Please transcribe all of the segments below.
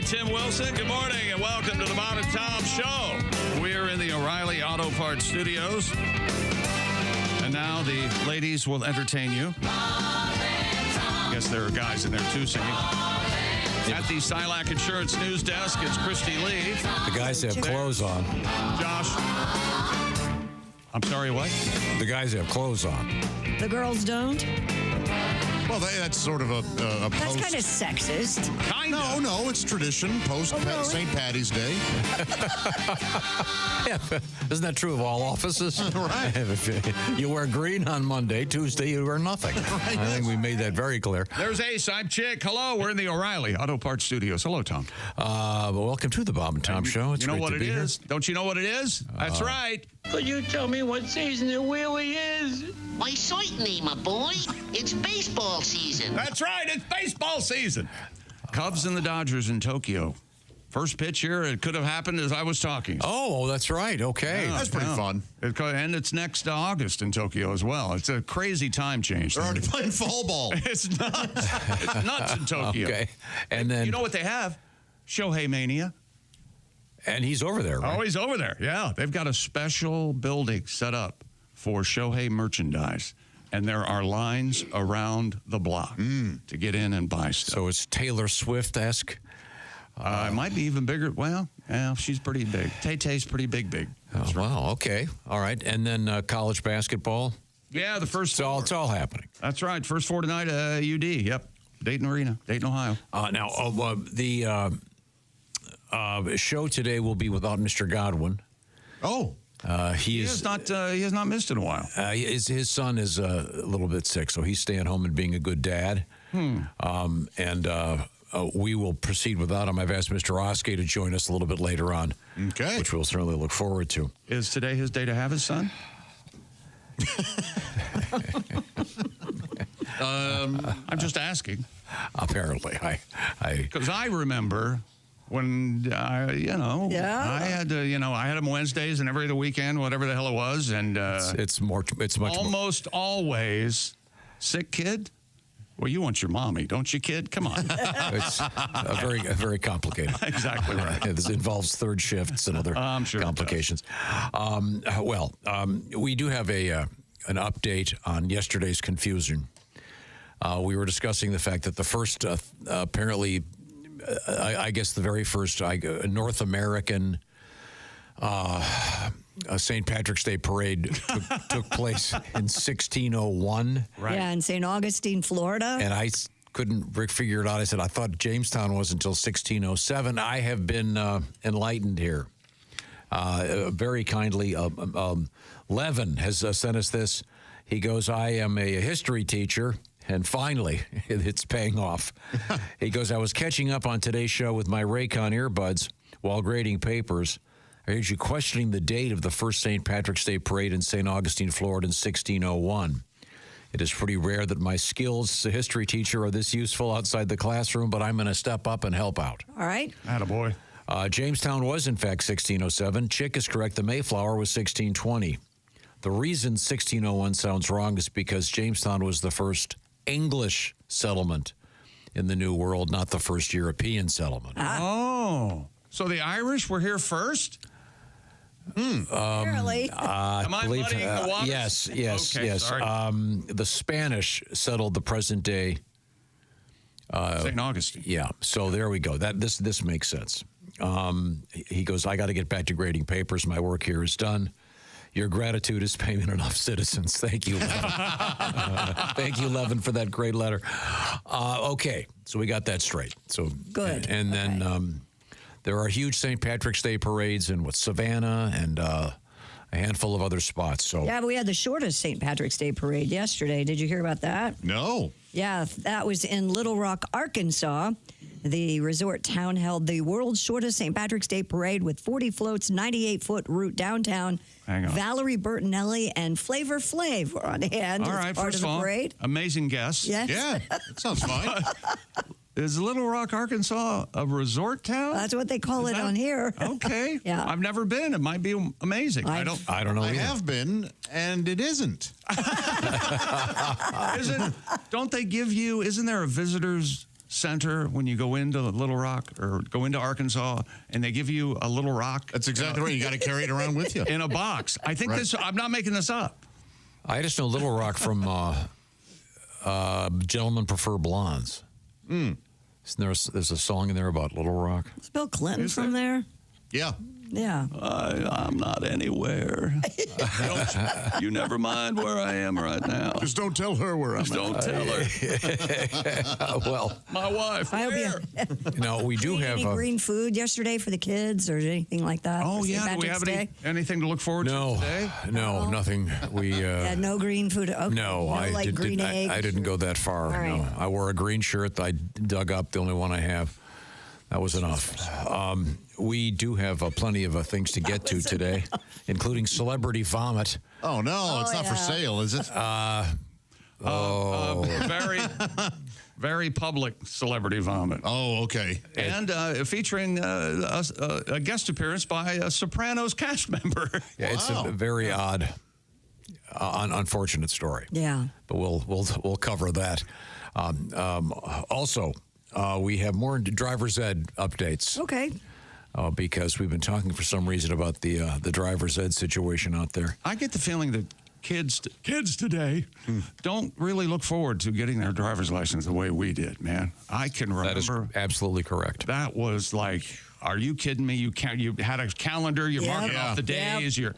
Tim Wilson. Good morning and welcome to the Bob and Tom Show. We're in the O'Reilly Auto Parts studios. And now the ladies will entertain you. I guess there are guys in there too singing. At the Silac Insurance News Desk, it's Christy Lee. The guys have clothes on. Josh. I'm sorry, what? The guys have clothes on. The girls don't? Well, that's sort of a That's post. kind of sexist. No, it's tradition. St. Patty's Day. Yeah, isn't that true of all offices? Right. If you wear green on Monday, Tuesday you wear nothing. Right. I think we made that very clear. There's Ace. I'm Chick. Hello. We're in the O'Reilly Auto Parts studios. Hello, Tom. Welcome to the Bob and Tom Show. It's you know great what to it be is? here. Don't you know what it is? That's right. Could you tell me what season it really is? Why, certainly, my boy. It's baseball season. That's right. It's baseball season. Cubs and the Dodgers in Tokyo. First pitch here. It could have happened as I was talking. Oh, that's right. Okay. That's pretty fun. And it's next August in Tokyo as well. It's a crazy time change. They're already playing fall ball. It's nuts. It's nuts in Tokyo. Okay. And then you know what they have? Shohei Mania. and he's over there, right? Oh, he's over there. Yeah. They've got a special building set up for Shohei merchandise. And there are lines around the block to get in and buy stuff. So it's Taylor Swift-esque. It might be even bigger. Well, yeah, she's pretty big. Tay-Tay's pretty big. Oh, wow. Okay. All right. And then college basketball. Yeah, the first It's all happening. That's right. First four tonight, UD. Yep. Dayton Arena, Dayton, Ohio. Now, the show today will be without Mr. Godwin. Oh. He has not missed in a while. His son is a little bit sick, so he's staying home and being a good dad. We will proceed without him. I've asked Mr. Oskey to join us a little bit later on, Okay. which we'll certainly look forward to. Is today his day to have his son? I'm just asking. Apparently, Because I remember when, I had him Wednesdays and every other weekend, whatever the hell it was. And it's much more. almost always sick kid. Well, you want your mommy, don't you, kid? Come on. It's very complicated. Exactly right. This involves third shifts and other I'm sure it complications. We do have an update on yesterday's confusion. We were discussing the fact that the first, apparently, I guess the very first North American St. Patrick's Day parade took place in 1601. Right. Yeah, in St. Augustine, Florida. And I couldn't figure it out. I said, I thought Jamestown was until 1607. I have been enlightened here. Very kindly, Levin has sent us this. He goes, I am a history teacher. And finally, it's paying off. He goes, I was catching up on today's show with my Raycon earbuds while grading papers. I heard you questioning the date of the first St. Patrick's Day parade in St. Augustine, Florida in 1601. It is pretty rare that my skills as a history teacher are this useful outside the classroom, but I'm going to step up and help out. All right. Attaboy. Jamestown was, in fact, 1607. Chick is correct. The Mayflower was 1620. The reason 1601 sounds wrong is because Jamestown was the first English settlement in the New World, not the first European settlement. Oh. So the Irish were here first? Apparently. Am I muddying the waters? Yes. Okay, sorry. The Spanish settled the present day. St. Augustine. Yeah. So there we go. This makes sense. He goes, I got to get back to grading papers. My work here is done. Your gratitude is paying enough citizens. Thank you, Levin. Thank you, Levin, for that great letter. Okay, so we got that straight. So Good. And then there are huge St. Patrick's Day parades in Savannah and a handful of other spots. So Yeah, but we had the shortest St. Patrick's Day parade yesterday. Did you hear about that? No. Yeah, that was in Little Rock, Arkansas. The resort town held the world's shortest St. Patrick's Day parade with 40 floats, 98-foot route downtown. Hang on. Valerie Bertinelli and Flavor Flav were on hand All as right, part first of the of all, parade. amazing guess. Yes. Yeah, that sounds fine. Is Little Rock, Arkansas a resort town? That's what they call Is it that- on here. Okay. Yeah. I've never been. It might be amazing. I don't. I don't know I either. have been, and it isn't. Don't they give you? Isn't there a visitor's center when you go into Little Rock or go into Arkansas, and they give you a little rock. That's exactly right. You got to carry it around with you. In a box. I think I'm not making this up. I just know Little Rock from Gentlemen Prefer Blondes. There's a song in there about Little Rock. Is Bill Clinton from there? Yeah. Yeah. I'm not anywhere. You never mind where I am right now. Just don't tell her where I'm at. Don't tell her. Well, My wife. I hope Where? we do have any green food yesterday for the kids or anything like that? Oh, for yeah. St. Do we Patrick's have Day? anything to look forward to today? No, nothing. We Yeah, no green food. Okay. no, I like green eggs. I didn't go that far. All right. No, I wore a green shirt. I dug up the only one I have. That was enough. We do have plenty of things to get to today, including celebrity vomit. Oh, no. It's not for sale, is it? Very, very public celebrity vomit. Oh, okay. And featuring a guest appearance by a Sopranos cast member. Yeah, it's a very odd, unfortunate story. Yeah. But we'll cover that. Also, we have more driver's ed updates. Okay. Because we've been talking for some reason about the driver's ed situation out there. I get the feeling that kids today don't really look forward to getting their driver's license the way we did, man. I can remember. That is absolutely correct. That was like, are you kidding me? You had a calendar, you're marking off the days, you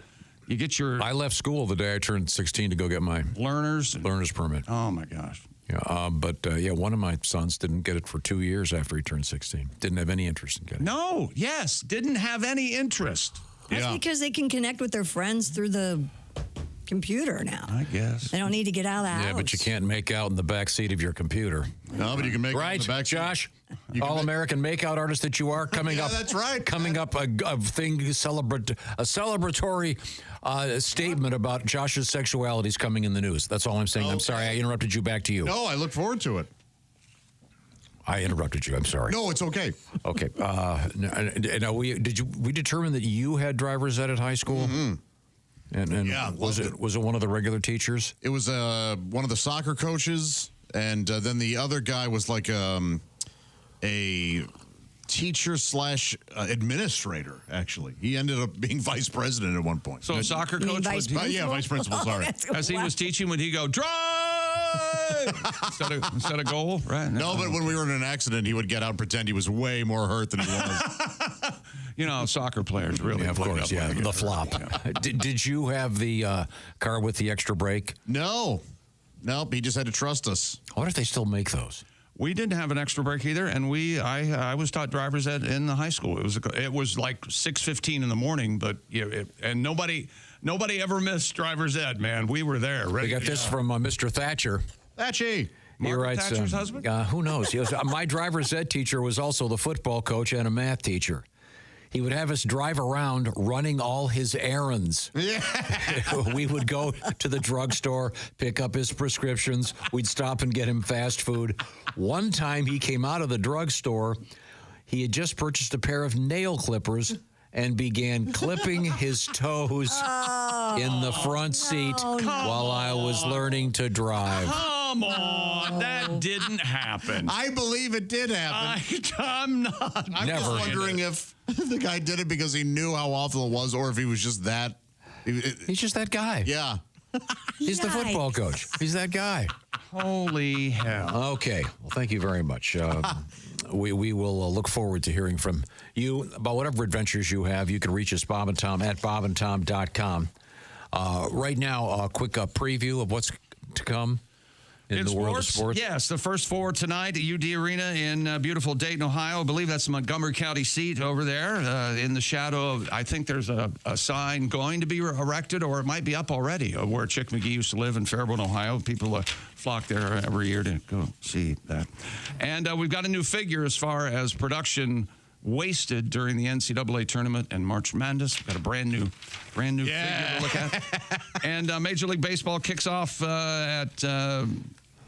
get your I left school the day I turned 16 to go get my learner's permit. Oh my gosh. Yeah, but one of my sons didn't get it for 2 years after he turned 16. Didn't have any interest in getting it. No, yes, didn't have any interest. That's because they can connect with their friends through the computer now. I guess. They don't need to get out of the house. Yeah, but you can't make out in the back seat of your computor. No, but you can make it in Right, the back. Josh? All-American makeout artist that you are, coming up. That's right. Coming up, a celebratory statement about Josh's sexuality is coming in the news. That's all I'm saying. I'm sorry I interrupted you. Back to you. No, I look forward to it. I interrupted you. I'm sorry. No, it's okay. Okay. Now we determined that you had driver's ed at high school? Mm-hmm. And Yeah, was it one of the regular teachers? It was one of the soccer coaches, and then the other guy was like a teacher / administrator, actually. He ended up being vice president at one point. So a soccer coach vice would principal? Yeah, vice principal, sorry. as he was teaching, would he go, drive instead of goal? Right? No, but when we were in an accident, he would get out and pretend he was way more hurt than he was. You know, soccer players really. Yeah, of course, yeah, the flop. Did you have the car with the extra brake? No. Nope, he just had to trust us. I wonder if they still make those. We didn't have an extra brake either, and I was taught driver's ed in the high school. It was like 6:15 in the morning, but and nobody ever missed driver's ed, man. We were there. Ready We got this from Mr. Thatcher. Thatchy. He Margaret writes, Thatcher's husband? Who knows? He goes, my driver's ed teacher was also the football coach and a math teacher. He would have us drive around running all his errands. Yeah. We would go to the drugstore, pick up his prescriptions. We'd stop and get him fast food. One time he came out of the drugstore. He had just purchased a pair of nail clippers and began clipping his toes in the front seat while I was learning to drive. Come on, that didn't happen. I believe it did happen. I'm not. I'm Never. just wondering if the guy did it because he knew how awful it was, or if he was just that. He's just that guy. Yeah. He's the football coach. He's that guy. Holy hell. Okay. Well, thank you very much. We will look forward to hearing from you about whatever adventures you have. You can reach us, Bob and Tom, at bobandtom.com. Right now, a quick preview of what's to come in the world of sports. Yes, the first four tonight at UD Arena in beautiful Dayton, Ohio. I believe that's the Montgomery County seat over there in the shadow of, I think there's a sign going to be erected, or it might be up already, where Chick McGee used to live in Fairborn, Ohio. People flock there every year to go see that. And we've got a new figure as far as production wasted during the NCAA tournament and March Madness. We've got a brand new figure to look at. And Major League Baseball kicks off at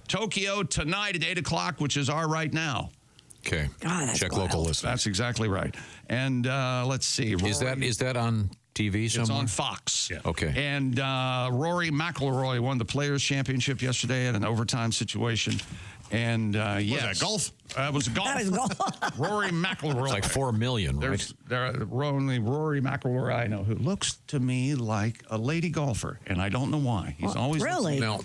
Tokyo tonight at 8 o'clock, which is our right now. Okay. Check wild. local listeners. That's exactly right. And let's see. Rory, Is that on TV somewhere? it's on Fox. Yeah. Okay. And Rory McIlroy won the Players' Championship yesterday in an overtime situation. And yes. Was that golf? It was golf. That was golf. Rory McIlroy. It's like $4 million, right? There's only Rory McIlroy I know who looks to me like a lady golfer, and I don't know why. He's always really? Now,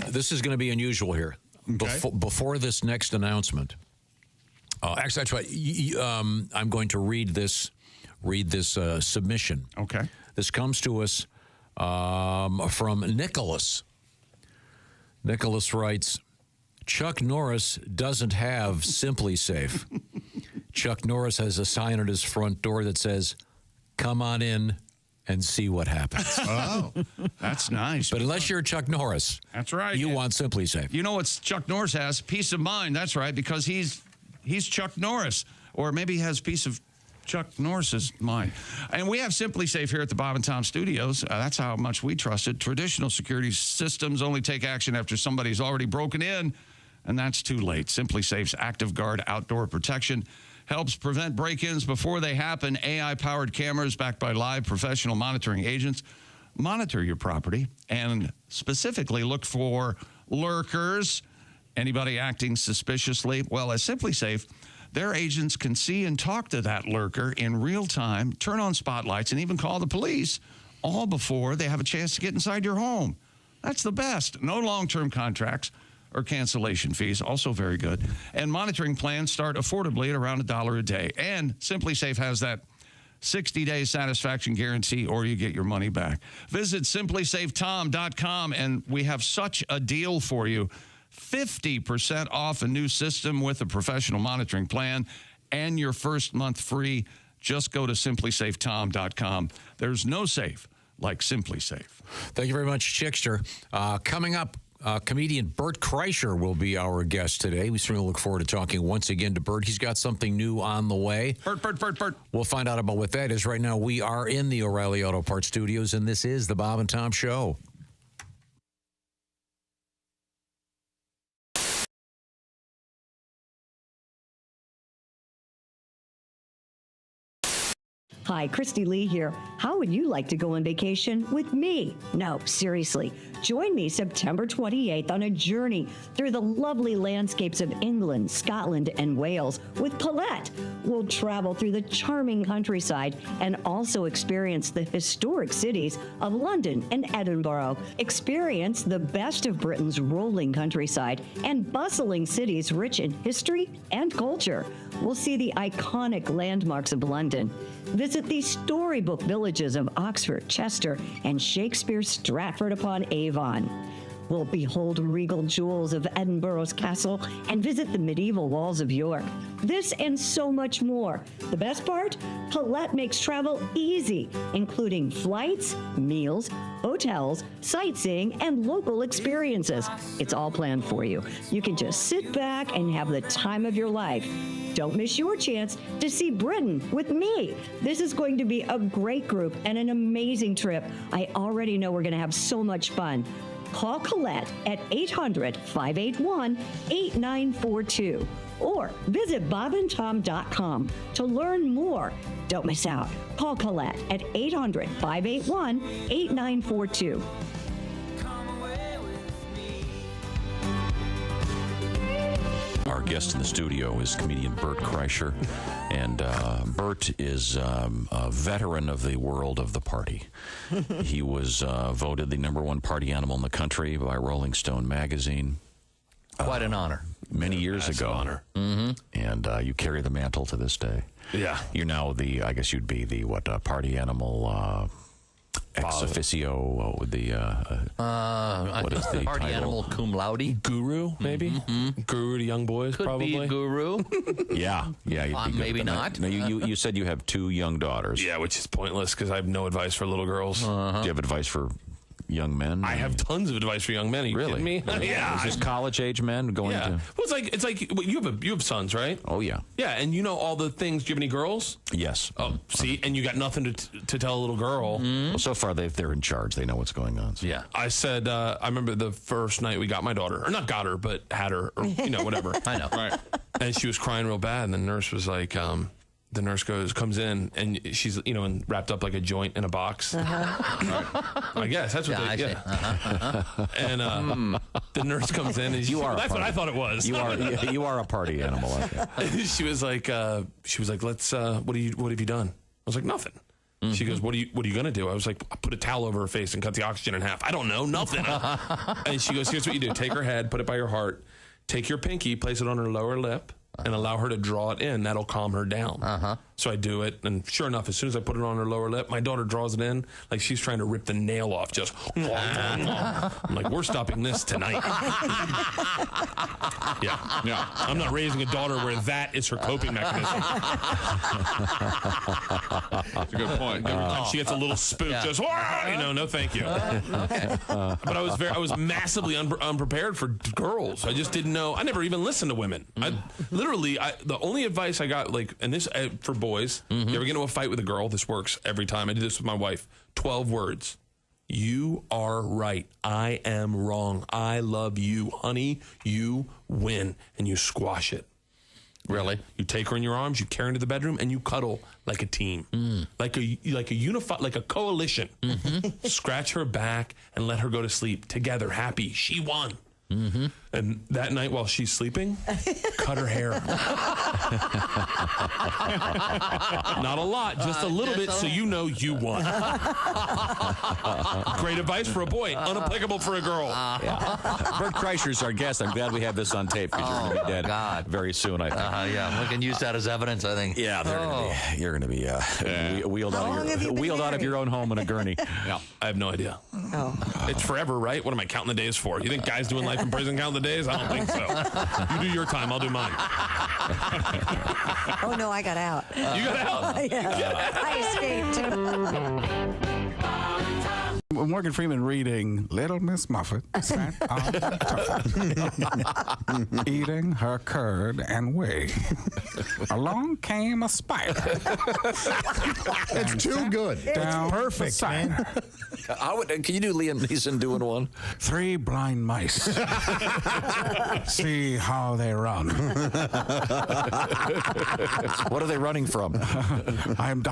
this is going to be unusual here. Okay. Before this next announcement, actually, that's right. I'm going to read this submission. Okay. This comes to us from Nicholas. Nicholas writes, Chuck Norris doesn't have Simply Safe. Chuck Norris has a sign at his front door that says, come on in and see what happens. Oh, that's nice. But unless you're Chuck Norris, that's right. You want Simply Safe. You know what Chuck Norris has? Peace of mind. That's right, because he's Chuck Norris, or maybe he has peace of Chuck Norris's mind. And we have Simply Safe here at the Bob and Tom Studios. That's how much we trust it. Traditional security systems only take action after somebody's already broken in, and that's too late. Simply Safe's Active Guard outdoor protection helps prevent break-ins before they happen. AI-powered cameras backed by live professional monitoring agents monitor your property and specifically look for lurkers, anybody acting suspiciously. Well, at Simply Safe, their agents can see and talk to that lurker in real time, turn on spotlights, and even call the police, all before they have a chance to get inside your home. That's the best. No long-term contracts or cancellation fees, also very good. And monitoring plans start affordably at around $1 a day. And Simply Safe has that 60-day satisfaction guarantee, or you get your money back. Visit simplysafetom.com, and we have such a deal for you. 50% off a new system with a professional monitoring plan and your first month free. Just go to simplysafetom.com. There's no safe like Simply Safe. Thank you very much, Chickster. Coming up, comedian Bert Kreischer will be our guest today. We certainly look forward to talking once again to Bert. He's got something new on the way. Bert. We'll find out about what that is. Right now, we are in the O'Reilly Auto Parts Studios, and this is the Bob and Tom Show. Hi, Christy Lee here. How would you like to go on vacation with me? No, seriously. Join me September 28th on a journey through the lovely landscapes of England, Scotland, and Wales with Paulette. We'll travel through the charming countryside and also experience the historic cities of London and Edinburgh. Experience the best of Britain's rolling countryside and bustling cities rich in history and culture. We'll see the iconic landmarks of London. Visit the storybook villages of Oxford, Chester, and Shakespeare's Stratford-upon-Avon. We'll behold regal jewels of Edinburgh's castle and visit the medieval walls of York. This and so much more. The best part? Paulette makes travel easy, including flights, meals, hotels, sightseeing, and local experiences. It's all planned for you. You can just sit back and have the time of your life. Don't miss your chance to see Britain with me. This is going to be a great group and an amazing trip. I already know we're going to have so much fun. Call Colette at 800-581-8942 or visit bobandtom.com to learn more. Don't miss out. Call Colette at 800-581-8942. Our guest in the studio is comedian Bert Kreischer, and Bert is a veteran of the world of the party. He was voted the #1 party animal in the country by Rolling Stone magazine. Quite an honor. Many years ago. Honor. Mm-hmm. And you carry the mantle to this day. Yeah. You're now I guess you'd be the party animal ex officio, what is the party title? animal cum laude? Guru, maybe? Mm-hmm. Guru to young boys, Could probably. be a guru. Yeah. You'd be good maybe at that. not. No, you said you have 2 young daughters. Yeah, which is pointless because I have no advice for little girls. Do you have advice for young men? I have tons of advice for young men. Are you kidding me? Yeah. Is this college-age men going Yeah. to... Well, it's like well, you have sons, right? Oh, yeah. Yeah, and you know all the things. Do you have any girls? Yes. Oh, see, and you got nothing to tell a little girl. Well, so far, they're in charge. They know what's going on. So. Yeah. I said, I remember the first night we got my daughter, or not got her, but had her, or whatever. I know. Right. And she was crying real bad, and the nurse was like, the nurse comes in, and she's, and wrapped up like a joint in a box. I guess that's what they. And the nurse comes in, and that's what I thought it was. You are a party animal. Okay. She was like, let's. What have you done? I was like, nothing. Mm-hmm. She goes, what are you gonna do? I was like, I put a towel over her face and cut the oxygen in half. I don't know, nothing. And she goes, here's what you do: take her head, put it by your heart, take your pinky, place it on her lower lip, and allow her to draw it in. That'll calm her down. So I do it, and sure enough, as soon as I put it on her lower lip, my daughter draws it in like she's trying to rip the nail off. Just, I'm like, we're stopping this tonight. Yeah. I'm not raising a daughter where that is her coping mechanism. That's a good point. Every time she gets a little spook, just, no, thank you. But I was massively unprepared for girls. I just didn't know. I never even listened to women. The only advice I got, and this for boys, you ever get into a fight with a girl? This works every time. I did this with my wife. 12 words. You are right. I am wrong. I love you, honey. You win, and you squash it. Really? You take her in your arms, you carry her into the bedroom, and you cuddle like a team, like a coalition. Scratch her back and let her go to sleep together, happy. She won. And that night while she's sleeping, cut her hair. Not a lot, just a little bit, so you know you won. Great advice for a boy, unapplicable for a girl. Bert Kreischer is our guest. I'm glad we have this on tape because you're going to be dead very soon, I think. We can use that as evidence, I think. Yeah, you're going to be wheeled out of your own home in a gurney. Yeah, I have no idea. It's forever, right? What am I counting the days for? You think guys doing life in prison count the days? I don't think so. You do your time, I'll do mine. Oh, no, I got out. You got out? I escaped. Morgan Freeman reading Little Miss Muffet sat on the tuffet, eating her curd and whey. Along came a spider. It's too good. Down perfect, man. Can you do Liam Neeson doing one? 3 blind mice. See how they run. What are they running from? I'm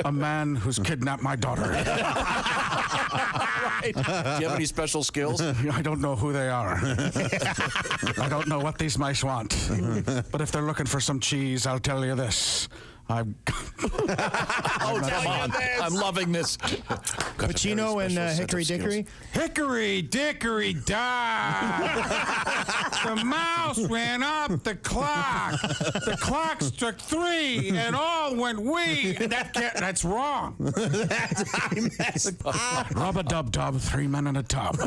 a man who's kidnapped my daughter. Right. Do you have any special skills? I don't know who they are. I don't know what these mice want. But if they're looking for some cheese, I'll tell you this. Come on. I'm loving this. Pacino and Hickory Dickory? Hickory Dickory died. The mouse ran up the clock. The clock struck 3 and all went wee. That's wrong. Rub-a-dub-dub, 3 men in a tub.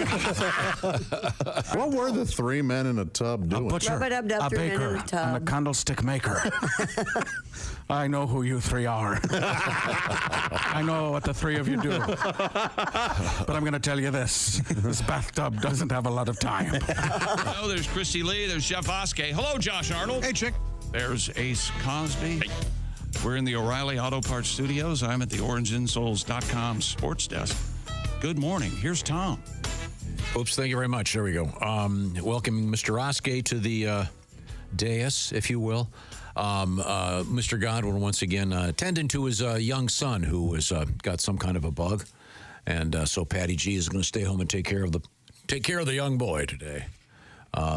What were the 3 men in a tub doing? A butcher, a baker, and a candlestick maker. I know who you 3 are. I know what the 3 of you do. But I'm going to tell you this. This bathtub doesn't have a lot of time. Oh, there's Christy Lee. There's Jeff Oskey. Hello, Josh Arnold. Hey, Chick. There's Ace Cosby. Hey. We're in the O'Reilly Auto Parts Studios. I'm at the OrangeInsoles.com sports desk. Good morning. Here's Tom. Oops, thank you very much. There we go. Welcoming Mr. Oskey to the dais, if you will. Mr. Godwin once again tending to his young son who has got some kind of a bug, and so Patty G is going to stay home and take care of the young boy today.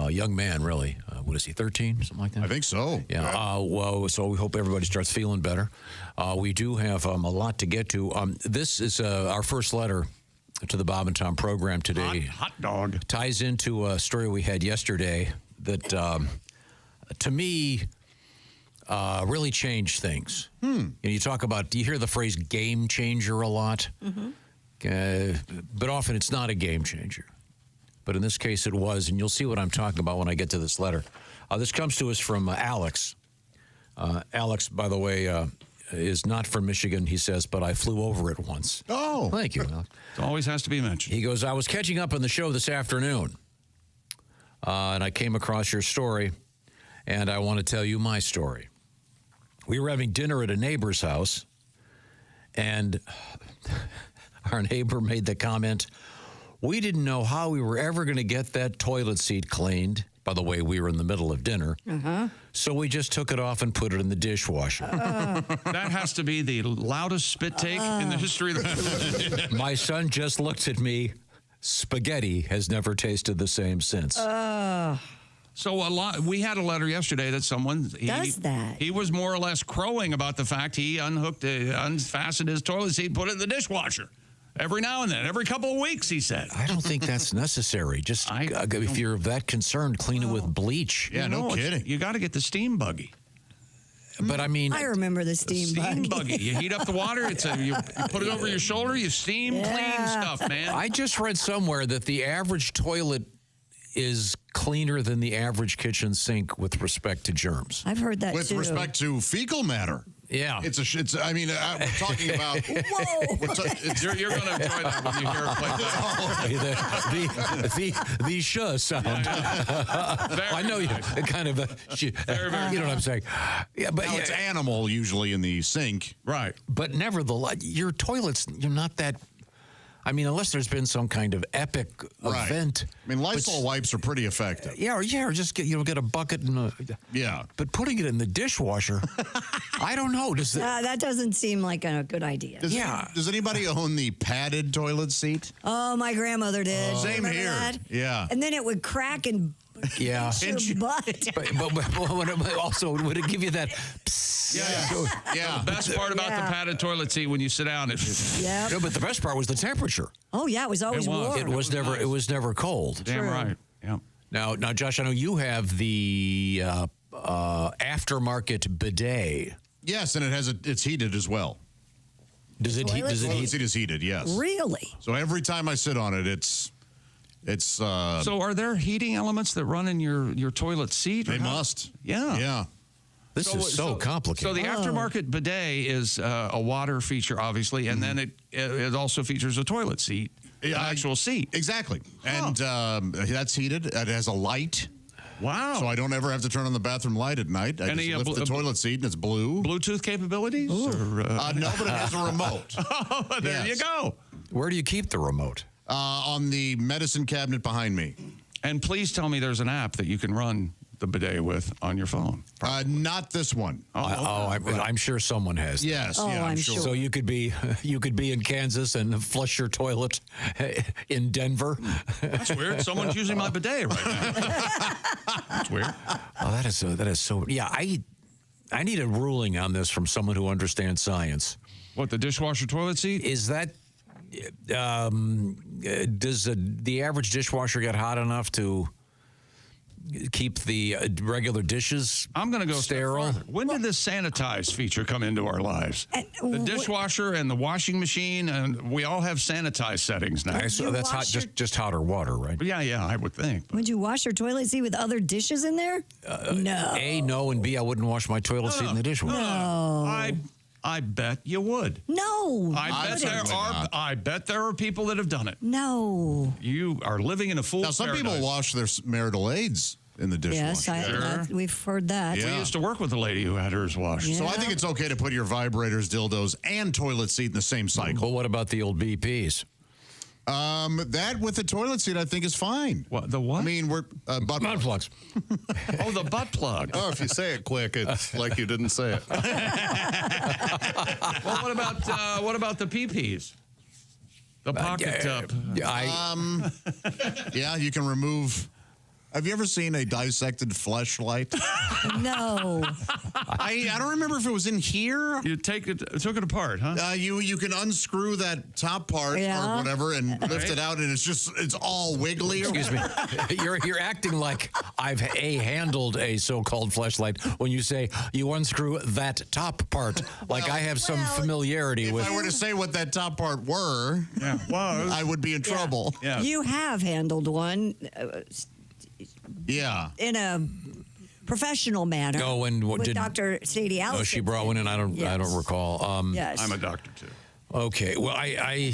Young man, really. What is he, 13, something like that? I think so. Yeah. So we hope everybody starts feeling better. We do have a lot to get to. This is our first letter to the Bob and Tom program today. Hot dog. Ties into a story we had yesterday that, to me, really changed things. And you hear the phrase game changer a lot, but often it's not a game changer. But in this case it was, and you'll see what I'm talking about when I get to this letter. This comes to us from Alex. Alex, by the way, is not from Michigan, he says, but I flew over it once. Oh. Thank you, Alex. It always has to be mentioned. He goes, I was catching up on the show this afternoon, and I came across your story, and I want to tell you my story. We were having dinner at a neighbor's house, and our neighbor made the comment, we didn't know how we were ever going to get that toilet seat cleaned. By the way, we were in the middle of dinner. So we just took it off and put it in the dishwasher. That has to be the loudest spit take in the history of the My son just looked at me. Spaghetti has never tasted the same since. So we had a letter yesterday that someone does that. He was more or less crowing about the fact he unfastened his toilet seat, put it in the dishwasher. Every now and then, every couple of weeks, he said. I don't think that's necessary. Just if you're that concerned, clean it with bleach. Yeah, no kidding. You got to get the steam buggy. But I mean, I remember the steam buggy. You heat up the water. You put it over your shoulder. You steam clean stuff, man. I just read somewhere that the average toilet is cleaner than the average kitchen sink with respect to germs. I've heard that with too. With respect to fecal matter. Yeah. It's I mean, we're talking about. Whoa. You're going to enjoy that when you hear it play back. The sh sound. I know you kind of, you know what I'm saying. Yeah, but it's animal usually in the sink. Right. But nevertheless, your toilets, you're not that. I mean, unless there's been some kind of epic event. I mean, Lysol wipes are pretty effective. Yeah, or just get a bucket and But putting it in the dishwasher, I don't know. That doesn't seem like a good idea. Does anybody own the padded toilet seat? Oh, my grandmother did. Same Remember here. that? Yeah. And then it would crack and pinch your butt. But also, would it give you that? Yeah. The best part about the padded toilet seat when you sit down, No, but the best part was the temperature. Oh yeah, it was always warm. It was never. It was never cold. Damn right. Yeah. Now, Josh, I know you have the aftermarket bidet. Yes, and it's heated as well. Does it heat? Does it heat? It is heated. Yes. Really? So every time I sit on it, it's. So are there heating elements that run in your toilet seat? They must. Yeah. Yeah. This is so complicated. So the aftermarket bidet is a water feature, obviously, and then it also features a toilet seat, an actual seat. Exactly. And that's heated. It has a light. Wow. So I don't ever have to turn on the bathroom light at night. I just lift the toilet seat and it's blue. Bluetooth capabilities? No, but it has a remote. Oh, there you go. Where do you keep the remote? On the medicine cabinet behind me. And please tell me there's an app that you can run the bidet with on your phone. Not this one. I'm sure someone has. Yes, I'm sure. So you could be in Kansas and flush your toilet in Denver. That's weird. Someone's using my bidet right now. That's weird. Oh, that is so. Yeah, I need a ruling on this from someone who understands science. What, the dishwasher toilet seat? Is that? Does the average dishwasher get hot enough to keep the regular dishes sterile? When did this sanitize feature come into our lives? The dishwasher and the washing machine, and we all have sanitized settings now. So that's hot, just hotter water, right? Yeah, I would think. Would you wash your toilet seat with other dishes in there? No. A, no, and B, I wouldn't wash my toilet seat in the dishwasher. No. I bet you would. No. I bet there are people that have done it. No. You are living in a fool's Now, some paradise. people wash their marital aids in the dishwasher. Yes, we've heard that. We used to work with a lady who had hers washed. Yeah. So I think it's okay to put your vibrators, dildos, and toilet seat in the same cycle. Well, what about the old BPs? That with the toilet seat, I think is fine. What, the what? I mean, we're butt plugs. Oh, the butt plug. Oh, if you say it quick, it's like you didn't say it. Well, what about the PPs? The pocket tub. Yeah, you can remove. Have you ever seen a dissected fleshlight? No. I don't remember if it was in here. You took it apart, huh? You can unscrew that top part or whatever and lift it out, and it's all wiggly. Excuse me. You're acting like I've handled a so-called fleshlight when you say you unscrew that top part. Like I have some familiarity with. If I were to say what that top part were, I would be in trouble. Yeah. You have handled one. In a professional manner. Oh, and what with did Dr. Sadie Allison? Oh, she brought one in. I don't recall. Yes. I'm a doctor too. Okay. Well, I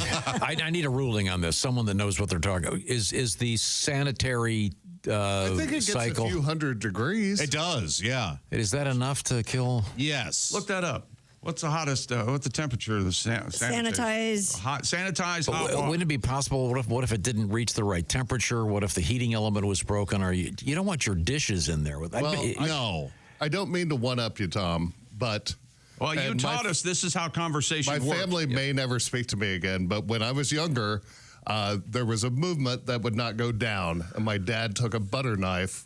need a ruling on this. Someone that knows what they're talking about. Is the sanitary I think it gets cycle a few hundred degrees. It does. Yeah. Is that enough to kill? Yes. Look that up. What's the hottest? What's the temperature of the sanitize? Sanitize hot water. Wouldn't it be possible? What if it didn't reach the right temperature? What if the heating element was broken? Or you don't want your dishes in there. No, I don't mean to one-up you, Tom, but... Well, you taught us this is how conversation works. My family may never speak to me again, but when I was younger, there was a movement that would not go down, and my dad took a butter knife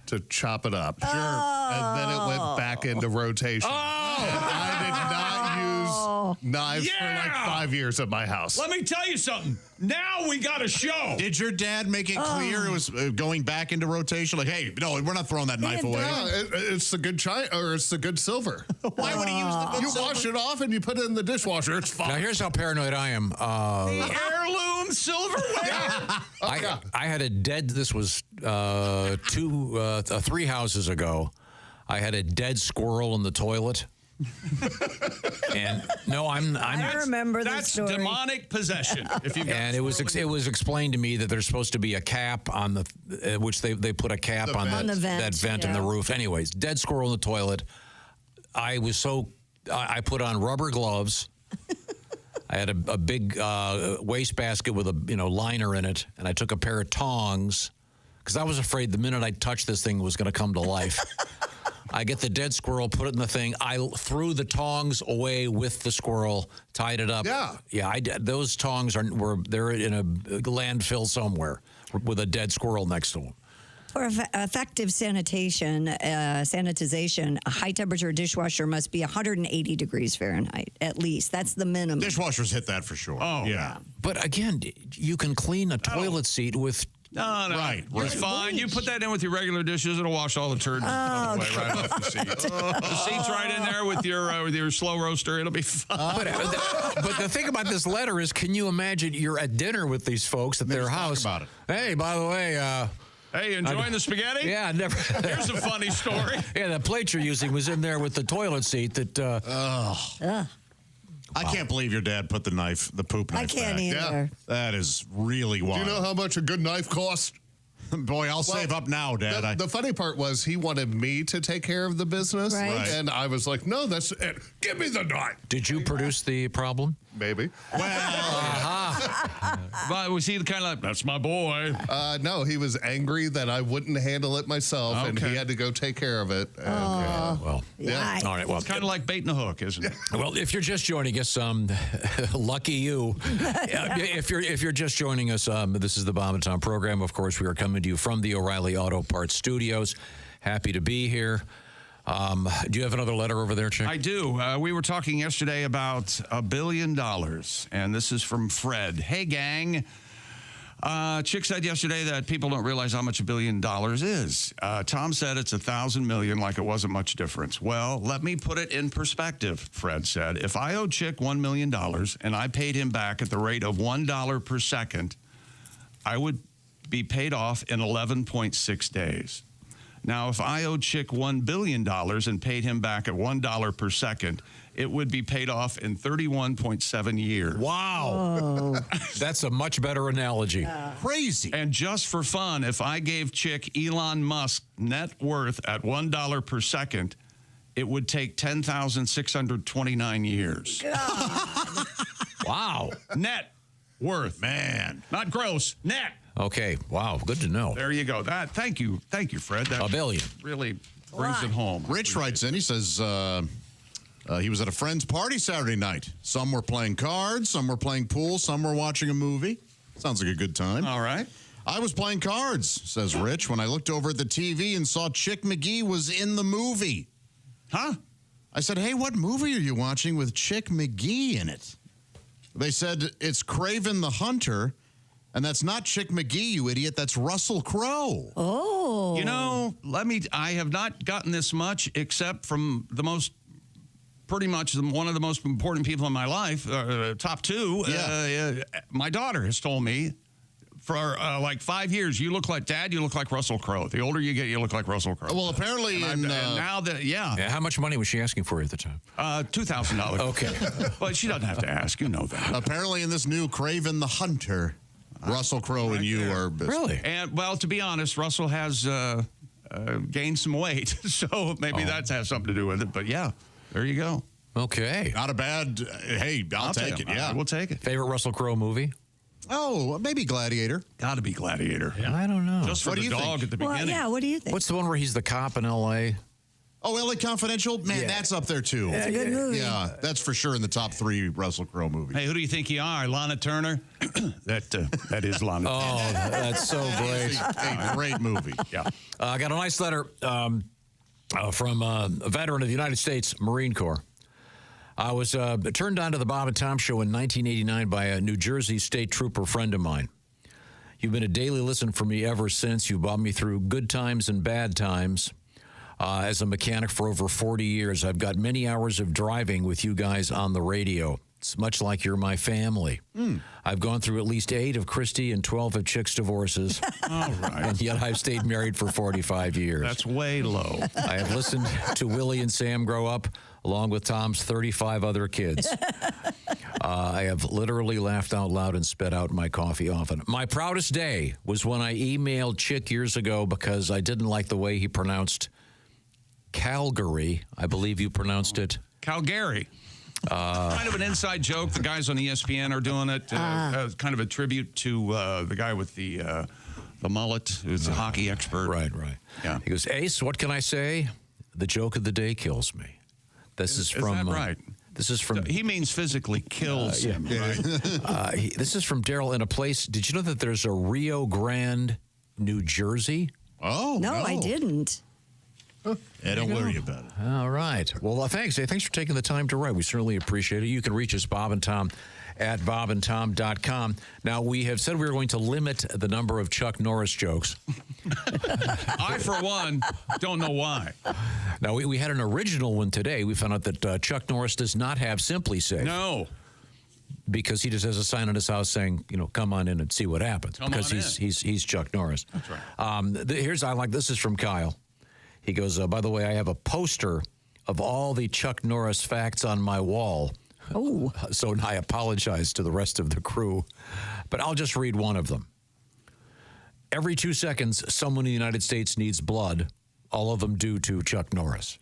to chop it up. Sure. And then it went back into rotation. And I did not use knives for like 5 years at my house. Let me tell you something. Now we got a show. Did your dad make it clear it was going back into rotation? Like, hey, no, we're not throwing that knife away. No, it's the good china, or it's the good silver. Why would he use the good silver? You wash it off and you put it in the dishwasher. It's fine. Now, here's how paranoid I am. The heirloom silverware. I had a dead, this was 3 houses ago. I had a dead squirrel in the toilet. And no, I remember that story. That's demonic possession. And it was explained to me that there's supposed to be a cap on the which they put a cap on the vent, that vent in the roof. Anyways, dead squirrel in the toilet. I put on rubber gloves. I had a big wastebasket with a liner in it, and I took a pair of tongs because I was afraid the minute I touched this thing was going to come to life. I get the dead squirrel, put it in the thing. I threw the tongs away with the squirrel, tied it up. Yeah. I did. Those tongs they're in a landfill somewhere with a dead squirrel next to them. For effective sanitization, a high-temperature dishwasher must be 180 degrees Fahrenheit, at least. That's the minimum. Dishwashers hit that for sure. Oh, yeah. But again, you can clean a toilet seat with... No. Right. It's fine. You put that in with your regular dishes, it'll wash all the turds away right off the seat. The seat's right in there with your slow roaster. It'll be fine. But the thing about this letter is, can you imagine you're at dinner with these folks at their house? Talk about it. Hey, by the way... Hey, enjoying the spaghetti? Yeah, never. Here's a funny story. Yeah, the plate you're using was in there with the toilet seat that... I can't believe your dad put the poop knife I can't back. either. Yeah, that is really wild. Do you know how much a good knife costs? Boy, I'll save up now, Dad. The funny part was he wanted me to take care of the business. Right. And I was like, no, that's it. Give me the knife. Did you produce the problem? Maybe. Well, but was he the kind of like, that's my boy? No, he was angry that I wouldn't handle it myself, and he had to go take care of it. And, Well, yeah. All right. Well, It's kind of like baiting a hook, isn't it? Well, if you're just joining us, lucky you. If you're just joining us, this is the Bomb and Tom program. Of course, we are coming to you from the O'Reilly Auto Parts Studios. Happy to be here. Do you have another letter over there, Chick? I do. We were talking yesterday about $1 billion, and this is from Fred. Hey, gang. Chick said yesterday that people don't realize how much $1 billion is. Tom said it's 1,000 million, like it wasn't much difference. Well, let me put it in perspective, Fred said. If I owed Chick $1 million and I paid him back at the rate of $1 per second, I would be paid off in 11.6 days. Now, if I owed Chick $1 billion and paid him back at $1 per second, it would be paid off in 31.7 years. Wow. That's a much better analogy. Crazy. And just for fun, if I gave Chick Elon Musk net worth at $1 per second, it would take 10,629 years. Wow. Net worth. Man. Not gross. Net. Okay. Wow. Good to know. There you go. Thank you, Fred. That $1 billion. Really brings it home. Rich writes in, he says he was at a friend's party Saturday night. Some were playing cards, some were playing pool, some were watching a movie. Sounds like a good time. All right. I was playing cards, says Rich, when I looked over at the TV and saw Chick McGee was in the movie. Huh? I said, hey, what movie are you watching with Chick McGee in it? They said, it's Kraven the Hunter. And that's not Chick McGee, you idiot. That's Russell Crowe. Oh. You know, I have not gotten this much except from pretty much one of the most important people in my life, top two. Yeah. My daughter has told me for like 5 years, you look like Dad, you look like Russell Crowe. The older you get, you look like Russell Crowe. Well, apparently now that, Yeah, how much money was she asking for you at the time? $2,000. Okay. But she doesn't have to ask. You know that. Apparently in this new Kraven the Hunter, Russell Crowe and you are... Really? And, well, to be honest, Russell has gained some weight, so maybe that has something to do with it. But, yeah, there you go. Okay. Not a bad, hey, I'll take it. Yeah. We'll take it. Favorite Russell Crowe movie? Oh, maybe Gladiator. Got to be Gladiator. Yeah. I don't know. Just for What do the you dog think? at the beginning. Well, yeah, what do you think? What's the one where he's the cop in L.A.? Oh, L.A. Confidential? Man, that's up there, too. It's a good movie. Yeah, that's for sure in the top 3 Russell Crowe movies. Hey, who do you think you are? Lana Turner? that is Lana Turner. Oh, that's so great. A great movie. Yeah. I got a nice letter from a veteran of the United States Marine Corps. I was turned on to the Bob and Tom Show in 1989 by a New Jersey state trooper friend of mine. You've been a daily listen for me ever since. You brought me through good times and bad times. As a mechanic for over 40 years, I've got many hours of driving with you guys on the radio. It's much like you're my family. I've gone through at least 8 of Christy and 12 of Chick's divorces. All right. And yet I've stayed married for 45 years. That's way low. I have listened to Willie and Sam grow up, along with Tom's 35 other kids. I have literally laughed out loud and spit out my coffee often. My proudest day was when I emailed Chick years ago because I didn't like the way he pronounced Calgary. I believe you pronounced it. Calgary. Kind of an inside joke. The guys on ESPN are doing it. Kind of a tribute to the guy with the mullet, who's a hockey expert. Right. Yeah. He goes, Ace, what can I say? The joke of the day kills me. This is from... Is that right? This is from... He means physically kills him, right? This is from Daryl in a place... Did you know that there's a Rio Grande, New Jersey? Oh, No, I didn't. Yeah, don't worry about it. All right. Well, thanks. Hey, thanks for taking the time to write. We certainly appreciate it. You can reach us, Bob and Tom, at bobandtom.com. Now, we have said we were going to limit the number of Chuck Norris jokes. I, for one, don't know why. Now, we had an original one today. We found out that Chuck Norris does not have Simply Safe. No. Because he just has a sign on his house saying, come on in and see what happens. Because he's Chuck Norris. That's right. This is from Kyle. He goes, by the way, I have a poster of all the Chuck Norris facts on my wall. Oh. So I apologize to the rest of the crew, but I'll just read one of them. Every 2 seconds, someone in the United States needs blood. All of them due to Chuck Norris.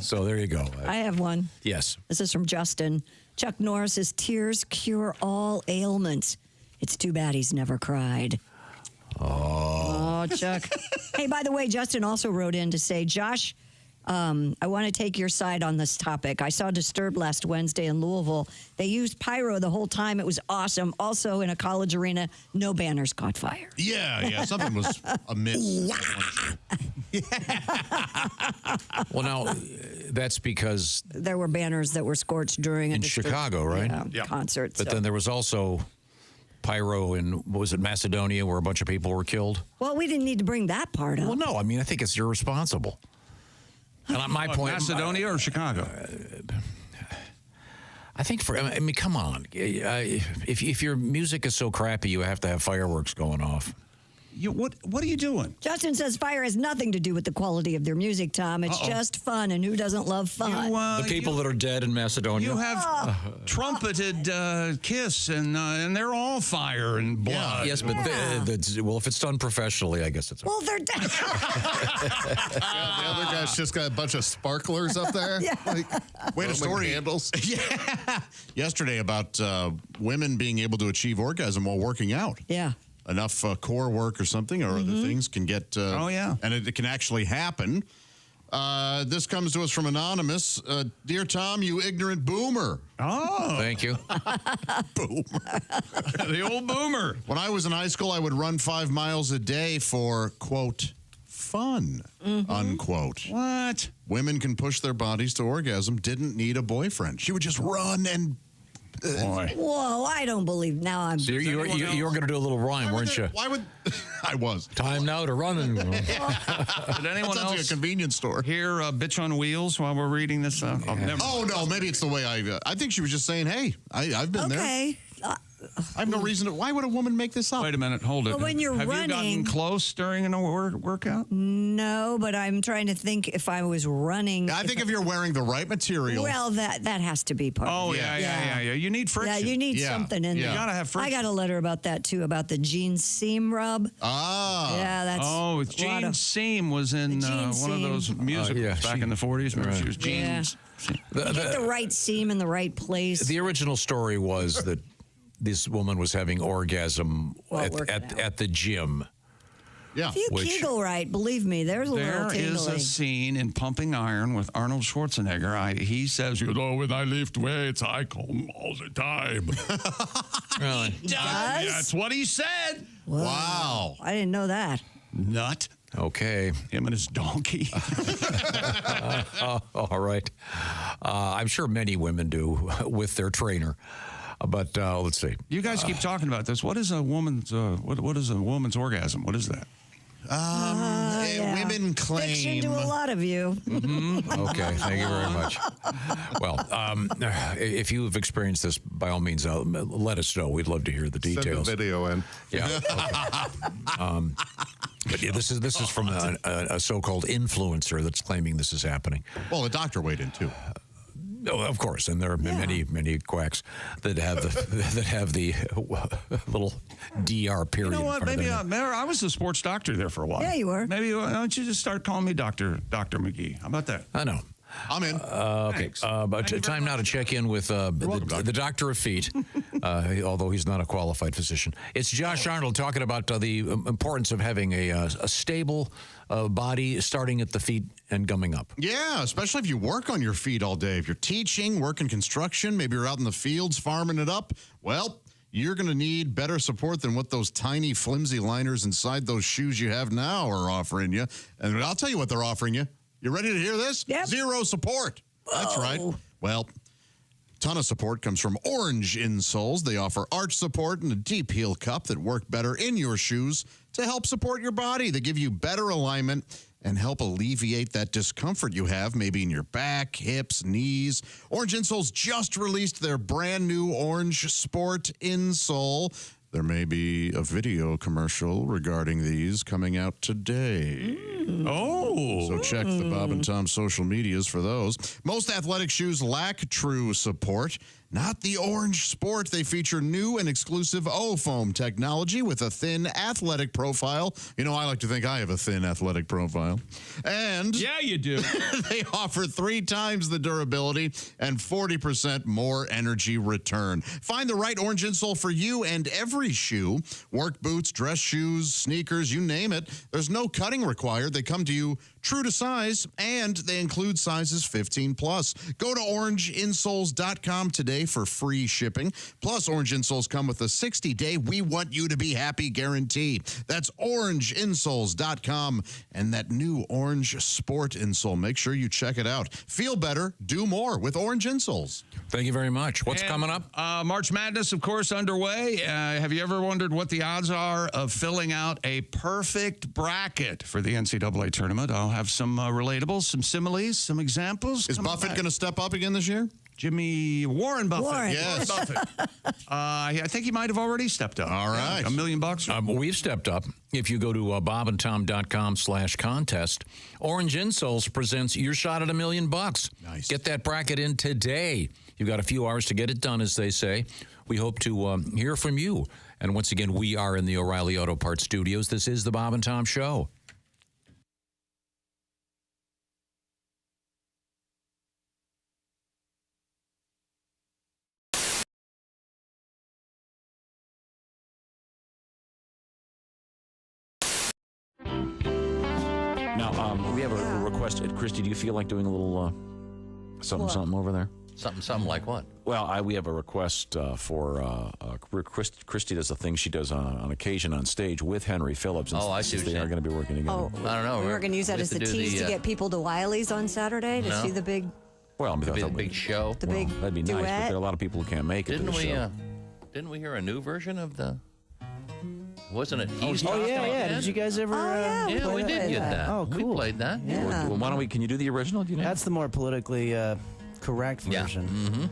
So there you go. I have one. Yes. This is from Justin. Chuck Norris's tears cure all ailments. It's too bad he's never cried. Oh, Chuck. Hey, by the way, Justin also wrote in to say, Josh, I want to take your side on this topic. I saw Disturbed last Wednesday in Louisville. They used pyro the whole time. It was awesome. Also, in a college arena, no banners caught fire. Yeah, something was amiss. Well, now, that's because... There were banners that were scorched during in Chicago, right? Concert. But then there was also pyro in, what was it, Macedonia, where a bunch of people were killed? Well, we didn't need to bring that part up. Well, no, I mean, I think it's irresponsible. And my point... Macedonia or Chicago? I think come on. If your music is so crappy, you have to have fireworks going off. What are you doing? Justin says fire has nothing to do with the quality of their music, Tom. It's just fun, and who doesn't love fun? The people that are dead in Macedonia. You have trumpeted Kiss, and they're all fire and blood. Yes, but if it's done professionally, I guess it's... Well, they're dead. The other guy's just got a bunch of sparklers up there. Wait, a story. Handles. Yesterday about women being able to achieve orgasm while working out. Yeah. Enough core work or something or other things can get... And it can actually happen. This comes to us from Anonymous. Dear Tom, you ignorant boomer. Oh. Thank you. Boomer. The old boomer. When I was in high school, I would run 5 miles a day for, quote, fun, unquote. What? Women can push their bodies to orgasm, didn't need a boyfriend. She would just run and... Whoa, I don't believe. Now I'm... So you were going to do a little rhyme, weren't you? Why would... I was. Time now to run. And... Did anyone else like a convenience store. Hear Bitch on Wheels while we're reading this? Oh, no, maybe it's the way I think she was just saying, hey, I've been there. Okay. I have no reason to... Why would a woman make this up? Wait a minute. Hold it. Well, when you're Have you running... gotten close during a workout? No, but I'm trying to think if I was running... I think if you're wearing the right material... Well, that has to be part of it. Yeah. You need friction. Yeah, you need something in there. You got to have friction. I got a letter about that, too, about the jean seam rub. Ah. Yeah, that's... Jean Seam was in one of those musicals back in the 40s. Remember, she was Jean Get the right seam in the right place. The original story was that this woman was having orgasm at the gym. Yeah. If you Kegel right, believe me, there's a little tingling. There is a scene in Pumping Iron with Arnold Schwarzenegger. He says, when I lift weights, I come all the time. Really? He does? That's what he said. Whoa. Wow. I didn't know that. Nut. Okay. Him and his donkey. All right. I'm sure many women do with their trainer. But let's see. You guys keep talking about this. What is a woman's what is a woman's orgasm? What is that? Women claim. Fiction to a lot of you. Okay, thank you very much. Well, if you have experienced this, by all means, let us know. We'd love to hear the details. Send a video in. Yeah. Okay. But yeah, this is from a so-called influencer that's claiming this is happening. Well, the doctor weighed in too. No, of course, and there are many quacks that have the little DR period. You know what? Maybe I was a sports doctor there for a while. Yeah, you were. Maybe why don't you just start calling me Dr. McGee? How about that? I know. I'm in. Okay, but time now to check in with the doctor of feet, although he's not a qualified physician. It's Josh Arnold talking about the importance of having a stable body starting at the feet and gumming up. Yeah, especially if you work on your feet all day. If you're teaching, working construction, maybe you're out in the fields farming it up, well, you're going to need better support than what those tiny, flimsy liners inside those shoes you have now are offering you. And I'll tell you what they're offering you. You ready to hear this? Yep. Zero support. Whoa. That's right. Well, ton of support comes from Orange insoles. They offer arch support and a deep heel cup that work better in your shoes to help support your body. They give you better alignment and help alleviate that discomfort you have, maybe in your back, hips, knees. Orange insoles just released their brand new Orange Sport insole. There may be a video commercial regarding these coming out today. Oh. So check the Bob and Tom social medias for those. Most athletic shoes lack true support. Not the Orange Sport. They feature new and exclusive O-foam technology with a thin athletic profile. You know, I like to think I have a thin athletic profile. And yeah, you do. They offer 3 times the durability and 40% more energy return. Find the right Orange insole for you and every shoe. Work boots, dress shoes, sneakers, you name it. There's no cutting required. They come to you true to size, and they include sizes 15 plus. Go to orangeinsoles.com today for free shipping. Plus, Orange insoles come with a 60-day we want you to be happy guarantee. That's orangeinsoles.com, and that new Orange Sport insole. Make sure you check it out. Feel better, do more with Orange insoles. Thank you very much. What's coming up? March Madness, of course, underway. Have you ever wondered what the odds are of filling out a perfect bracket for the NCAA tournament? I'll have some relatables, some similes, some examples. Is Buffett going to step up again this year? Warren Buffett. Warren. Yes. Buffett. I think he might have already stepped up. All right. $1 million bucks. We've stepped up. If you go to bobandtom.com/contest, Orange Insoles presents your shot at $1 million bucks. Nice. Get that bracket in today. You've got a few hours to get it done, as they say. We hope to hear from you. And once again, we are in the O'Reilly Auto Parts studios. This is the Bob and Tom Show. Now, we have a request. Christy, do you feel like doing a little something over there? Something like what? Well, we have a request for Christy does a thing she does on occasion on stage with Henry Phillips. And I see. They are going to be working together. Oh, I don't know. We were going to use that as the tease to get people to Wiley's on Saturday to see the big. Well, the big show. The big that'd be nice, duet. but there are a lot of people who can't make it. Didn't we hear a new version of the? Wasn't it? Yeah. Did you guys ever? Yeah, we did get that. Oh, cool. We played that. Yeah. Well, why don't we? Can you do the original? Do you know? That's the more politically correct version.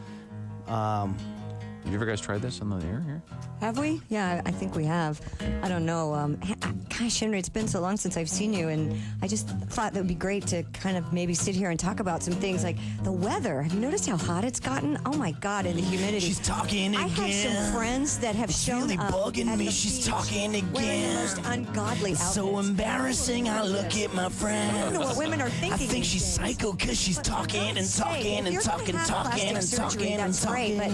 Yeah. Mm-hmm. Have you ever guys tried this on the air here? Have we? Yeah, I think we have. I don't know. Gosh, Henry, it's been so long since I've seen you, and I just thought that would be great to kind of maybe sit here and talk about some things like the weather. Have you noticed how hot it's gotten? Oh my God, and the humidity. She's talking again. I have some friends that have shown really up bugging at me. the She's beach talking again. wearing the most ungodly outfits. So embarrassing. I look at my friend. I don't know what women are thinking. I think these she's days. psycho because she's talking and talking and talking and talking and talking and talking. But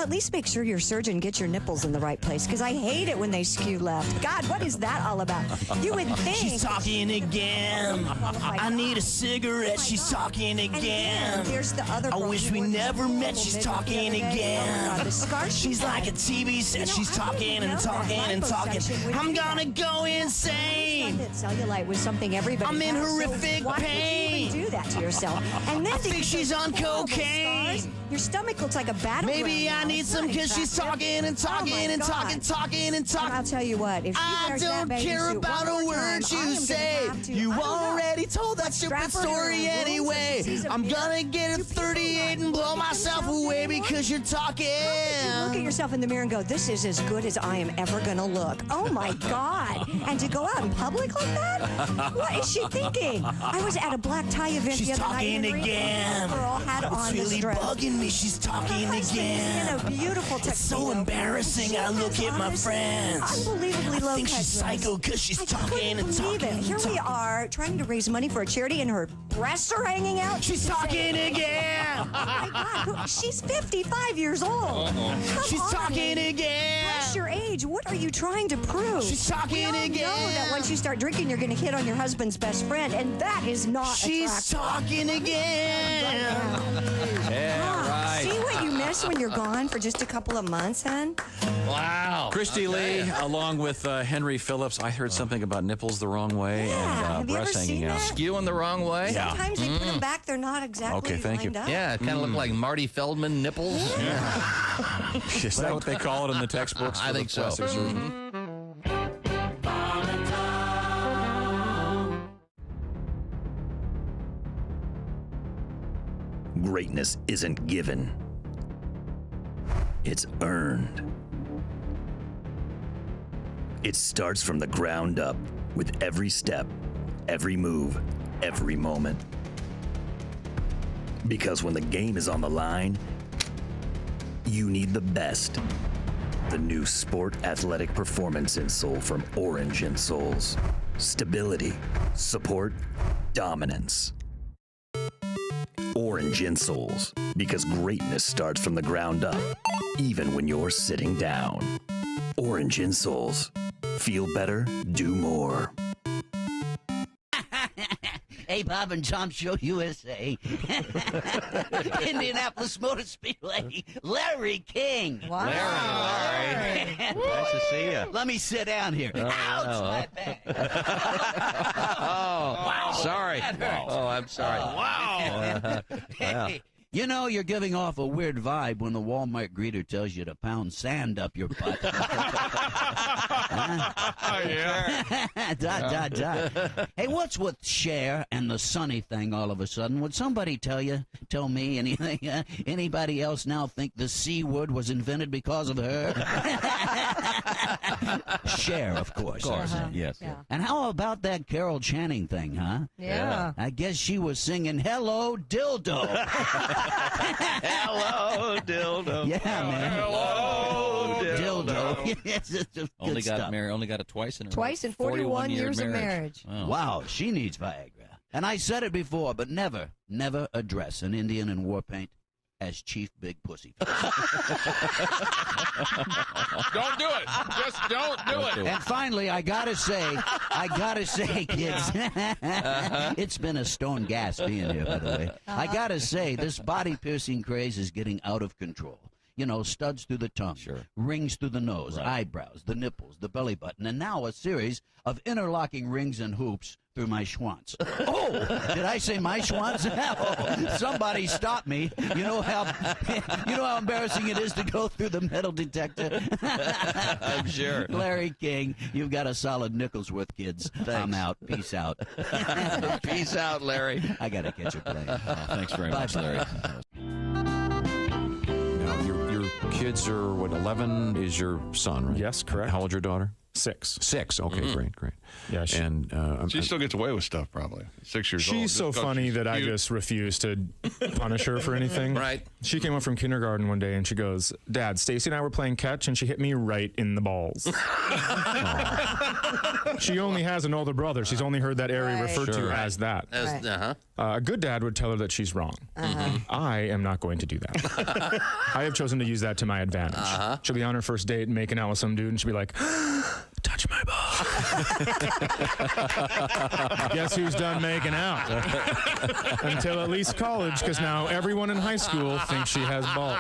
at least make sure your surgeon gets your nipples in the right place, because I hate it when they skew left. God, what is that all about? You would think. She's talking again. Oh I need a cigarette. She's talking again. There's the other. I wish we never met. She's talking again. The scar She's like a TV set. She's talking and talking and talking. I'm gonna go insane. Cellulite was something everybody. I'm in has, horrific so why pain. Would you even do that to yourself? And then I think she's on cocaine. Scars, your stomach looks like a battleground. Maybe I need some because she's talking and talking and talking and talking. I'll tell you what. If she I wears don't that care suit about a word you say. You already told that stupid story anyway. I'm gonna get a 38 and blow myself away because you're talking. You look at yourself in the mirror and go, "This is as good as I am ever gonna look." Oh my God! And to go out in public like that? What is she thinking? I was at a black tie event the other night. She's talking again. Girl had on It's really bugging me. She's talking again. In a beautiful It's so embarrassing. I look at my friends. Unbelievably low. I think she's psycho because she's talking and talking. Here we are trying to raise money for a charity, and her breasts are hanging out. She's talking again. Oh my God! She's 55 years old. She's talking again. Press your age. What are you trying to prove? She's talking again. Know that once you start drinking, you're going to hit on your husband's best friend, and that is not. She's talking again. Yeah, right. See what you miss when you're gone for just a couple of months, hon? Wow. Christy Lee, along with Henry Phillips. I heard something about nipples the wrong way and breasts hanging out. Skewing the wrong way? Yeah. Sometimes they put them back, they're not exactly Okay, thank you. lined up. Yeah, it kind of looked like Marty Feldman nipples. Is that what they call it in the textbooks? I think so. Plastic surgery? Greatness isn't given. It's earned. It starts from the ground up with every step, every move, every moment. Because when the game is on the line, you need the best. The new Sport Athletic Performance insole from Orange Insoles. Stability, support, dominance. Orange Insoles, because greatness starts from the ground up, even when you're sitting down. Orange Insoles. Feel better, do more. Hey, Bob and Tom Show USA. Indianapolis Motor Speedway, Larry King. Wow. Larry. Nice to see you. Let me sit down here. Ouch, my back. Wow. Sorry. Oh, I'm sorry. Wow. Hey, you know, you're giving off a weird vibe when the Walmart greeter tells you to pound sand up your butt. Yeah. Hey, what's with Cher and the Sunny thing all of a sudden? Would somebody tell me anything? Anybody else now think the C word was invented because of her? Cher, of course. Yes. Yeah. And how about that Carol Channing thing, huh? Yeah. I guess she was singing Hello Dildo. Hello, dildo. Yeah, man. Hello, dildo. Yes, it's just Only good got stuff. married. Only got it twice in a Twice in 41 years of marriage. Wow, she needs Viagra. And I said it before, but never address an Indian in war paint as Chief Big Pussy. Don't do it. Just don't do it. And finally, I gotta say, kids, it's been a stone gas being here, by the way. I gotta say, this body-piercing craze is getting out of control. You know, studs through the tongue, rings through the nose, eyebrows, the nipples, the belly button, and now a series of interlocking rings and hoops through my schwanz. Oh, did I say my schwanz? Oh, somebody stop me. You know how embarrassing it is to go through the metal detector? I'm sure. Larry King, you've got a solid nickel's worth, kids. Thanks. I'm out. Peace out. Peace out, Larry. I got to catch a plane. Thanks very much, Larry. Now, your kid kids are, 11 is your son, right? Yes, correct. How old's your daughter? 6. 6. Okay, great. Yeah, she still gets away with stuff, probably. 6 years old. She's so funny that I just refuse to punish her for anything. Right. She came up from kindergarten one day and she goes, "Dad, Stacy and I were playing catch and she hit me right in the balls." She only has an older brother. She's only heard that area referred to as that. A good dad would tell her that she's wrong. I am not going to do that. I have chosen to use that to my advantage. She'll be on her first date making out with some dude and she'll be like, "Touch my ball." Guess who's done making out? Until at least college, because now everyone in high school thinks she has balls.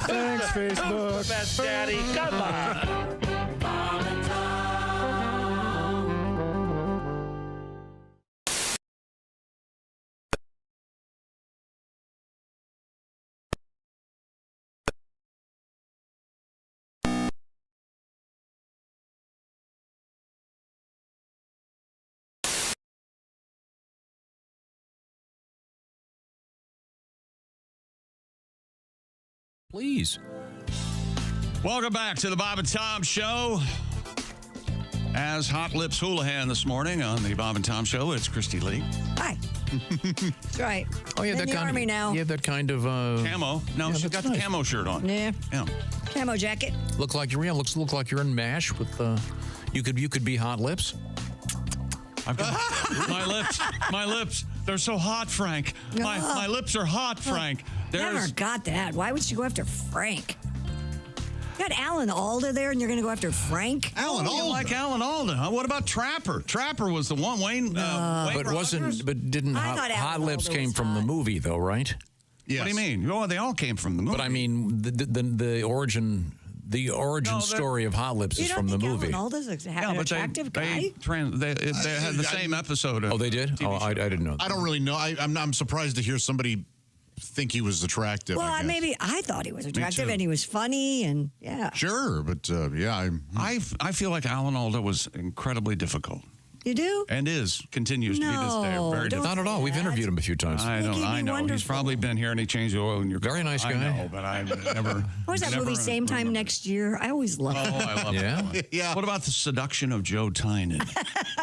Thanks, Facebook. Best daddy. Come on. Please. Welcome back to the Bob and Tom Show. As Hot Lips Houlihan this morning on the Bob and Tom Show, it's Christy Lee. Hi. That's right. Oh, yeah, in that the kind Army of now. Yeah, that kind of camo. No, yeah, she's got the camo shirt on. Yeah. Yeah. Camo jacket. Look like you're look like you're in MASH with you could be Hot Lips. I've got my lips, they're so hot, Frank. My lips are hot, Frank. Never got that. Why would you go after Frank? You got Alan Alda there, and you're going to go after Frank? Alan Alda. You like Alan Alda? Huh? What about Trapper? Trapper was the one. Wayne. But didn't Hot Lips came from the movie though, right? Yes. What do you mean? Oh, they all came from the movie. But I mean the origin. The origin story of Hot Lips is from the movie. Alan Alda's an attractive guy? They had the same episode. Oh, they did? I didn't know that. I don't really know. I'm surprised to hear somebody think he was attractive. Well, I thought he was attractive and he was funny and Sure, but I feel like Alan Alda was incredibly difficult. You do? And continues to be this day. Very difficult. Not at all. We've interviewed him a few times. I know. Wonderful. He's probably been here and he changed the oil in your car. Very nice guy. I know, but I never. What was that movie? Same time next year. I always love it. Oh, I love it. Yeah. What about The Seduction of Joe Tynan?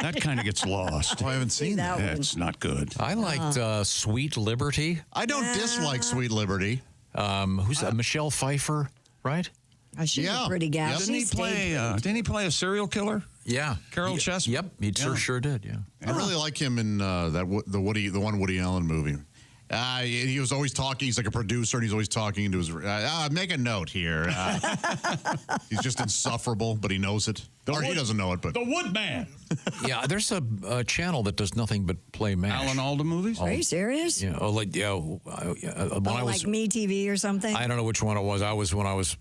That kind of gets lost. I haven't seen that. It's not good. I liked Sweet Liberty. I don't dislike Sweet Liberty. Who's that? Michelle Pfeiffer, right? She's a pretty gal. Didn't he play a serial killer? Yeah. Carol Chessman? Yep, he sure did, yeah. I really like him in the one Woody Allen movie. He was always talking. He's like a producer, and he's always talking into his. Make a note here. He's just insufferable, but he knows it. He doesn't know it, but the Woodman. Yeah, there's a channel that does nothing but play MASH. Alan Alda movies. Are you serious? Yeah. Like Me TV or something. I don't know which one it was. When I was.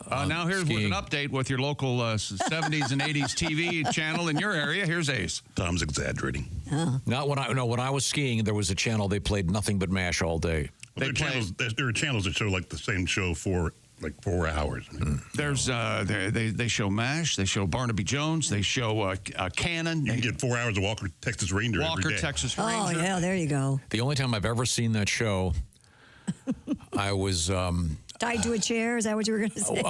Now here's skiing. with an update with your local 70s and 80s TV channel in your area. Here's Ace. Tom's exaggerating. Not when I was skiing, there was a channel they played nothing but MASH all day. Well, there are channels that show like the same show for like 4 hours. There's they show MASH, they show Barnaby Jones, they show Cannon. You can get 4 hours of Walker Texas Ranger every day. Texas Ranger. Oh yeah, there you go. The only time I've ever seen that show, I was. Tied to a chair? Is that what you were going to say?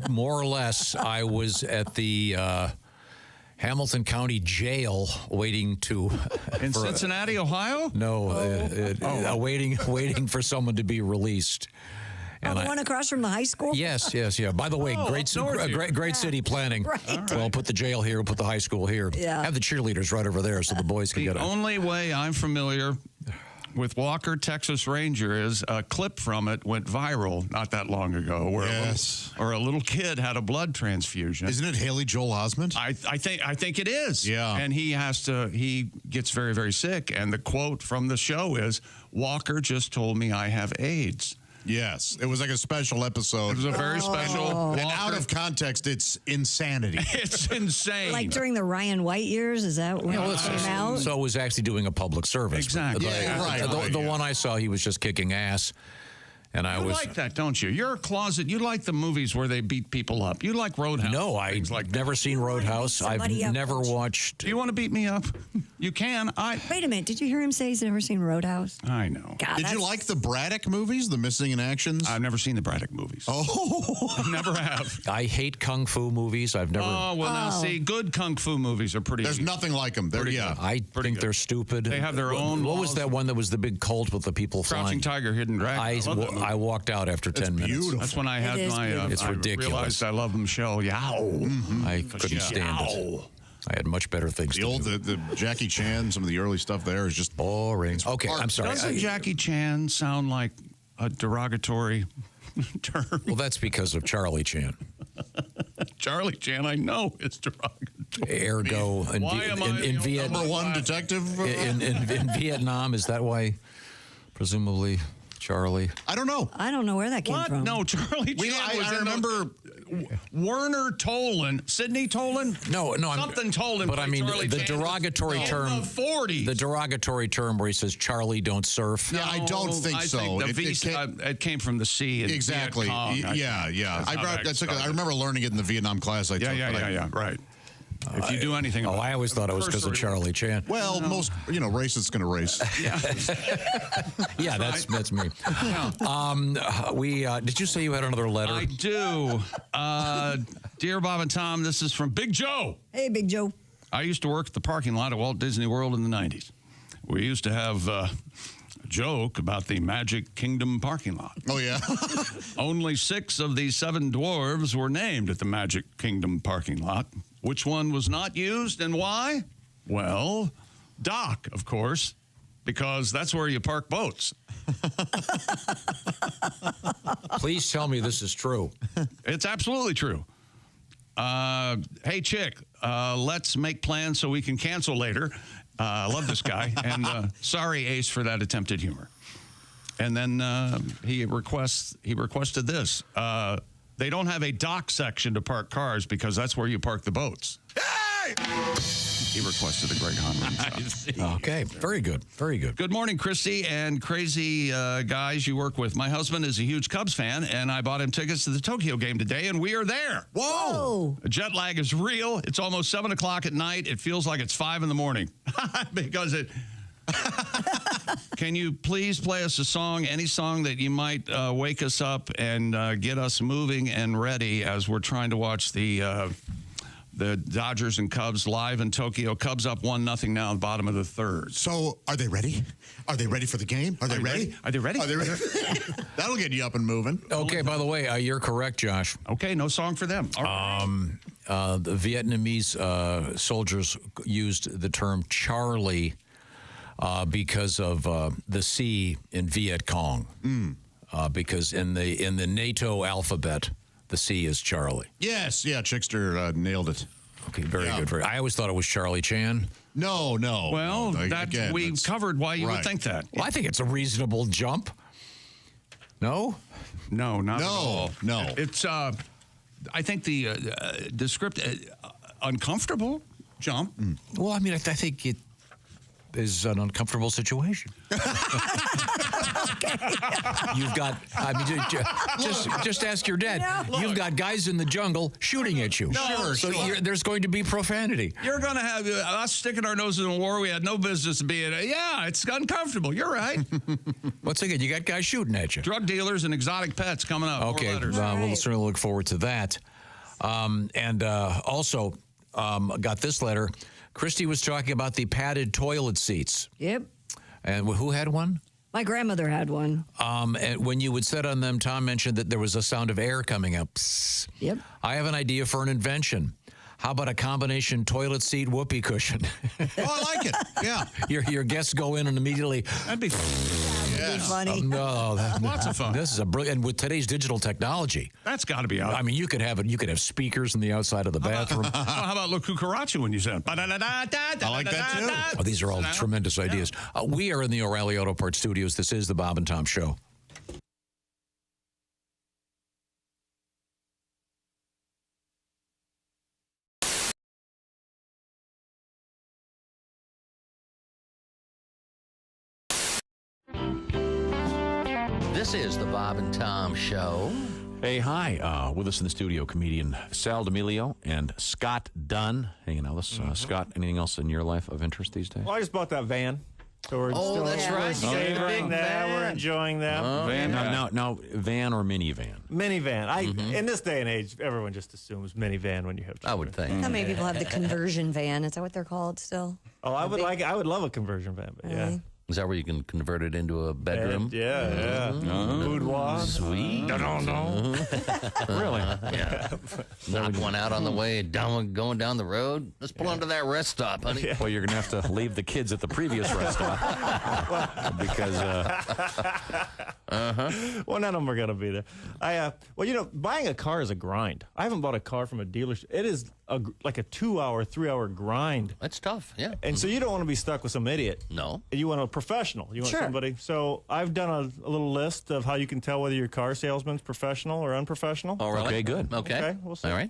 More or less. I was at the Hamilton County Jail waiting to... In Cincinnati, Ohio? No, waiting for someone to be released. And the one across from the high school? Yes. By the way, great city planning. Right. Well, put the jail here, we'll put the high school here. Yeah. Have the cheerleaders right over there so the boys can get it. The only way I'm familiar with Walker, Texas Ranger is a clip from it went viral not that long ago where a little kid had a blood transfusion. Isn't it Haley Joel Osment? I think it is. Yeah. And he gets very, very sick. And the quote from the show is, "Walker just told me I have AIDS." Yes, it was like a special episode. It was a very special. And out of context, it's insanity. It's insane. Like during the Ryan White years, is that when it came out? So it was actually doing a public service. Exactly. The one I saw, he was just kicking ass. And I was like that, don't you? You're a closet. You like the movies where they beat people up. You like Roadhouse. No, I've never seen Roadhouse. I've never watched. Do you want to beat me up? You can. Wait a minute. Did you hear him say he's never seen Roadhouse? I know. God, Did you like the Braddock movies, the Missing in Actions? I've never seen the Braddock movies. Oh, I never have. I hate kung fu movies. I've never. Oh well, now see, good kung fu movies are pretty. There's nothing like them. They're, yeah, I think they're stupid. They have their own. What was that one that was the big cult with the people Crouching flying? Tiger, Hidden Dragon. I walked out after 10 minutes. Beautiful. That's when I had my. It's ridiculous. I realized I love Michelle Yao. I couldn't stand it. I had much better things to do. The Jackie Chan, some of the early stuff there is just boring. Okay, I'm sorry. Doesn't Jackie Chan sound like a derogatory term? Well, that's because of Charlie Chan. Charlie Chan, I know is derogatory. Ergo, in Vietnam, number one detective in Vietnam, is that why? Presumably, Charlie. I don't know. I don't know where that came from. No, Charlie Chan. I remember Werner Tolan, Sidney Tolan. No, something Tolan. But I mean, Charlie the Chan derogatory term. In the 40s. The derogatory term where he says Charlie, don't surf. Yeah, I don't think so. It came from the sea. Exactly. Yeah. I remember learning it in the Vietnam class I took. Yeah. Right. If you do anything, I always thought it was because of Charlie Chan. Well, most racists going to race. Yeah, that's me. Did you say you had another letter? I do. Dear Bob and Tom, this is from Big Joe. Hey, Big Joe. I used to work at the parking lot at Walt Disney World in the 90s. We used to have a joke about the Magic Kingdom parking lot. Oh, yeah? Only 6 of the 7 dwarves were named at the Magic Kingdom parking lot. Which one was not used and why? Well, dock, of course, because that's where you park boats. Please tell me this is true. It's absolutely true. Hey, chick, let's make plans so we can cancel later. I love this guy. And sorry, Ace, for that attempted humor. And then he requested this. They don't have a dock section to park cars because that's where you park the boats. Hey! He requested a great honor. Okay, very good. Very good. Good morning, Christy and crazy guys you work with. My husband is a huge Cubs fan, and I bought him tickets to the Tokyo game today, and we are there. Whoa! Jet lag is real. It's almost 7 o'clock at night. It feels like it's 5 in the morning because it... Can you please play us a song, any song that you might wake us up and get us moving and ready as we're trying to watch the Dodgers and Cubs live in Tokyo. Cubs up 1-0 now, bottom of the third. So, are they ready? Are they ready for the game? Are they ready? Are they ready? Are they ready? That'll get you up and moving. Okay, by the way, you're correct, Josh. Okay, no song for them. The Vietnamese soldiers used the term Charlie because of the C in Viet Cong. Because in the NATO alphabet, the C is Charlie. Yes, yeah, Chickster nailed it. Okay, very good. I always thought it was Charlie Chan. No. Well, we covered why you would think that. Well, I think it's a reasonable jump. No? No, not at No, all. no. It's, I think the uncomfortable jump. Well, I mean, I think it is an uncomfortable situation. You've got, I mean, just ask your dad. You've got guys in the jungle shooting at you. So there's going to be profanity. You're going to have us sticking our noses in a war we had no business being. Yeah, it's uncomfortable. You're right. Once again, you got guys shooting at you. Drug dealers and exotic pets coming up. Okay, we'll certainly look forward to that. And also, got this letter. Christy was talking about the padded toilet seats. Yep. And who had one? My grandmother had one. And when you would sit on them, Tom mentioned that there was a sound of air coming up. Psst. Yep. I have an idea for an invention. How about a combination toilet seat whoopee cushion? Oh, I like it. Yeah. Your guests go in and immediately. That'd be fun. That'd be funny. No, lots of fun. This is a brilliant. And with today's digital technology, that's got to be out. I mean, you could have speakers in the outside of the bathroom. How about La Cucaracha when you said? I like that too. Oh, these are all tremendous ideas. We are in the O'Reilly Auto Parts studios. This is the Bob and Tom Show. This This is the Bob and Tom Show. Hey, hi. With us in the studio, comedian Sal D'Amelio and Scott Dunn hanging out with us. Scott, anything else in your life of interest these days? Well, I just bought that van. So we're that's right. We're savoring that. We're enjoying that. Van? Now, van or minivan? Minivan. In this day and age, everyone just assumes minivan when you have children. I would think. How many people have the conversion van? Is that what they're called still? Oh, I would love a conversion van, but yeah. Is that where you can convert it into a bedroom? Yeah. Boudoir. Sweet. No. Really? Yeah. Knock one out on the way going down the road. Let's pull into that rest stop, honey. Well, you're going to have to leave the kids at the previous rest stop because. Well, none of them are going to be there. Buying a car is a grind. I haven't bought a car from a dealership. It is like a 2-hour, 3-hour grind. That's tough, yeah. And so you don't want to be stuck with some idiot. No. You want a professional. You want somebody. So I've done a little list of how you can tell whether your car salesman's professional or unprofessional. Oh, really? Okay, good. Okay. We'll see. All right.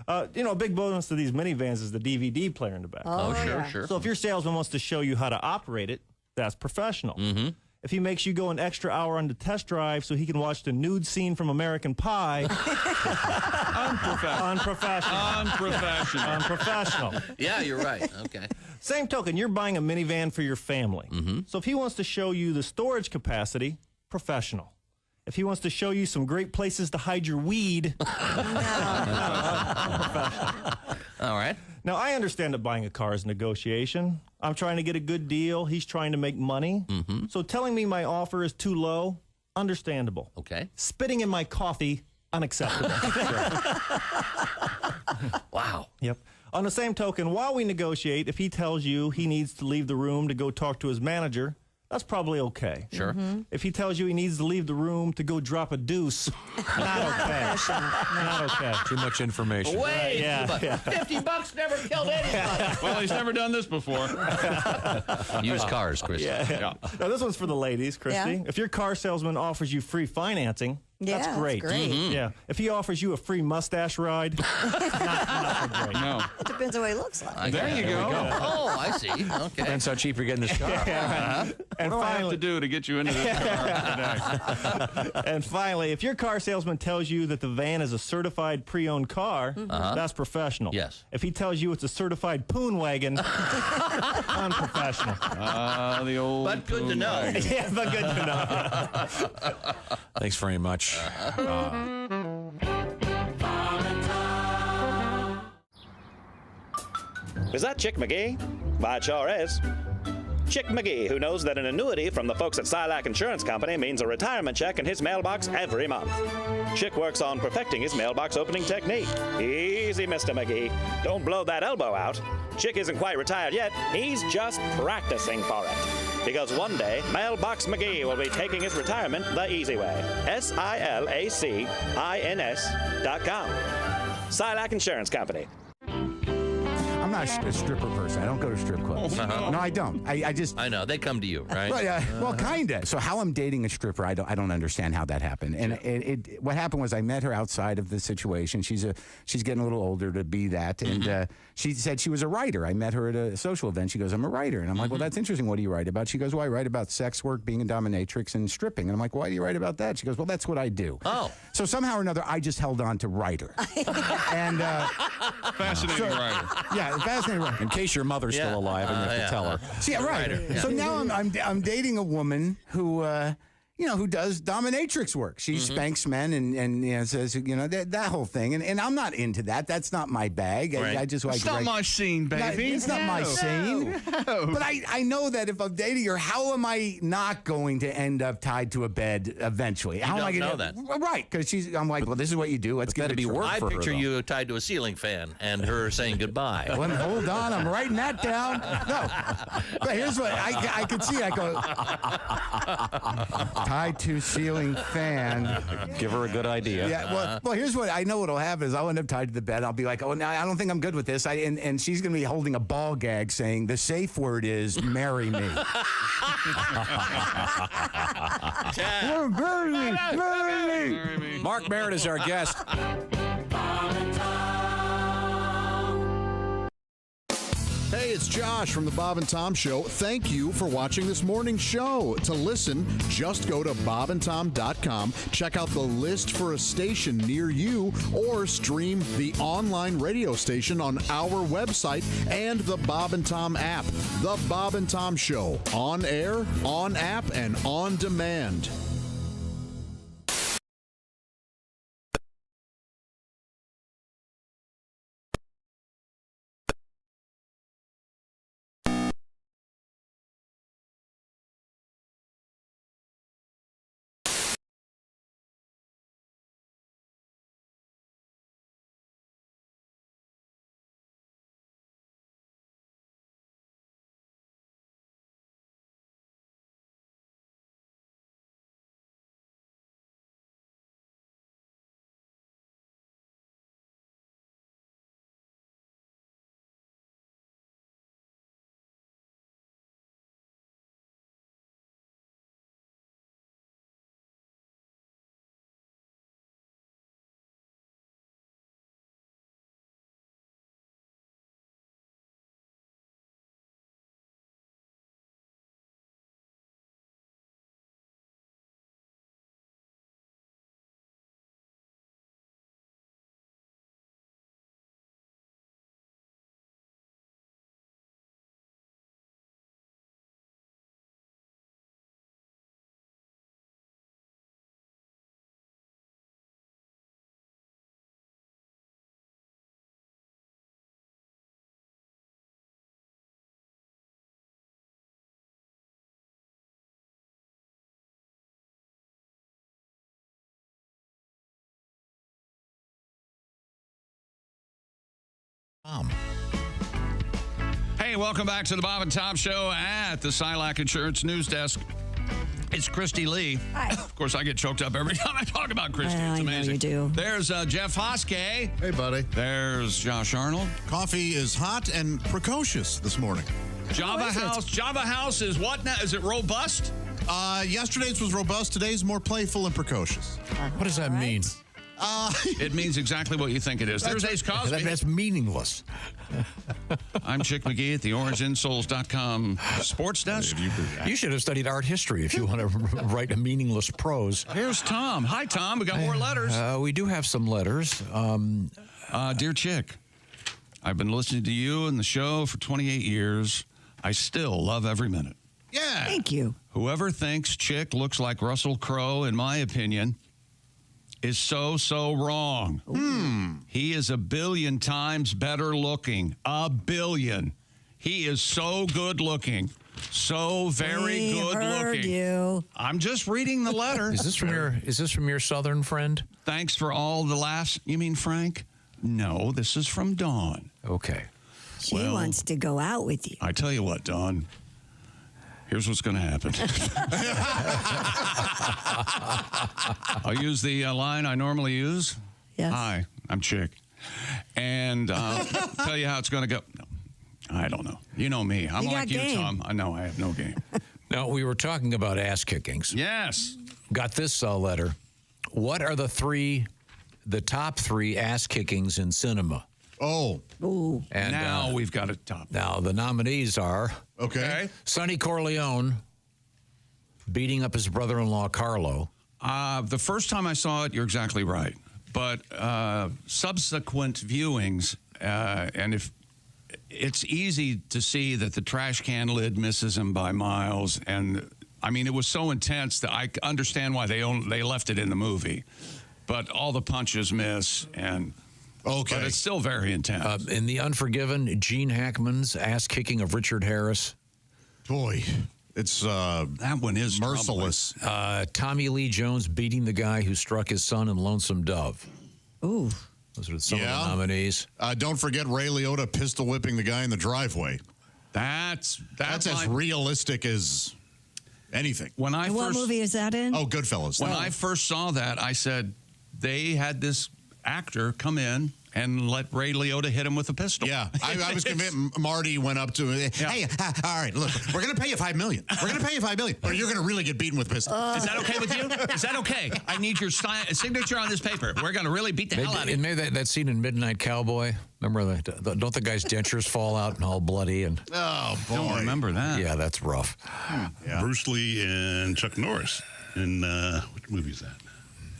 A big bonus to these minivans is the DVD player in the back. Oh, sure. So if your salesman wants to show you how to operate it, that's professional. Mm-hmm. If he makes you go an extra hour on the test drive so he can watch the nude scene from American Pie, unprofessional. Yeah, you're right. Okay. Same token, you're buying a minivan for your family. Mm-hmm. So if he wants to show you the storage capacity, professional. If he wants to show you some great places to hide your weed, professional. All right. Now, I understand that buying a car is negotiation. I'm trying to get a good deal. He's trying to make money. Mm-hmm. So telling me my offer is too low, understandable. Okay. Spitting in my coffee, unacceptable. Wow. Yep. On the same token, while we negotiate, if he tells you he needs to leave the room to go talk to his manager, that's probably okay. Sure. Mm-hmm. If he tells you he needs to leave the room to go drop a deuce, not okay. Not okay. Too much information. Wait, $50 never killed anybody. Well, he's never done this before. Used cars, Christy. Yeah. Now, this one's for the ladies, Christy. Yeah. If your car salesman offers you free financing, that's great. Mm-hmm. Yeah. If he offers you a free mustache ride, not so great. No. It depends on what he looks like. There you go. Oh, I see. Okay. Depends how cheap you're getting this car. And what do I have to do to get you into this car today? And finally, if your car salesman tells you that the van is a certified pre-owned car, that's professional. Yes. If he tells you it's a certified poon wagon, unprofessional. The old. But good to know. Yeah, but good to know. Thanks very much. Is that Chick McGee? Why, it sure is. Chick McGee, who knows that an annuity from the folks at Silac Insurance Company means a retirement check in his mailbox every month. Chick works on perfecting his mailbox opening technique. Easy, Mr. McGee. Don't blow that elbow out. Chick isn't quite retired yet. He's just practicing for it. Because one day, Mailbox McGee will be taking his retirement the easy way. SILACINS.com. Silac Insurance Company. I'm not a stripper person. I don't go to strip clubs. No, I don't. I just. I know. They come to you, right? Well, kinda. So how I'm dating a stripper, I don't understand how that happened. And what happened was I met her outside of the situation. She's getting a little older to be that, and she said she was a writer. I met her at a social event. She goes, "I'm a writer," and I'm like, "Well, that's interesting. What do you write about?" She goes, "Well, I write about sex work, being a dominatrix, and stripping." And I'm like, "Why do you write about that?" She goes, "Well, that's what I do." Oh. So somehow or another, I just held on to writer. And fascinating writer. Yeah, fascinating writer. In case your mother's still alive and you have to tell her. See, right. Writer, So now I'm dating a woman who who does dominatrix work. She spanks men and says that whole thing. And I'm not into that. That's not my bag. Right. It's not my scene, baby. It's not my scene. No. But I know that if I'm dating her, how am I not going to end up tied to a bed eventually? How am I don't gonna know that. Right, because I'm like, well, this is what you do. Let's get it be work I for her, picture though. you tied to a ceiling fan and her saying goodbye. Well, hold on, I'm writing that down. No, but here's what I could see. I go tied to ceiling fan. Give her a good idea. Yeah. Well, here's what I know. What'll happen is I'll end up tied to the bed. I'll be like, oh, no, I don't think I'm good with this. And she's gonna be holding a ball gag, saying the safe word is marry me. Marry me. Mark Merritt is our guest. Hey, it's Josh from the Bob and Tom Show. Thank you for watching this morning's show. To listen, just go to bobandtom.com, check out the list for a station near you, or stream the online radio station on our website and the Bob and Tom app. The Bob and Tom Show, on air, on app, and on demand. Hey, welcome back to the Bob and Tom Show at the Silac Insurance News Desk. It's Christy Lee. Hi. Of course, I get choked up every time I talk about Christy. It's amazing. I know you do. There's Jeff Hoske. Hey, buddy. There's Josh Arnold. Coffee is hot and precocious this morning. Java House. Java House is what now? Is it robust? Yesterday's was robust. Today's more playful and precocious. What does that mean? It means exactly what you think it is. There's Ace Cosby. That's meaningless. I'm Chick McGee at the OrangeInsoles.com sports desk. You should have studied art history if you want to write a meaningless prose. Here's Tom. Hi, Tom. We got more letters. We do have some letters. Dear Chick, I've been listening to you and the show for 28 years. I still love every minute. Yeah. Thank you. Whoever thinks Chick looks like Russell Crowe, in my opinion, is so wrong. He is a billion times better looking. A billion. He is so good looking. So very good looking. You. I'm just reading the letter. Is this from your Southern friend? Thanks for all the laughs. You mean Frank? No, this is from Dawn. Okay. She wants to go out with you. I tell you what, Dawn. Here's what's going to happen. I'll use the line I normally use. Yes. Hi, I'm Chick. And I'll tell you how it's going to go. No, I don't know. You know me. I'm like you, Tom. I know I have no game. Now, we were talking about ass kickings. Yes. Got this letter. What are the top three ass kickings in cinema? Oh. Ooh. And now we've got a top. Now, the nominees are... Okay. Sonny Corleone beating up his brother-in-law, Carlo. The first time I saw it, you're exactly right. But subsequent viewings, and if it's easy to see that the trash can lid misses him by miles. And, I mean, it was so intense that I understand why they left it in the movie. But all the punches miss, and... Okay. But it's still very intense. In The Unforgiven, Gene Hackman's ass-kicking of Richard Harris. Boy, it's that one is merciless. Tommy Lee Jones beating the guy who struck his son in Lonesome Dove. Ooh. Those are some of the nominees. Don't forget Ray Liotta pistol whipping the guy in the driveway. That's as realistic as anything. What movie is that in? Oh, Goodfellas. When I first saw that, I said they had this actor come in and let Ray Liotta hit him with a pistol. Yeah, I was convinced. Marty went up to him. Hey, all right, look, we're going to pay you $5 million. We're going to pay you $5 million, or you're going to really get beaten with pistols. Is that okay with you? Is that okay? I need your signature on this paper. We're going to really beat the hell out of you. And maybe that scene in Midnight Cowboy. Remember don't the guy's dentures fall out and all bloody and oh boy, don't remember that. Yeah, that's rough. Yeah. Bruce Lee and Chuck Norris in which movie is that?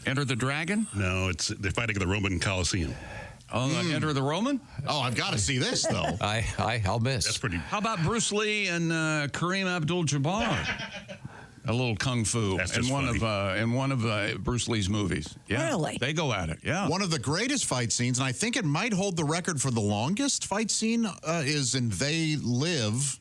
Enter the Dragon? No, they're fighting at the Roman Coliseum. Oh, Enter the Roman? Oh, I've got to see this though. I'll miss. That's pretty. How about Bruce Lee and Kareem Abdul-Jabbar? A little kung fu in one of Bruce Lee's movies. Yeah, really? They go at it. Yeah, one of the greatest fight scenes, and I think it might hold the record for the longest fight scene, is in They Live.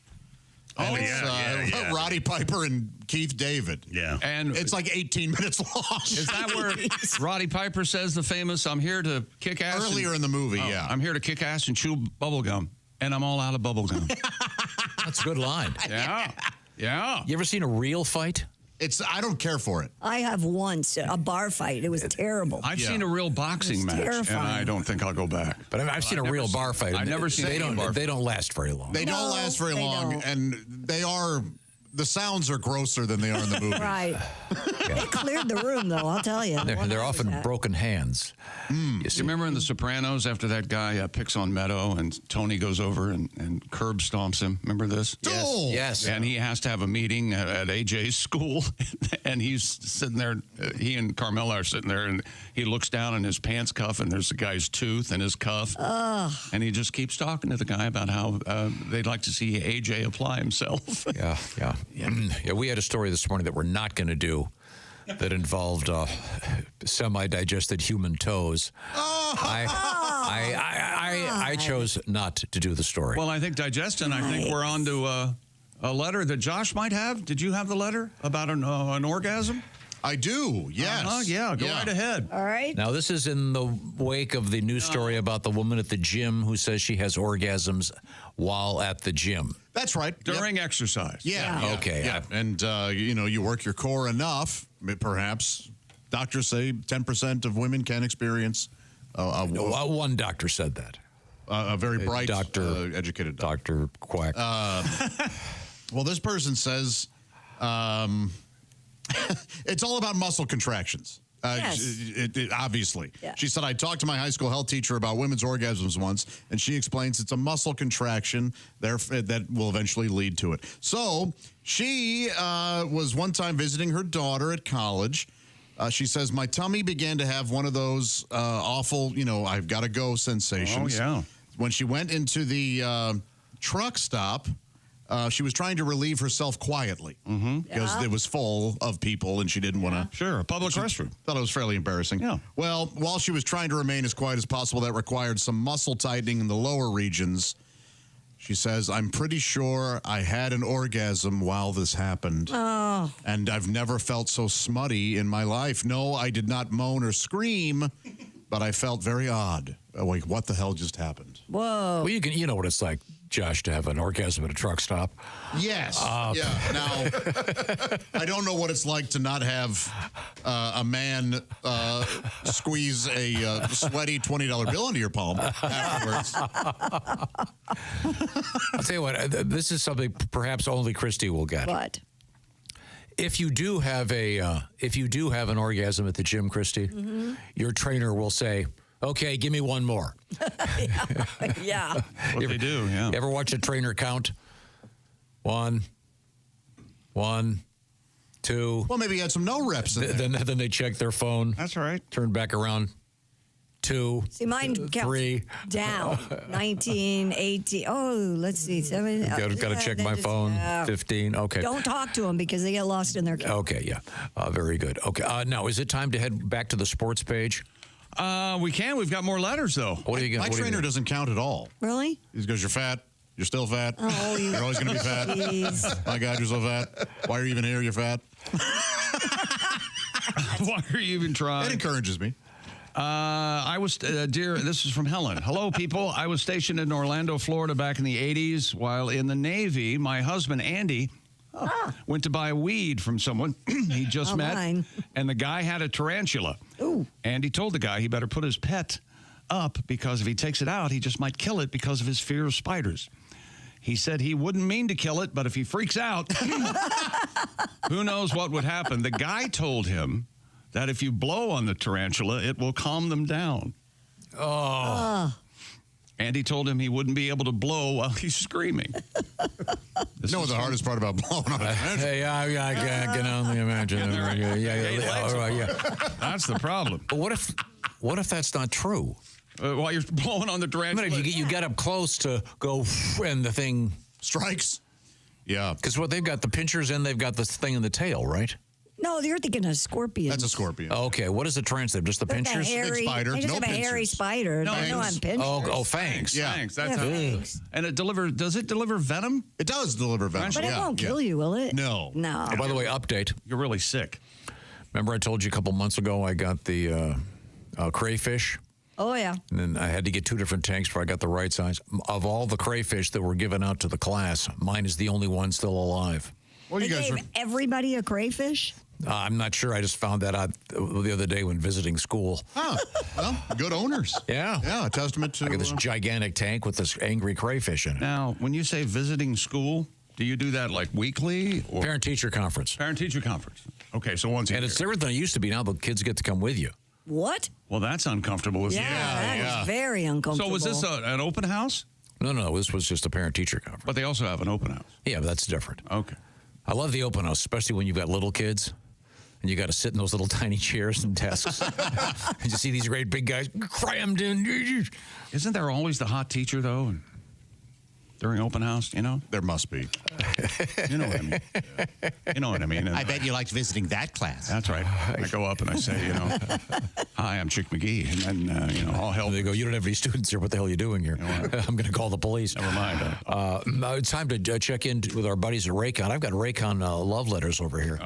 Oh, yeah. Roddy Piper and Keith David. Yeah. And it's like 18 minutes long. Is that where Roddy Piper says the famous, I'm here to kick ass? Earlier in the movie, yeah. I'm here to kick ass and chew bubble gum, and I'm all out of bubble gum. That's a good line. Yeah. Yeah. You ever seen a real fight? I don't care for it. I have once a bar fight. It was terrible. I've seen a real boxing match, terrifying. and I don't think I'll go back. But I've seen a real bar fight. I've never seen. They don't last very long. They don't last very long, and they are. The sounds are grosser than they are in the movie. Right. They cleared the room, though, I'll tell you. They're often broken hands. You remember in The Sopranos, after that guy picks on Meadow and Tony goes over and curb stomps him? Remember this? Yes. And he has to have a meeting at AJ's school, and he's sitting there. He and Carmela are sitting there, and he looks down in his pants cuff, and there's the guy's tooth in his cuff. And he just keeps talking to the guy about how they'd like to see AJ apply himself. Yeah, we had a story this morning that we're not going to do that involved semi-digested human toes. I chose not to do the story. Well, I think digestion. I think we're on to a letter that Josh might have. Did you have the letter about an orgasm? I do, yes. Yeah, go right ahead. All right. Now, this is in the wake of the news story about the woman at the gym who says she has orgasms while at the gym. That's right. During exercise. Yeah. Okay. Yeah. And, you work your core enough, perhaps. Doctors say 10% of women can experience. One doctor said that. A very bright, educated doctor. Dr. Quack. Well, this person says... it's all about muscle contractions. Obviously. Yeah. She said, I talked to my high school health teacher about women's orgasms once, and she explains it's a muscle contraction that will eventually lead to it. So she was one time visiting her daughter at college. She says, my tummy began to have one of those awful, I've got to go sensations. Oh, yeah. When she went into the truck stop, she was trying to relieve herself quietly because it was full of people and she didn't want to. Sure, a public restroom. Thought it was fairly embarrassing. Yeah. Well, while she was trying to remain as quiet as possible, that required some muscle tightening in the lower regions. She says, I'm pretty sure I had an orgasm while this happened. Oh. And I've never felt so smutty in my life. No, I did not moan or scream, but I felt very odd. Like, what the hell just happened? Whoa. Well, you know what it's like, Josh, to have an orgasm at a truck stop. Yes. Yeah. Now, I don't know what it's like to not have a man squeeze a sweaty $20 bill into your palm afterwards. I'll tell you what, this is something perhaps only Christy will get. What? If you do have an orgasm at the gym, Christy, your trainer will say, okay, give me one more. Yeah. What they do, yeah. You ever watch a trainer count? 1, 2. Well, maybe you had some no reps in there. Then they check their phone. That's right. Turn back around. 2. See, mine counts 3. down. 19, 18. Oh, let's see. 7. Got to check my phone. 15. Okay. Don't talk to them because they get lost in their count. Okay, yeah. Very good. Okay. Now, is it time to head back to the sports page? We can. We've got more letters, though. What do you got? My trainer doesn't count at all. Really? He goes, you're fat. You're still fat. Oh, you're always going to be fat. Geez. My God, you're so fat. Why are you even here? You're fat. Why are you even trying? It encourages me. I was, dear, this is from Helen. Hello, people. I was stationed in Orlando, Florida back in the 80s. While in the Navy, my husband, Andy, went to buy weed from someone he just met. Mine. And the guy had a tarantula. Ooh. And he told the guy he better put his pet up because if he takes it out, he just might kill it because of his fear of spiders. He said he wouldn't mean to kill it, but if he freaks out, who knows what would happen. The guy told him that if you blow on the tarantula, it will calm them down. Oh. And he told him he wouldn't be able to blow while he's screaming. You know what the hardest part about blowing on a tarantula? Hey, I can only imagine. That's the problem. But what if that's not true? While you're blowing on the tarantula? If you get up close to go and the thing strikes? Yeah. Because what they've got the pinchers in, they've got this thing in the tail, right? No, you're thinking of scorpions. That's a scorpion. Okay, what is the translate? Just the pinchers? Big spider. They just have a hairy spider. No, They know I'm pinchers. Oh, fangs. Yeah. Fangs. That's fangs. And does it deliver venom? It does deliver venom. But it won't kill you, will it? No. No. Oh, by the way, update. You're really sick. Remember I told you a couple months ago I got the crayfish? Oh, yeah. And then I had to get 2 different tanks before I got the right size. Of all the crayfish that were given out to the class, mine is the only one still alive. Well, they gave everybody a crayfish? I'm not sure. I just found that out the other day when visiting school. Oh, well, good owners. Yeah. Yeah, a testament to... I got this gigantic tank with this angry crayfish in it. Now, when you say visiting school, do you do that like weekly? Or Parent-teacher conference. Parent-teacher conference. Okay, so once a year. And it's different than it used to be. Now the kids get to come with you. What? Well, that's uncomfortable, isn't it? That is very uncomfortable. So was this an open house? No. This was just a parent-teacher conference. But they also have an open house. Yeah, but that's different. Okay. I love the open house, especially when you've got little kids. And you got to sit in those little tiny chairs and desks. And you see these great big guys crammed in. Isn't there always the hot teacher, though, during open house, you know? There must be. You know what I mean. You know what I mean. And I bet you liked visiting that class. That's right. I go up and I say, hi, I'm Chick McGee. And then, all hell. They go, you don't have any students here. What the hell are you doing here? I'm going to call the police. Never mind. It's time to check in with our buddies at Raycon. I've got Raycon love letters over here.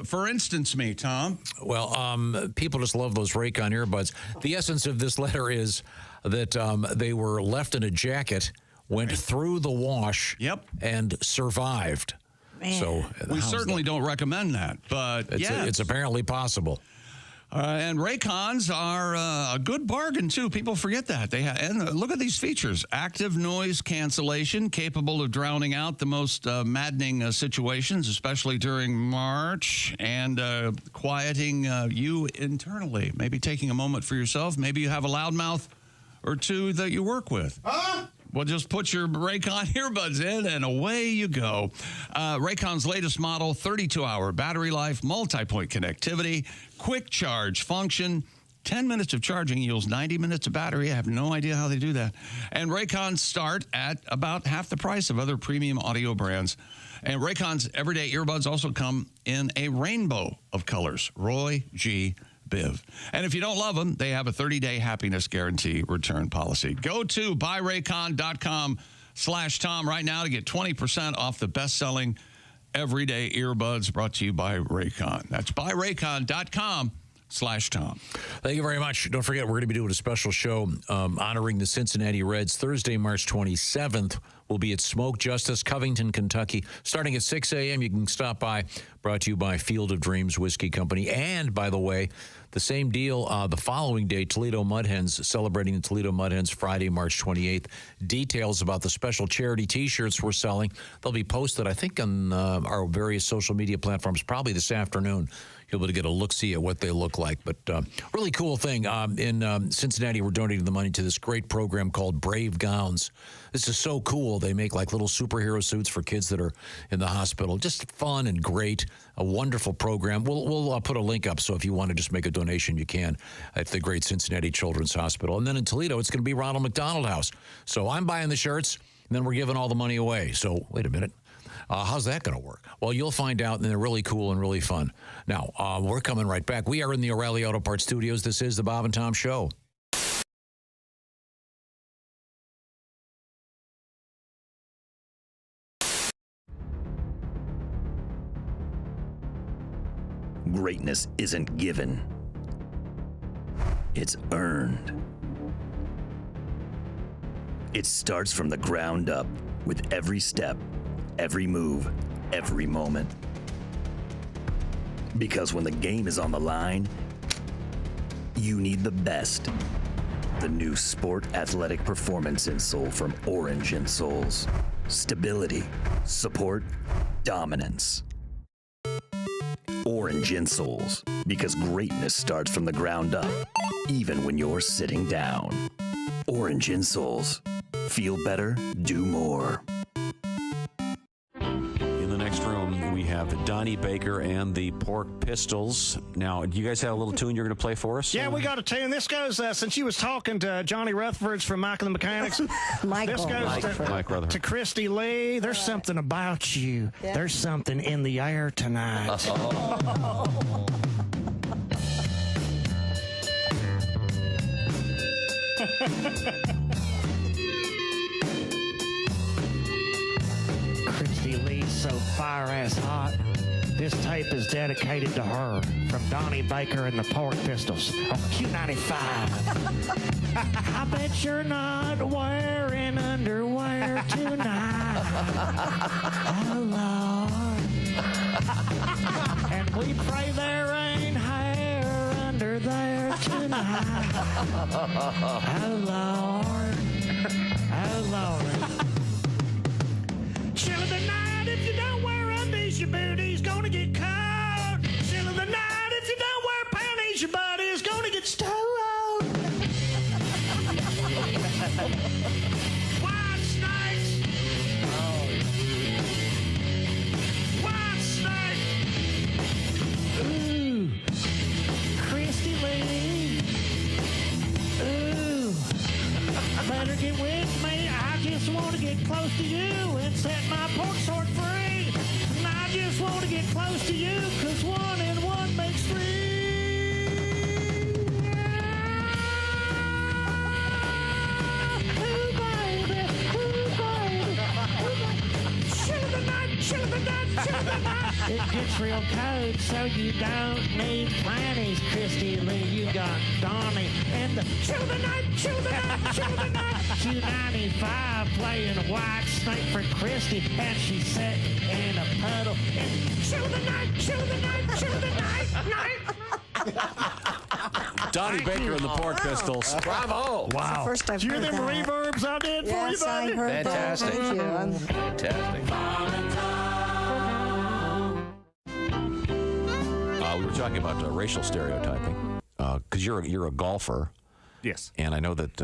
For instance, me, Tom. Well, people just love those Raycon earbuds. The essence of this letter is that they were left in a jacket, went through the wash, and survived. Man. So we certainly don't recommend that, but it's apparently possible. And Raycons are a good bargain too. People forget that and look at these features: active noise cancellation, capable of drowning out the most maddening situations, especially during March, and quieting you internally. Maybe taking a moment for yourself. Maybe you have a loudmouth or two that you work with. Well, just put your Raycon earbuds in and away you go. Raycon's latest model, 32-hour battery life, multi-point connectivity, quick charge function. 10 minutes of charging yields 90 minutes of battery. I have no idea how they do that. And Raycons start at about half the price of other premium audio brands. And Raycon's everyday earbuds also come in a rainbow of colors. Roy G. Biv. And if you don't love them, they have a 30-day happiness guarantee return policy. Go to buyraycon.com/Tom right now to get 20% off the best-selling everyday earbuds brought to you by Raycon. That's buyraycon.com/Tom. Thank you very much. Don't forget, we're going to be doing a special show honoring the Cincinnati Reds. Thursday, March 27th, will be at Smoke Justice, Covington, Kentucky. Starting at 6 a.m., you can stop by. Brought to you by Field of Dreams Whiskey Company. And, by the way, the same deal the following day, Toledo Mud Hens, celebrating the Toledo Mud Hens Friday, March 28th. Details about the special charity T-shirts we're selling. They'll be posted, I think, on our various social media platforms probably this afternoon. You'll be able to get a look-see at what they look like. But really cool thing. In Cincinnati, we're donating the money to this great program called Brave Gowns. This is so cool. They make like little superhero suits for kids that are in the hospital. Just fun and great. A wonderful program. We'll put a link up, so if you want to just make a donation, you can at the great Cincinnati Children's Hospital. And then in Toledo, it's going to be Ronald McDonald House. So I'm buying the shirts, and then we're giving all the money away. So wait a minute. How's that going to work? Well, you'll find out, and they're really cool and really fun. Now, we're coming right back. We are in the O'Reilly Auto Parts Studios. This is the Bob and Tom Show. Greatness isn't given. It's earned. It starts from the ground up with every step, every move, every moment. Because when the game is on the line, you need the best. The new sport athletic performance insole from Orange Insoles. Stability, support, dominance. Orange Insoles, because greatness starts from the ground up, even when you're sitting down. Orange Insoles. Feel better, do more. In the next room, we have Donnie Baker and the Pork Pistols. Now, do you guys have a little tune you're going to play for us? Yeah, we got a tune. This goes, since you was talking to Johnny Rutherford from Michael and the Mechanics. This goes Mike Rutherford. to Christy Lee. There's something about you. Yeah. There's something in the air tonight. Christy Lee's so fire-ass hot. This tape is dedicated to her from Donnie Baker and the Pork Pistols on Q95. I bet you're not wearing underwear tonight. Oh, Lord. And we pray there ain't hair under there tonight. Oh, Lord. Oh, Lord. Chill of the night, if you don't wear undies, your booty's gonna get cold. Chill of the night, if you don't wear panties, your body's gonna get stoned. White snakes. White snake. Ooh. Christy Lee. Ooh. Better get with me. I just want to get close to you and set my pork sword free. And I just want to get close to you, 'cause 1 and 1 makes 3. Ooh, baby. Ooh, baby. Chill of the night, chill of the night, chill of the night. It gets real cold, so you don't need panties, Christy Lee. You got Donnie and the chill of the night, chill of the night, chill of the night. 295 playing White Snake for Christy, and she's sitting in a puddle. And chill of the night, chill of the night, chill of the night. Donnie Baker and the Pork Pistols. Bravo. Wow. First I've Did you hear heard them that. reverbs I did for you, Yes, I buddy? heard that. Fantastic. Thank you. Fantastic. We were talking about racial stereotyping because you're a golfer. Yes. And I know that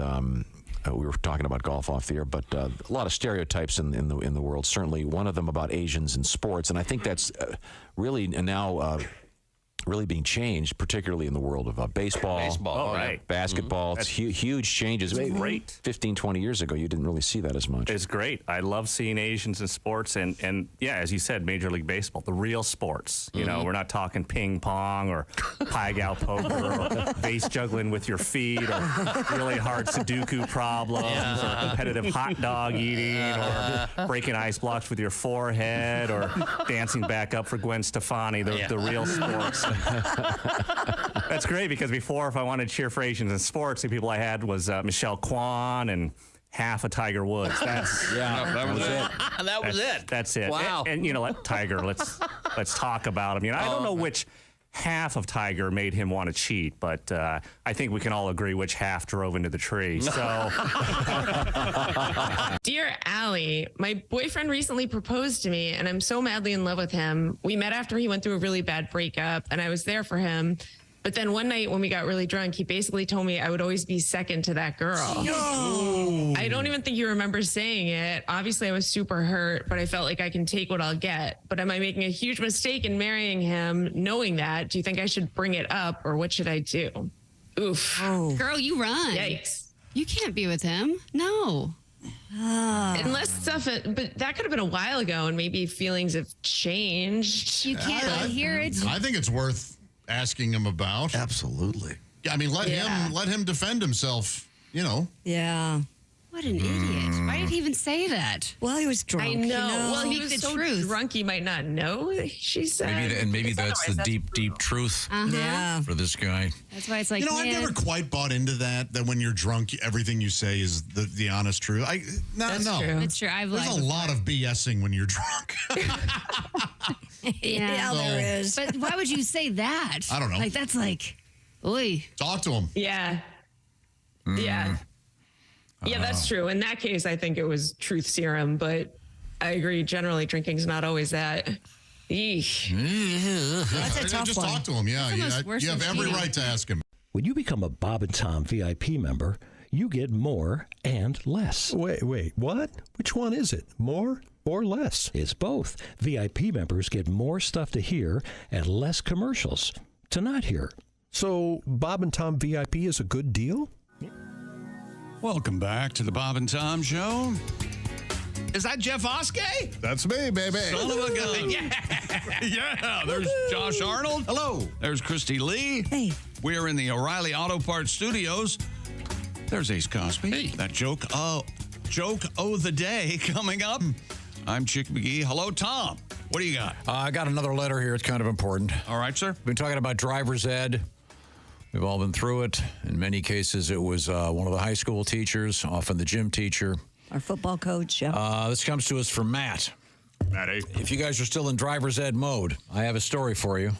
we were talking about golf off the air, but a lot of stereotypes in the world. Certainly, one of them about Asians in sports, and I think that's really now really being changed, particularly in the world of baseball, basketball. It's huge changes. It's great. 15, 20 years ago, you didn't really see that as much. It's great. I love seeing Asians in sports, and yeah, as you said, Major League Baseball, the real sports. You know, we're not talking ping pong or pie gal poker or base juggling with your feet or really hard Sudoku problems or competitive hot dog eating or breaking ice blocks with your forehead or dancing back up for Gwen Stefani, the real sports. That's great, because before, if I wanted to cheer for Asians in sports, the people I had was Michelle Kwan and half of Tiger Woods. That's that was it. That was it. That's it. Wow. And you know, Tiger. Let's talk about him. You know, I don't know which half of Tiger made him want to cheat, but I think we can all agree which half drove into the tree. So, Dear Allie, my boyfriend recently proposed to me, and I'm so madly in love with him. We met after he went through a really bad breakup, and I was there for him. But then one night when we got really drunk, he basically told me I would always be second to that girl. No. I don't even think he remembers saying it. Obviously, I was super hurt, but I felt like I can take what I'll get. But am I making a huge mistake in marrying him knowing that? Do you think I should bring it up, or what should I do? Oof. Girl, you run. Yikes. You can't be with him. No. Unless stuff, but that could have been a while ago, and maybe feelings have changed. You can't hear it. I think it's worth asking him about. Absolutely. Yeah, I mean, let him defend himself. You know. Yeah. What an idiot. Why did he even say that? Well, he was drunk. I know. You know? Well, he Speak was the so truth. drunk he might not know what she said. Maybe that's the deep truth Yeah. for this guy. That's why it's like, You know, I've never quite bought into that when you're drunk, everything you say is the honest truth. That's no. true. That's true. I've There's lied a before. lot of BSing when you're drunk. Yeah, there is. But why would you say that? I don't know. Like, that's like, oy. Talk to him. Yeah. Yeah. Yeah, that's true. In that case, I think it was truth serum, but I agree. Generally, drinking's not always that. Eesh. That's a tough Just one. talk to him. Yeah, you have every right to ask him. When you become a Bob and Tom VIP member, you get more and less. Wait, what? Which one is it? More or less? It's both. VIP members get more stuff to hear and less commercials to not hear. So, Bob and Tom VIP is a good deal? Welcome back to the Bob and Tom Show. Is that Jeff Oskey? That's me, baby. Son of a gun. Yeah. There's Josh Arnold. Hello. There's Christy Lee. Hey. We're in the O'Reilly Auto Parts studios. There's Ace Cosby. Hey. That joke of the day coming up. I'm Chick McGee. Hello, Tom. What do you got? I got another letter here. It's kind of important. All right, sir. We've been talking about driver's ed. We've all been through it. In many cases, it was one of the high school teachers, often the gym teacher. Our football coach. Yeah. This comes to us from Matt. Matty. If you guys are still in driver's ed mode, I have a story for you.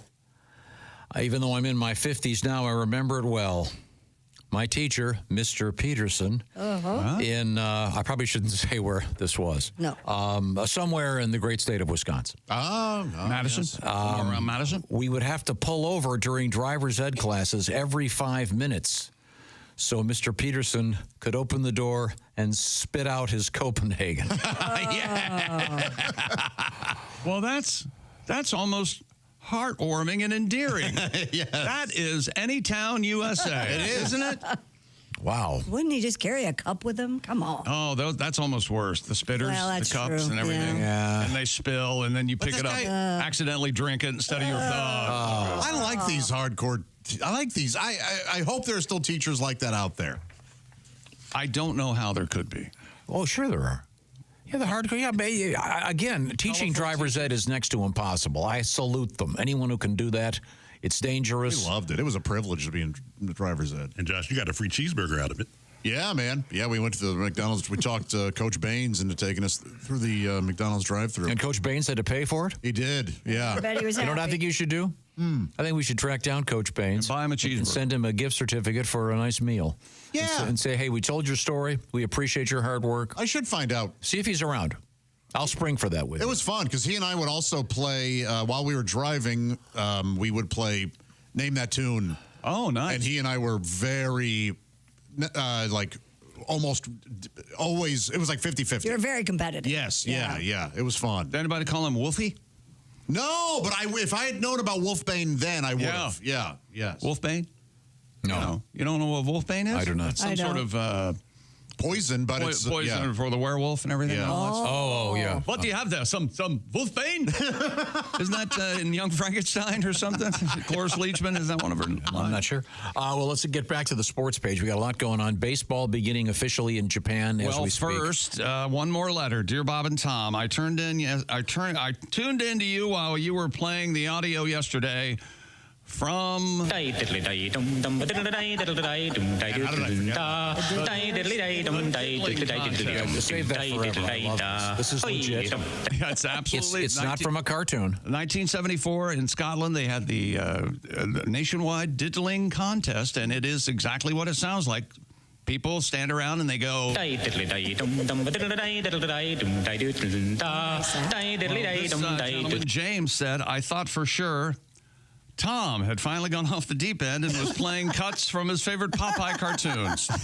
Even though I'm in my 50s now, I remember it well. My teacher, Mr. Peterson, I probably shouldn't say where this was. No. Somewhere in the great state of Wisconsin. Madison? Yes. Around Madison? We would have to pull over during driver's ed classes every 5 minutes so Mr. Peterson could open the door and spit out his Copenhagen. Well, that's almost heartwarming and endearing. Yes. That is Anytown, USA. It is. Isn't it? Wow. Wouldn't he just carry a cup with him? Come on. Oh, that's almost worse. The spitters, Well, the that's cups, true. and everything. Yeah. And they spill, and then you pick this it up, guy- accidentally drink it instead of your thumb. I like these hardcore. I like these. I hope there are still teachers like that out there. I don't know how there could be. Oh, sure there are. Yeah, the hardcore. Yeah, but again, teaching driver's ed is next to impossible. I salute them. Anyone who can do that, it's dangerous. We loved it. It was a privilege to be in driver's ed. And Josh, you got a free cheeseburger out of it. Yeah, man. Yeah, we went to the McDonald's. We talked Coach Baines into taking us through the McDonald's drive-thru. And Coach Baines had to pay for it? He did, yeah. I bet he was You know what I happy. think you should do? I think we should track down Coach Baines. And buy him a cheeseburger. And send him a gift certificate for a nice meal. Yeah. And say, hey, we told your story. We appreciate your hard work. I should find out. See if he's around. I'll spring for that with you. It was fun because he and I would also play, while we were driving, we would play Name That Tune. Oh, nice. And he and I were very, almost always, it was like 50-50. You're very competitive. Yes, yeah. It was fun. Did anybody call him Wolfie? No, but if I had known about Wolfbane then, I would have. Yeah, yes. Wolfbane? No. You don't know what Wolfbane is? I do not. It's some sort of poison, but it's poison for the werewolf and everything. Yeah. Oh, yeah. What do you have there? Some Wolfbane? Isn't that in Young Frankenstein or something? Cloris Leachman, is that one of her? I'm not sure. Well, let's get back to the sports page. We got a lot going on. Baseball beginning officially in Japan as we speak. First, one more letter, dear Bob and Tom. I tuned in to you while you were playing the audio yesterday from. Save that forever. I love this. This is legit. Yeah, it's absolutely. It's not from a cartoon. 1974 in Scotland, they had the nationwide diddling contest, and it is exactly what it sounds like. People stand around and they go. Gentleman James said, I thought for sure Tom had finally gone off the deep end and was playing cuts from his favorite Popeye cartoons. And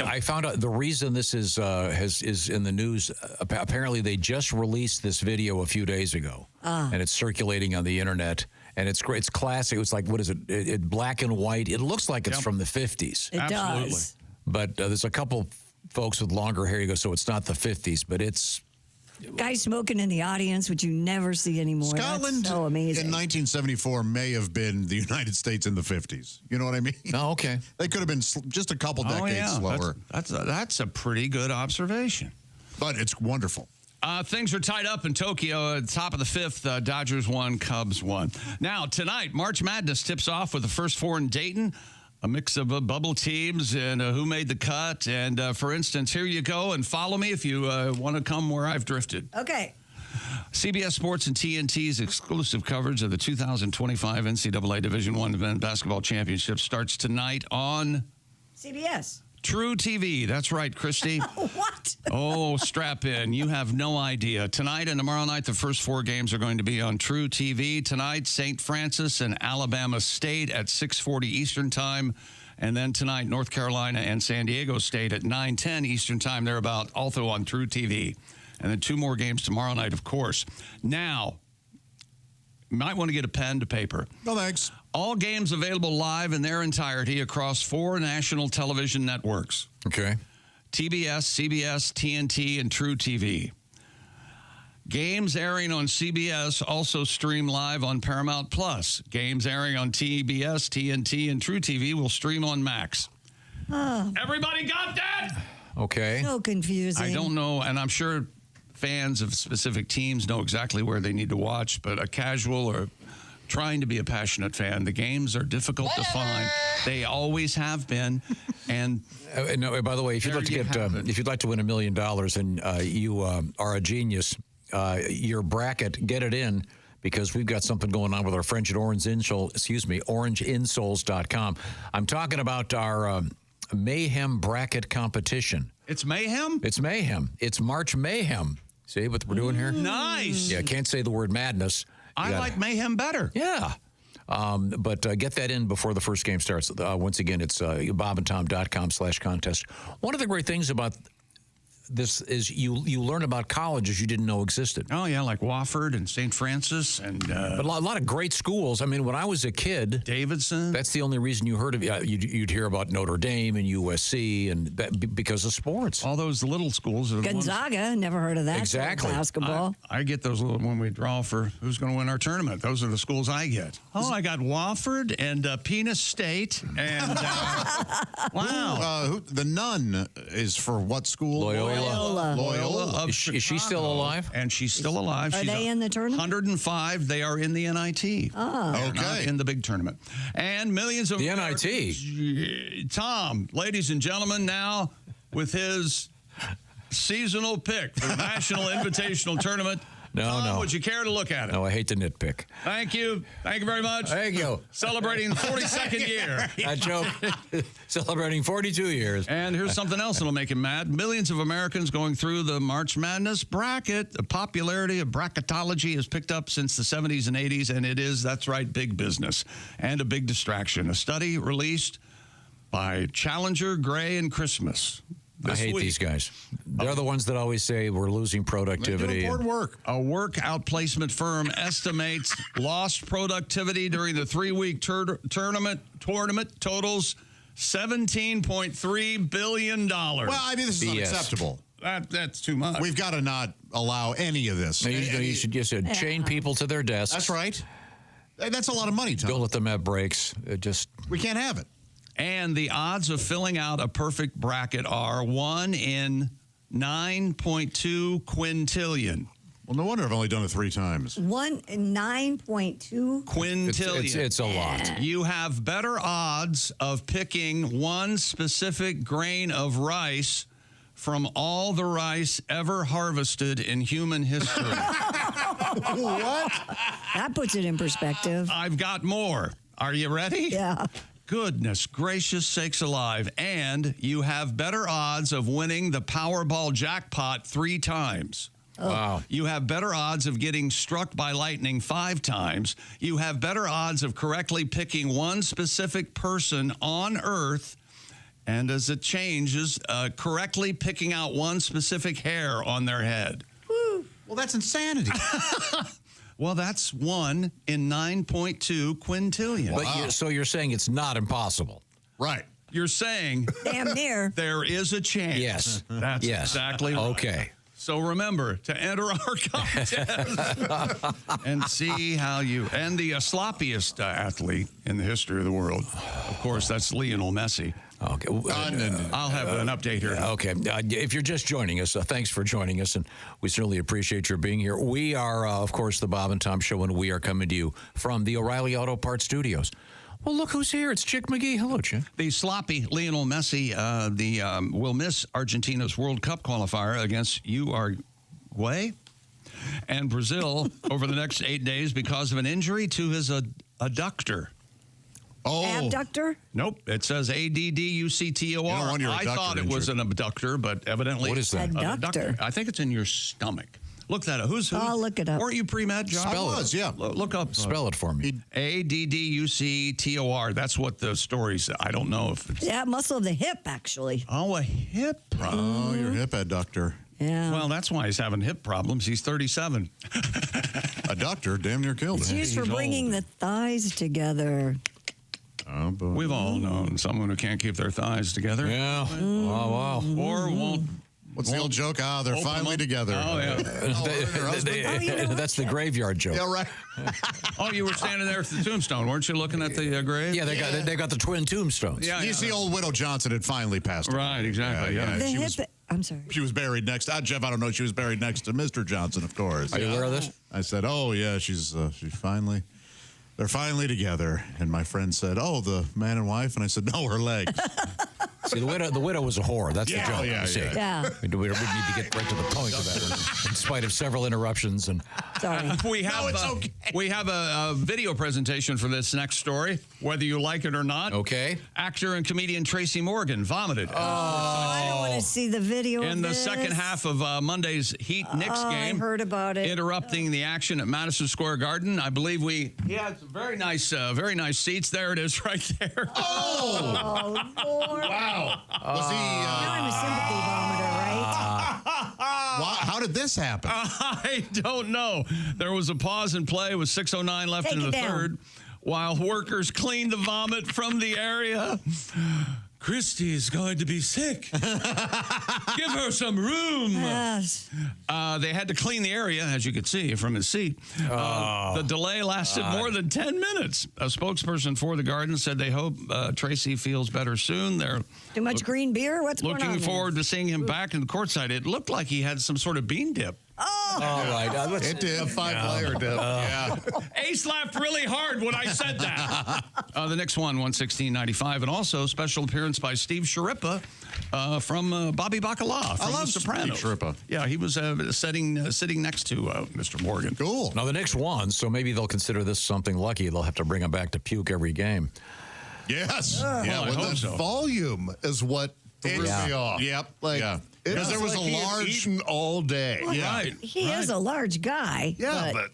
I found out the reason this is in the news. Apparently, they just released this video a few days ago, and it's circulating on the internet. And it's great. It's classic. It was like, what is it? Black and white. It looks like it's from the 50s. It does. But there's a couple folks with longer hair. You go, so it's not the 50s, but it's. Guys smoking in the audience, which you never see anymore. Scotland That's so amazing. in 1974 may have been the United States in the 50s. You know what I mean? Oh, okay. They could have been just a couple decades slower. That's a pretty good observation. But it's wonderful. Things are tied up in Tokyo. At the top of the fifth, Dodgers won, Cubs won. Now, tonight, March Madness tips off with the first four in Dayton. a mix of bubble teams and who made the cut. And for instance, here you go and follow me if you want to come where I've drifted. Okay. CBS Sports and TNT's exclusive coverage of the 2025 NCAA Division I Men's Basketball Championship starts tonight on CBS. True TV. That's right, Christy. What? Oh, strap in. You have no idea. Tonight and tomorrow night, the first 4 games are going to be on True TV. Tonight, St. Francis and Alabama State at 6:40 Eastern Time. And then tonight, North Carolina and San Diego State at 9:10 Eastern Time. They're about also on True TV. And then 2 more games tomorrow night, of course. Now, you might want to get a pen to paper. No, thanks. All games available live in their entirety across 4 national television networks. Okay. TBS, CBS, TNT, and True TV. Games airing on CBS also stream live on Paramount Plus. Games airing on TBS, TNT, and True TV will stream on Max. Oh. Everybody got that? Okay. So confusing. I don't know, and I'm sure fans of specific teams know exactly where they need to watch, but a casual or trying to be a passionate fan, the games are difficult to find. They always have been. And no, by the way, if you'd like to get, if you'd like to win $1 million and you are a genius, your bracket, get it in, because we've got something going on with our friends at orangeinsoles.com. I'm talking about our Mayhem bracket competition. It's Mayhem? It's Mayhem. It's March Mayhem. See what we're doing here? Nice. Yeah, can't say the word madness. I like Mayhem better. Yeah. But get that in before the first game starts. Once again, it's bobandtom.com/contest. One of the great things about this is you learn about colleges you didn't know existed. Oh, yeah, like Wofford and St. Francis. And but a lot of great schools. I mean, when I was a kid, Davidson. That's the only reason you heard of it. You'd hear about Notre Dame and USC and that, because of sports. All those little schools. Are the Gonzaga, ones, never heard of that. Exactly. Basketball. I get those little when we draw for who's going to win our tournament. Those are the schools I get. Oh, I got Wofford and Penis State. And wow. The nun is for what school? Loyola. Is she still alive? And she's still alive. Are they in the tournament? 105. They are in the NIT. Oh. Okay. In the big tournament. And millions of the NIT. Tom, ladies and gentlemen, now with his seasonal pick for the National Invitational Tournament. Tom, would you care to look at it? No, I hate to nitpick. Thank you. Thank you very much. Thank you. Celebrating the 42nd year. That joke. Celebrating 42 years. And here's something else that'll make him mad. Millions of Americans going through the March Madness bracket. The popularity of bracketology has picked up since the 70s and 80s, and it is, that's right, big business and a big distraction. A study released by Challenger, Gray, and Christmas. I hate these guys. They're the ones that always say we're losing productivity. They do important work. A work outplacement firm estimates lost productivity during the 3-week tournament totals $17.3 billion. Well, I mean, this is unacceptable. That's too much. We've got to not allow any of this. No, you should just chain people to their desks. That's right. That's a lot of money, Tom. Don't let them have breaks. We can't have it. And the odds of filling out a perfect bracket are 1 in 9.2 quintillion. Well, no wonder I've only done it 3 times. 1 in 9.2 quintillion. It's a lot. You have better odds of picking one specific grain of rice from all the rice ever harvested in human history. What? That puts it in perspective. I've got more. Are you ready? Yeah. Goodness gracious sakes alive. And you have better odds of winning the Powerball jackpot 3 times. Oh. Wow. You have better odds of getting struck by lightning 5 times. You have better odds of correctly picking one specific person on Earth. And as it changes, correctly picking out one specific hair on their head. Woo. Well, that's insanity. Well, that's 1 in 9.2 quintillion. But so you're saying it's not impossible. Right. You're saying damn near there is a chance. Yes. That's exactly right. Okay. So remember to enter our contest and see how you... And the sloppiest athlete in the history of the world, of course, that's Lionel Messi. Okay. I'll have an update here. Okay. If you're just joining us, thanks for joining us, and we certainly appreciate your being here. We are, of course, the Bob and Tom Show, and we are coming to you from the O'Reilly Auto Parts Studios. Well, look who's here. It's Chick McGee. Hello, Chick. The sloppy Lionel Messi will miss Argentina's World Cup qualifier against Uruguay and Brazil over the next 8 days because of an injury to his adductor. Abductor? Nope. It says ADDUCTOR. You don't want your I thought it was an abductor, but evidently... What is that? Adductor. I think it's in your stomach. Look that up. Who's who? I'll look it up. Weren't you pre-med, John? Spell it. Yeah. Look up. Spell it for me. ADDUCTOR. That's what the story's... I don't know if it's... Yeah, muscle of the hip, actually. Oh, a hip problem. Oh, your hip adductor. Yeah. Well, that's why he's having hip problems. He's 37. A doctor damn near killed It's him. used for bringing the thighs together. Oh, boy. We've all known someone who can't keep their thighs together. Yeah. Wow. Or won't... What's the old joke? They're finally together. Oh, yeah. That's the graveyard joke. Yeah, right. Oh, you were standing there at the tombstone, weren't you, looking at the grave? Yeah, they got the twin tombstones. Yeah, You see, old Widow Johnson had finally passed away. Right, exactly. Yeah. The She hip. was, I'm sorry. she was buried next. Jeff, I don't know. She was buried next to Mr. Johnson, of course. Are you aware of this? I said, "Oh yeah, she's finally." They're finally together, and my friend said, "Oh, the man and wife," and I said, "No, her legs." See, the widow was a whore. That's Yeah, the joke. yeah, you see. Yeah. We need to get right to the point of that, in spite of several interruptions. And Sorry. We have a video presentation for this next story, whether you like it or not. Okay. Actor and comedian Tracy Morgan vomited. I don't want to see the video In of the this. second half of Monday's Heat-Knicks game. I heard about it. Interrupting the action at Madison Square Garden. I believe he had some very nice seats. There it is right there. Oh, Lord. Wow. Was he? Now I'm a sympathy vomiter, right? How did this happen? I don't know. There was a pause and play with 6:09 left Take in the it down. third while workers cleaned the vomit from the area. Christy's going to be sick. Give her some room. Yes. They had to clean the area, as you could see from his seat. The delay lasted more than 10 minutes. A spokesperson for the Garden said they hope Tracy feels better soon. They're Too much green beer? What's going on? looking there? forward to seeing him back in the courtside. It looked like he had some sort of bean dip. Oh. all right, It did. A 5-layer dip. Yeah. Ace laughed really hard when I said that. The Knicks won 116-95, and also special appearance by Steve Sciarippa from Bobby Bacala from The Sopranos. Steve Sciarippa. Yeah, he was sitting next to Mr. Morgan. Cool. Now the Knicks won, so maybe they'll consider this something lucky. They'll have to bring him back to puke every game. Yes. I Well, hope the so. volume is what threw me off. Yep. Because there was a large eaten all day. Well, Right. He is a large guy. Yeah, but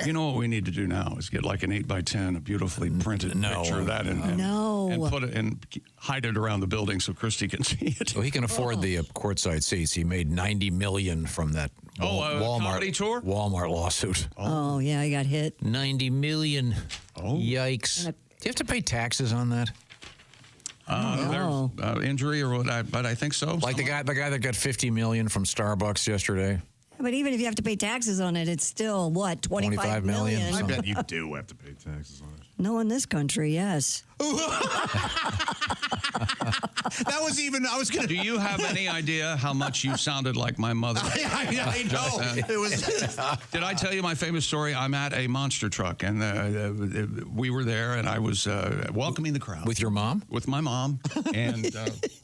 You know what we need to do now is get like an 8x10, a beautifully printed picture of that, and put it and hide it around the building so Christy can see it. Well, he can afford the courtside seats. He made $90 million from that comedy tour? Walmart lawsuit. Oh, yeah, he got hit. $90 million. Oh, yikes! Do you have to pay taxes on that? There's injury or what? But I think so. Like the guy that got $50 million from Starbucks yesterday. But even if you have to pay taxes on it, it's still, what, 25 million? I bet you do have to pay taxes on it. No, in this country, yes. That was even, I was going to. Do you have any idea how much you sounded like my mother? I know. It was. Did I tell you my famous story? I'm at a monster truck, and we were there, and I was welcoming the crowd. With your mom? With my mom, and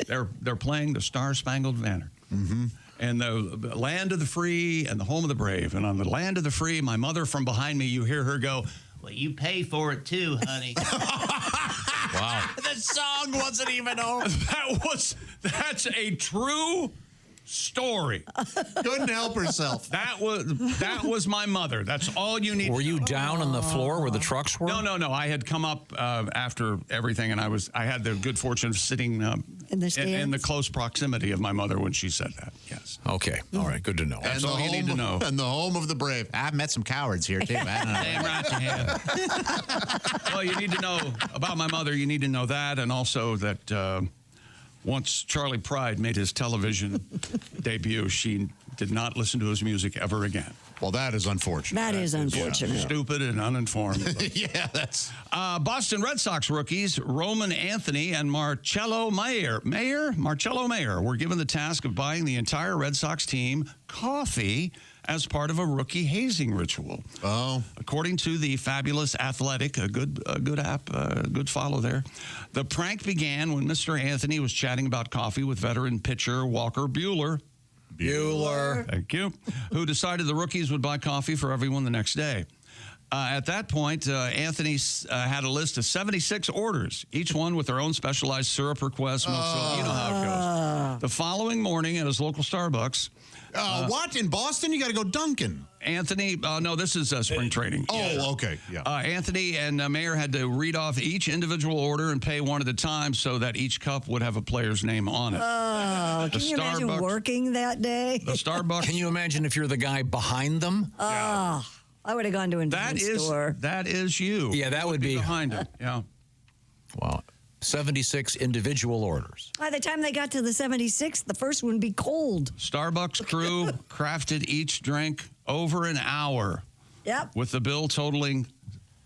they're playing the Star Spangled Banner. Mm-hmm. And the land of the free and the home of the brave. And on the land of the free, my mother from behind me, you hear her go, "Well, you pay for it too, honey." Wow. The song wasn't even over. That's a true story. Couldn't help herself. That was my mother. That's all you need. Were you down on the floor where the trucks were? No. I had come up after everything, and I had the good fortune of sitting in the close proximity of my mother when she said that. Yes. Okay. All right. Good to know. That's all you need to know. And the home of the brave. I've met some cowards here too. I don't know. Damn right you have. Well, you need to know about my mother. You need to know that, and also that once Charlie Pride made his television debut, she did not listen to his music ever again. Well, that is unfortunate. That is unfortunate. Stupid and uninformed. Yeah, that's. Boston Red Sox rookies Roman Anthony and Marcello Mayer were given the task of buying the entire Red Sox team coffee as part of a rookie hazing ritual. Oh. According to the Fabulous Athletic, a good app, good follow there, the prank began when Mr. Anthony was chatting about coffee with veteran pitcher Walker Buehler. Thank you. Who decided the rookies would buy coffee for everyone the next day. At that point, Anthony had a list of 76 orders, each one with their own specialized syrup request. You know how it goes. The following morning at his local Starbucks. What? In Boston? You got to go Dunkin'. Anthony, no, this is spring training. Oh, okay. Yeah. Anthony and Mayor had to read off each individual order and pay one at a time so that each cup would have a player's name on it. Oh, can you imagine working that day? The Starbucks. Can you imagine if you're the guy behind them? Oh, I would have gone to an store. That is you. Yeah, that would be behind him. Yeah. Wow. 76 individual orders. By the time they got to the 76th, the first one would be cold. Starbucks crew crafted each drink over an hour. Yep. With the bill totaling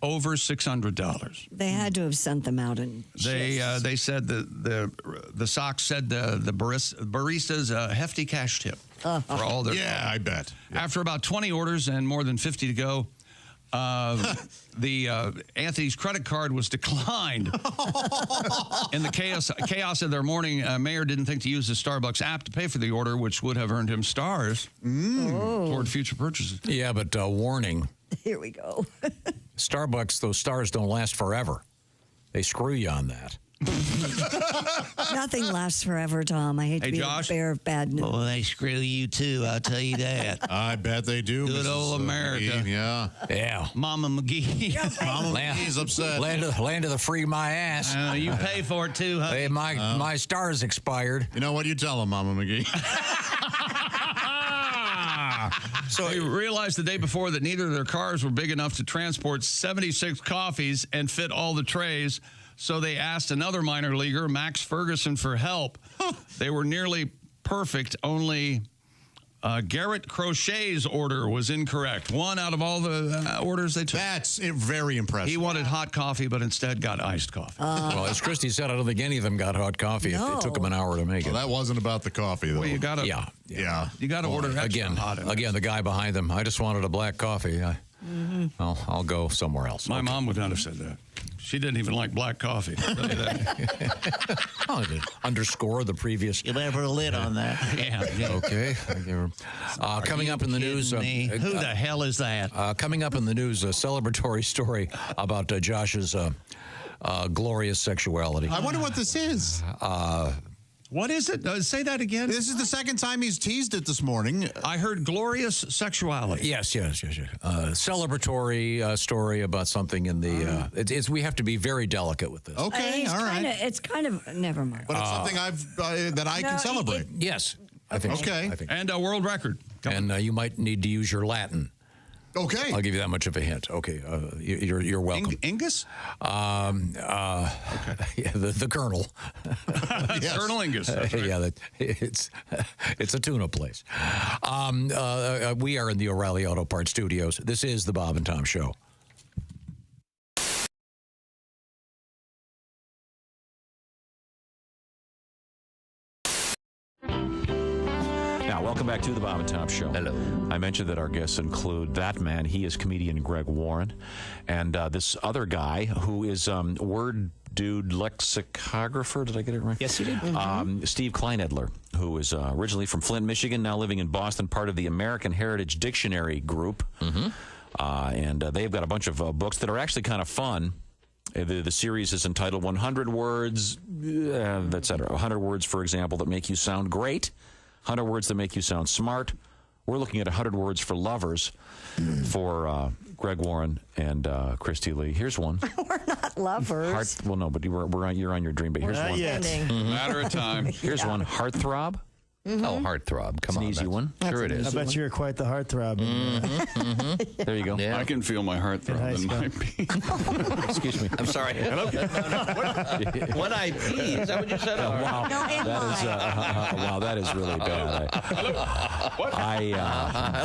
over $600. They had to have sent them out in shifts. They said the Sox said the baristas a hefty cash tip for all their. Yeah, I bet. Yeah. After about 20 orders and more than 50 to go, Anthony's credit card was declined. In the chaos of their morning, Mayor didn't think to use the Starbucks app to pay for the order, which would have earned him stars toward future purchases. Yeah, but warning. Here we go. Starbucks, those stars don't last forever. They screw you on that. Nothing lasts forever, Tom. I hate to be a bearer of bad news. Well, they screw you too, I'll tell you that. I bet they do. Good old America. Yeah. Yeah. Mama McGee. Mama McGee's upset. Land of the free my ass. You pay for it too, huh? Hey, my stars expired. You know what? You tell them, Mama McGee. So they realized the day before that neither of their cars were big enough to transport 76 coffees and fit all the trays. So they asked another minor leaguer, Max Ferguson, for help. They were nearly perfect. Only Garrett Crochet's order was incorrect. One out of all the orders they took. That's very impressive. He wanted hot coffee, but instead got iced coffee. Well, as Christy said, I don't think any of them got hot coffee if it took them an hour to make it. That wasn't about the coffee, though. Well, you gotta, yeah. You got to order extra again. hot. Again, the guy behind them. I just wanted a black coffee. I'll go somewhere else. My mom would not have said that. She didn't even like black coffee. I'll tell you that. Oh, to underscore the previous. You better put a lid on that. Yeah. Okay. Coming up in the news. Who the hell is that? Coming up in the news, a celebratory story about Josh's glorious sexuality. I wonder what this is. What is it? Say that again. This is the second time he's teased it this morning. I heard glorious sexuality. Yes. Celebratory story about something in the. We have to be very delicate with this. Okay, all right. It's kind of never mind. But it's something that I can celebrate. Yes, I think. Okay. So, I think. And a world record. And you might need to use your Latin. Okay. I'll give you that much of a hint. Okay. You're welcome. Ingus? Okay. Yeah, the Colonel. Yes. Colonel Ingus. Yeah, it's a tuna place. We are in the O'Reilly Auto Parts Studios. This is the Bob and Tom Show. Now, welcome back to the Bob and Tom Show. Hello. I mentioned that our guests include that man. He is comedian Greg Warren. And this other guy who is word dude lexicographer. Did I get it right? Yes, you did. Steve Kleinedler, who is originally from Flint, Michigan, now living in Boston, part of the American Heritage Dictionary Group. And they've got a bunch of books that are actually kind of fun. The series is entitled 100 Words, etc. 100 words, for example, that make you sound great. 100 words that make you sound smart. We're looking at 100 words for lovers for Greg Warren and Christy Lee. Here's one. We're not lovers. Well, no, but you're on your dream. But here's one. Matter of time. Here's one. Heartthrob. Oh, heartthrob. Come on. It's an easy one. Sure it is. I bet you're quite the heartthrob. There you go. I can feel my heart throb in my pee. Excuse me. I'm sorry. When I pee, is that what you said? Wow. Wow, that is really bad.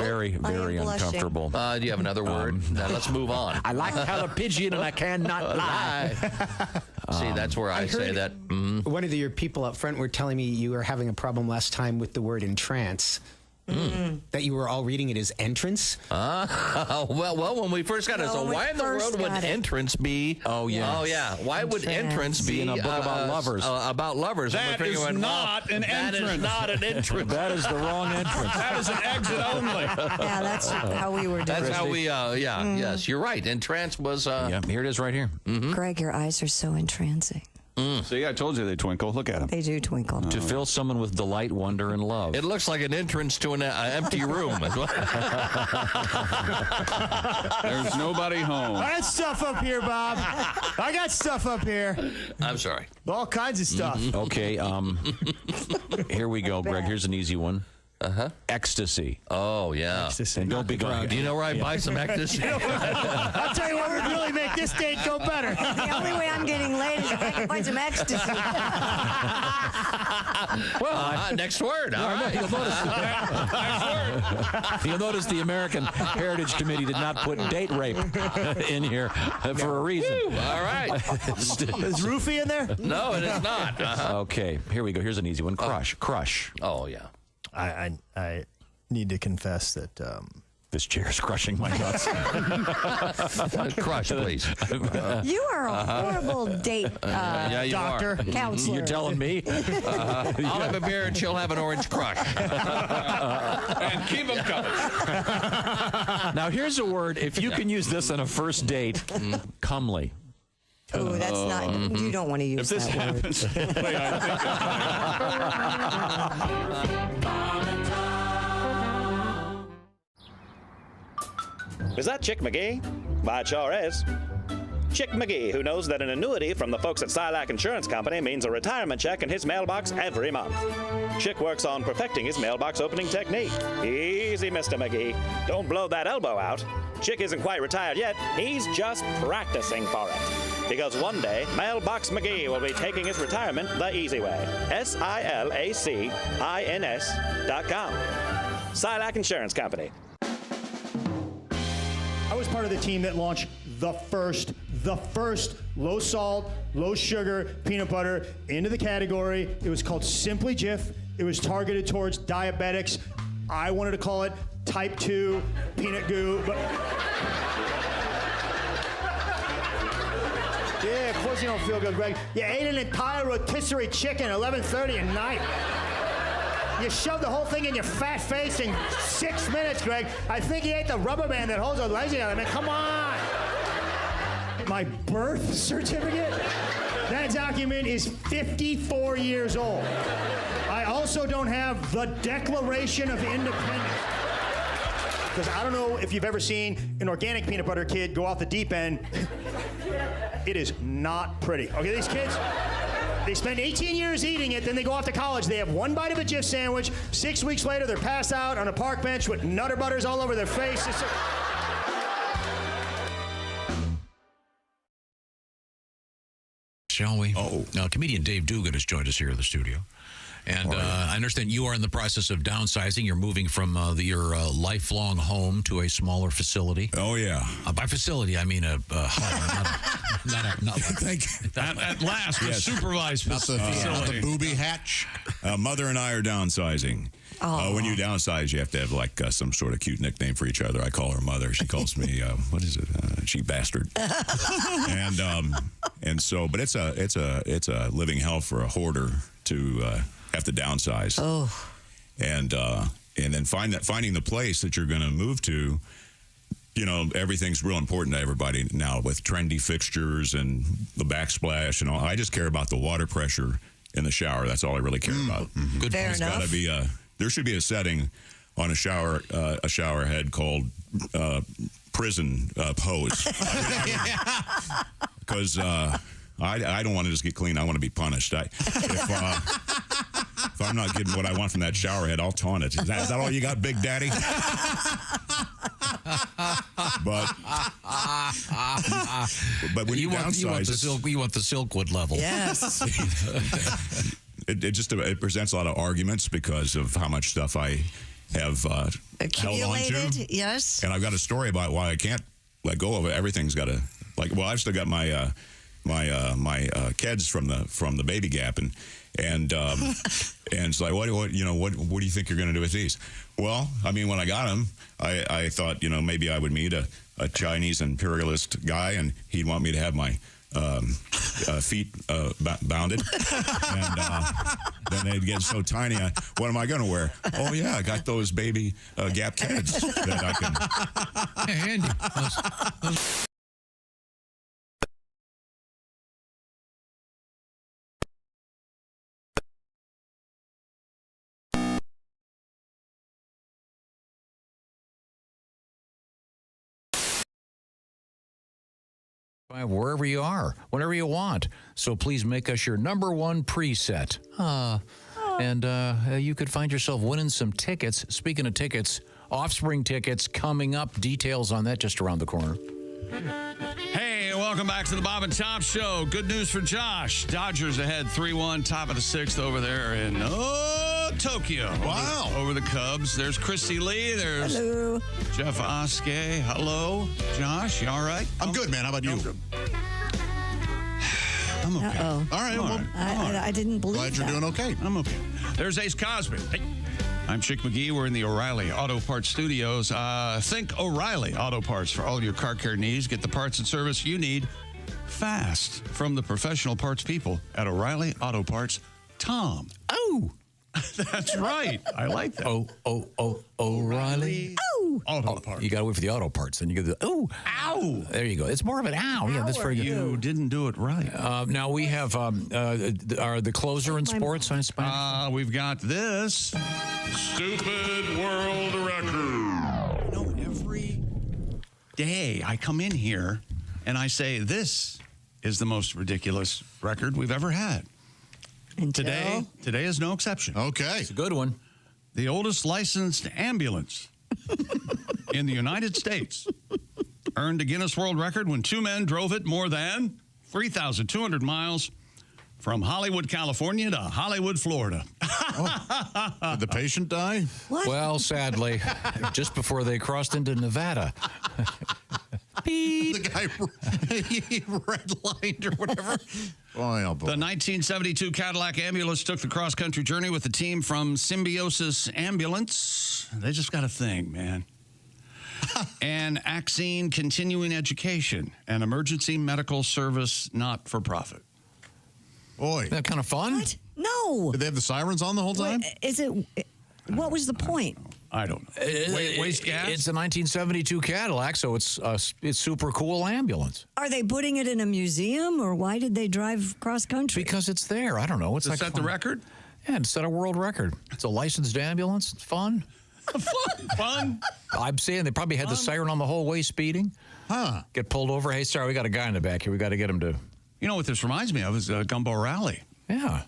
Very uncomfortable. Do you have another word? Now, let's move on. I like how a pigeon and I cannot lie. See, that's where I say that. One of your people up front were telling me you were having a problem last time with the word entrance. That you were all reading it as entrance? Well, when we first got it, so why in the world would entrance be? Oh, yeah. Oh, yeah. Why would entrance be in a book about lovers? About lovers. That is not an entrance. That is not an entrance. That is the wrong entrance. That is an exit only. Yeah, that's how we were doing. That's how we, yes, you're right. Entrance was... yeah, here it is right here. Greg, your eyes are so entrancing. See, I told you they twinkle. Look at them. They do twinkle. To fill someone with delight, wonder, and love. It looks like an entrance to an empty room. There's nobody home. I got stuff up here, Bob. I got stuff up here. I'm sorry. All kinds of stuff. Okay, here we go, Greg. Here's an easy one. Ecstasy. Oh, yeah. Ecstasy. And don't be gone. Do you know where I buy some ecstasy? I'll tell you what would really make this date go better. The only way I'm getting laid is if I can find some ecstasy. Well, next word. All right. You'll notice the American Heritage Committee did not put date rape in here for a reason. All right. Is roofie in there? No, it is not. Okay, here we go. Here's an easy one. Crush. Oh, yeah. I need to confess that this chair is crushing my nuts. Crush, please. You are a horrible date yeah, you doctor, are. counselor. You're telling me? I'll have a beer and she'll have an orange crush. And keep them coming. Now, here's a word. If you can use this on a first date, comely. Oh, that's not. You don't want to use If this that word. happens, wait, I think Is that Chick McGee? Why, it sure is. Chick McGee, who knows that an annuity from the folks at Silac Insurance Company means a retirement check in his mailbox every month. Chick works on perfecting his mailbox opening technique. Easy, Mr. McGee. Don't blow that elbow out. Chick isn't quite retired yet. He's just practicing for it. Because one day, Mailbox McGee will be taking his retirement the easy way. SILACINS.com. Silac Insurance Company. I was part of the team that launched the first low salt, low sugar peanut butter into the category. It was called Simply Jif. It was targeted towards diabetics. I wanted to call it Type 2 peanut goo, but yeah, of course you don't feel good, Greg. You ate an entire rotisserie chicken at 11:30 at night. You shoved the whole thing in your fat face in 6 minutes, Greg. I think you ate the rubber band that holds those legs together. I mean, come on. My birth certificate? That document is 54 years old. I also don't have the Declaration of Independence. Because I don't know if you've ever seen an organic peanut butter kid go off the deep end. It is not pretty. Okay, these kids, they spend 18 years eating it, then they go off to college. They have one bite of a Jif sandwich. 6 weeks later, they're passed out on a park bench with Nutter Butters all over their face. Shall we? Oh. Now, comedian Dave Dugan has joined us here in the studio. And I understand you are in the process of downsizing. You're moving from your lifelong home to a smaller facility. Oh, yeah. By facility, I mean a home. not like at last, a supervised facility. Not the booby hatch. Mother and I are downsizing. When you downsize, you have to have like some sort of cute nickname for each other. I call her Mother. She calls me, what is it? She bastard. and so, but it's a living hell for a hoarder to have to downsize. Oh. And then finding the place that you're going to move to. You know, everything's real important to everybody now with trendy fixtures and the backsplash and all. I just care about the water pressure in the shower. That's all I really care about. Good. Fair It's enough. got to be there should be a setting on a shower head called prison pose. Because I don't want to just get clean. I want to be punished. If I'm not getting what I want from that shower head, I'll taunt it. Is that all you got, Big Daddy? But when you downsize, you want the Silkwood level. Yes. it presents a lot of arguments because of how much stuff I have held on Accumulated, to. yes. And I've got a story about why I can't let go of it. Everything's got to I've still got my kids from the baby gap, And it's like, what do you think you're going to do with these? Well, I mean, when I got them, I thought, maybe I would meet a Chinese imperialist guy, and he'd want me to have my feet bounded, and then they'd get so tiny. What am I going to wear? Oh yeah, I got those baby Gap kids that I can. Hey, handy. Wherever you are, whenever you want. So please make us your number one preset. And you could find yourself winning some tickets. Speaking of tickets, Offspring tickets coming up. Details on that just around the corner. Hey, welcome back to the Bob and Tom Show. Good news for Josh. Dodgers ahead 3-1, top of the sixth over there in Tokyo. Wow. Over the Cubs. There's Christy Lee. There's Hello. Jeff Oskey. Hello. Josh, you all right? I'm good, man. How about you? I'm okay. Uh-oh. All right. Well, I didn't believe glad you're doing okay. I'm okay. There's Ace Cosby. Hey. I'm Chick McGee. We're in the O'Reilly Auto Parts Studios. Think O'Reilly Auto Parts for all your car care needs. Get the parts and service you need fast from the professional parts people at O'Reilly Auto Parts. Tom. Oh. That's right. I like that. O'Reilly. Oh. Auto Parts. You got to wait for the auto parts. Then you go, ow. There you go. It's more of an ow. Yeah, that's very good. You didn't do it right. Now we have the closer in sports on Spanish. We've got this stupid world record. Every day I come in here and I say, this is the most ridiculous record we've ever had. Today is no exception. Okay. It's a good one. The oldest licensed ambulance in the United States earned a Guinness World Record when two men drove it more than 3,200 miles from Hollywood, California to Hollywood, Florida. Did the patient die? What? Well, sadly, just before they crossed into Nevada. The guy he redlined or whatever. Oh, the 1972 Cadillac ambulance took the cross-country journey with the team from Symbiosis Ambulance. They just got a thing, man. And Axine Continuing Education, an emergency medical service not-for-profit. Boy. Isn't that kind of fun? What? No. Did they have the sirens on the whole time? What was the point? I don't know. Waste gas? It's a 1972 Cadillac, so it's super cool ambulance. Are they putting it in a museum, or why did they drive cross country? Because it's there. I don't know. It's Does that set the record? Yeah, it set a world record. It's a licensed ambulance. It's fun. Fun? I'm saying they probably had the siren on the whole way speeding. Huh. Get pulled over. Hey, sorry, we got a guy in the back here. We got to get him to... You know what this reminds me of is Gumbo Rally. Yeah.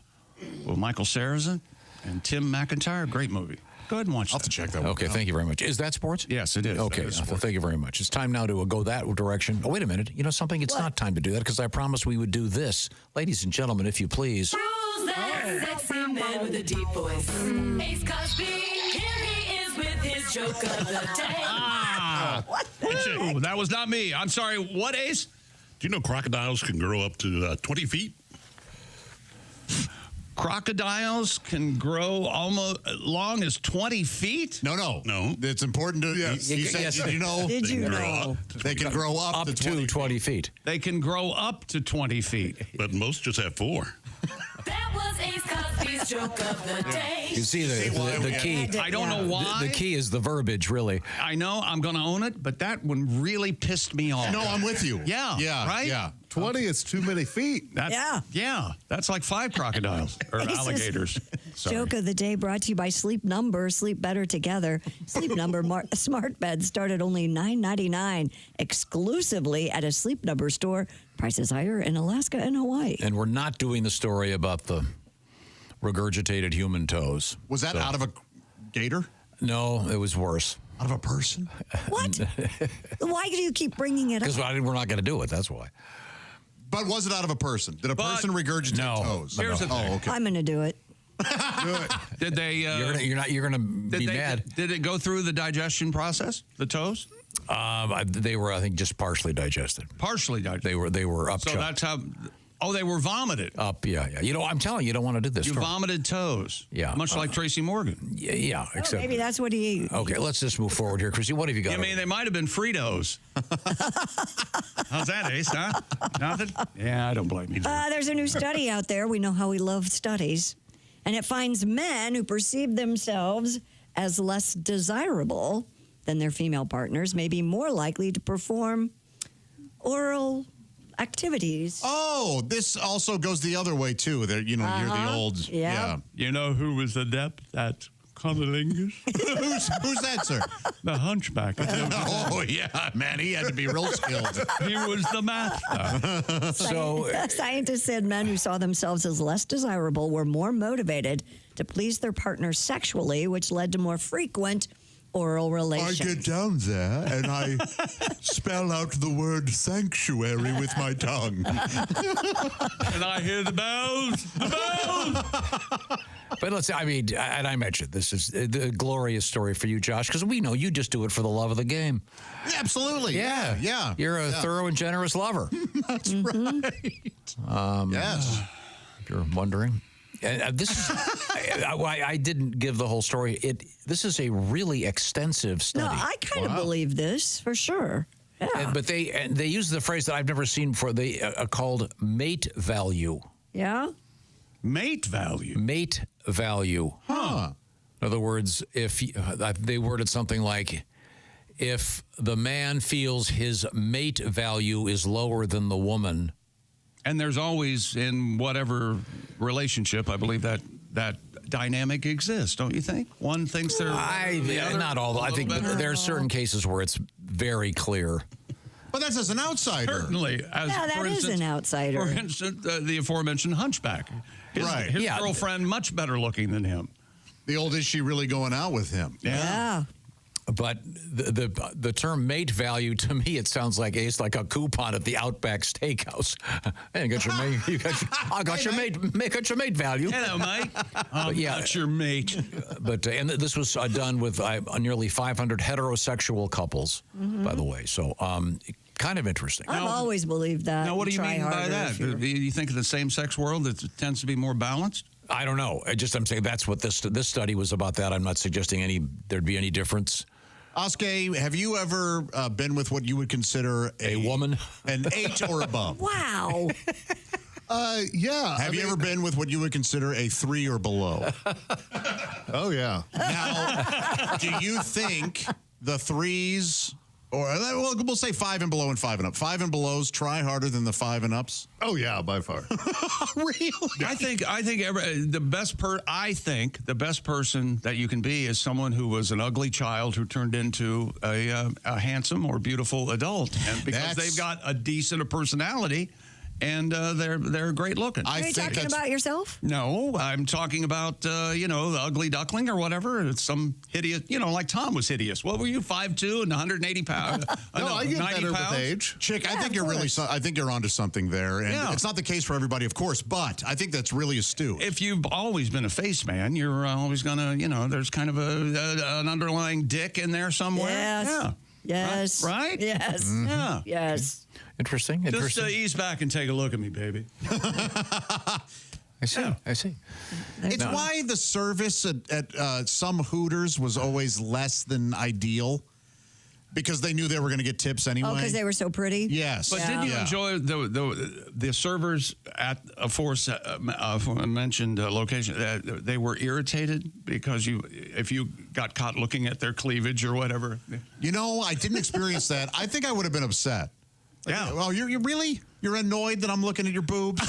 With Michael Sarrazin and Tim McIntyre. Great movie. Go ahead and watch that. I'll have to check that one Okay, out. thank you very much. Is that sports? Yes, it is. Okay, thank you very much. It's time now to go that direction. Oh, wait a minute. You know something? It's not time to do that because I promised we would do this. Ladies and gentlemen, if you please. Who's that sexy man with a deep voice? Ace Cosby, here he is with his joke of the day. What? Oh, that was not me. I'm sorry. What, Ace? Do you know crocodiles can grow up to 20 feet? Crocodiles can grow almost long as 20 feet? No. It's important to. Yes. He said, Yes. did you know? Did you know? They can grow up to 20 feet. They can grow up to 20 feet. But most just have 4. That was Ace Cosby's joke of the day. You see the key. I don't know why. The key is the verbiage, really. I know. I'm going to own it, but that one really pissed me off. No, I'm with you. Yeah. Right? Yeah. 20 is too many feet. Yeah. That's like 5 crocodiles or alligators. Sorry. Joke of the day brought to you by Sleep Number. Sleep better together. Sleep Number smart beds start at only $9.99 exclusively at a Sleep Number store. Prices higher in Alaska and Hawaii. And we're not doing the story about the regurgitated human toes. Was that out of a gator? No, it was worse. Out of a person? What? Why do you keep bringing it up? Because we're not going to do it. That's why. But was it out of a person? Did a person regurgitate toes? Here's the thing. Oh, okay. I'm going to do it. Did they? You're gonna be mad. Did it go through the digestion process? The toes? They were, I think, just partially digested. Partially digested. They were up. So that's how. Oh, they were vomited. Up, yeah. You know, I'm telling you, you don't want to do this. You vomited toes. Yeah. Much like Tracy Morgan. Yeah, Oh, except. maybe that's what he. Okay, let's just move forward here. Chrissy, what have you got? I mean, they might have been Fritos. How's that, Ace, huh? Nothing? Yeah, I don't blame you. There's a new study out there. We know how we love studies. And it finds men who perceive themselves as less desirable than their female partners may be more likely to perform oral activities. Oh, this also goes the other way, too. That, you know, you're the old... Yeah. You know who was adept at cunnilingus? Who's that, sir? The hunchback. Oh, yeah, man. He had to be real skilled. He was the master. Scientists said men who saw themselves as less desirable were more motivated to please their partners sexually, which led to more frequent oral relations. I get down there and I spell out the word sanctuary with my tongue. And I hear the bells. The bells. But let's, I mean, and I mentioned this is a glorious story for you, Josh, because we know you just do it for the love of the game. Absolutely. Yeah. You're a thorough and generous lover. That's right. Yes. If you're wondering. And this is, I didn't give the whole story. This is a really extensive study. No, I kind of believe this for sure. Yeah. But they use the phrase that I've never seen before. They called mate value. Yeah. Mate value. Mate value. Huh. In other words, if they worded something like, if the man feels his mate value is lower than the woman. And there's always, in whatever relationship, I believe that dynamic exists, don't you think? One thinks they're the other, not all. I think there are certain cases where it's very clear. But that's as an outsider. Certainly. That is an outsider. For instance, the aforementioned hunchback. His girlfriend, much better looking than him. The old, is she really going out with him? Yeah. But the term mate value, to me, it sounds like it's like a coupon at the Outback Steakhouse. Hey, got your mate. I got your mate value. Hello, mate. Got your mate. But and this was done with nearly 500 heterosexual couples, by the way. So kind of interesting. I've always believed that. Now, what do you mean by that? Do you think in the same-sex world it tends to be more balanced? I don't know. I'm saying that's what this study was about. That I'm not suggesting there'd be any difference. Oskay, have you ever been with what you would consider a woman, an 8 or above? Wow. Yeah. Have you ever been with what you would consider a 3 or below? Oh yeah. Now, do you think the 3s? Or we'll say 5 and below and 5 and up. 5 and belows try harder than the 5 and ups. Oh yeah, by far. Really? I think the best person that you can be is someone who was an ugly child who turned into a handsome or beautiful adult, and because they've got a decent personality. And they're great looking. Are you talking about yourself? No, I'm talking about the ugly duckling or whatever. It's some hideous, like Tom was hideous. What were you, 5'2" and 180 pounds? No, I get 90 better pounds? with age. Chick, I think you're I think you're onto something there, and it's not the case for everybody, of course. But I think that's really astute. If you've always been a face man, you're always gonna, there's kind of an underlying dick in there somewhere. Yes. Yeah. Yes. Right? Yes. Mm-hmm. Yeah. Yes. Interesting. Just ease back and take a look at me, baby. I see. I see. It's why the service at some Hooters was always less than ideal. Because they knew they were going to get tips anyway. Oh, because they were so pretty? Yes. But didn't you enjoy the servers at a mentioned location? They were irritated because if you got caught looking at their cleavage or whatever. I didn't experience that. I think I would have been upset. Yeah. Well, you're annoyed that I'm looking at your boobs?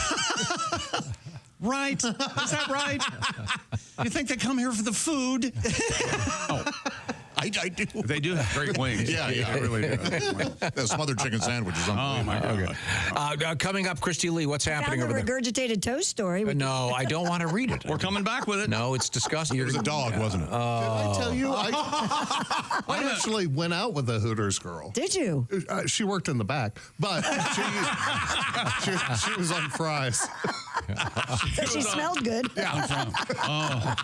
Right. Is that right? You think they come here for the food? Oh. I do. They do have great wings. Yeah, they really do. The smothered chicken sandwich is unbelievable. Oh, my God. Coming up, Christy Lee, what's happening over there? there? Regurgitated toast story. No, I don't want to read it. We're coming back with it. No, it's disgusting. It was a dog, wasn't it? Did I tell you? I actually went out with a Hooters girl. Did you? She worked in the back, but she was on fries. So she smelled good. Yeah.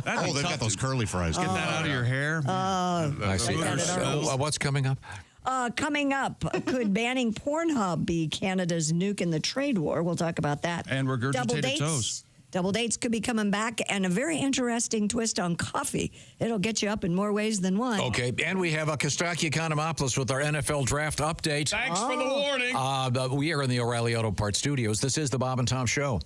They've got those curly fries. Get that out of your hair. I see. What's coming up? Coming up, could banning Pornhub be Canada's nuke in the trade war? We'll talk about that. And regurgitated toes. Double dates could be coming back, and a very interesting twist on coffee. It'll get you up in more ways than one. Okay, and we have a Costaki Economopoulos with our NFL draft update. Thanks for the warning. We are in the O'Reilly Auto Parts studios. This is the Bob and Tom Show.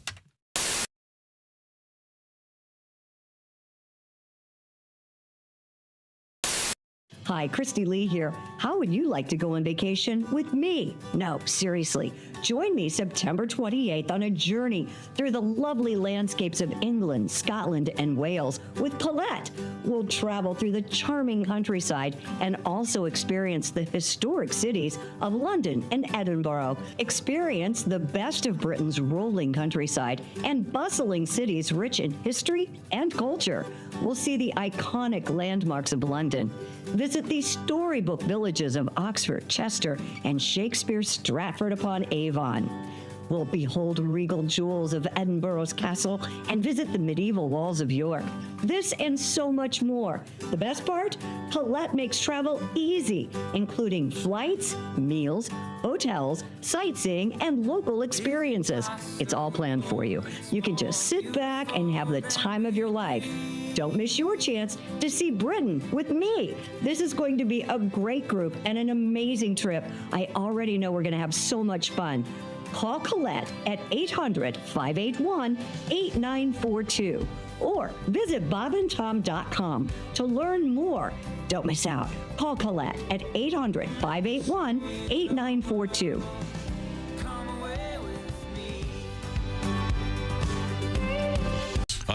Hi, Christy Lee here. How would you like to go on vacation with me? No, seriously. Join me September 28th on a journey through the lovely landscapes of England, Scotland, and Wales with Paulette. We'll travel through the charming countryside and also experience the historic cities of London and Edinburgh. Experience the best of Britain's rolling countryside and bustling cities rich in history and culture. We'll see the iconic landmarks of London. Visit the storybook villages of Oxford, Chester, and Shakespeare's Stratford-upon-Avon. We'll behold regal jewels of Edinburgh's castle and visit the medieval walls of York. This and so much more. The best part? Paulette makes travel easy, including flights, meals, hotels, sightseeing, and local experiences. It's all planned for you. You can just sit back and have the time of your life. Don't miss your chance to see Britain with me. This is going to be a great group and an amazing trip. I already know we're going to have so much fun. Call Colette at 800-581-8942 or visit bobandtom.com to learn more. Don't miss out. Call Colette at 800-581-8942.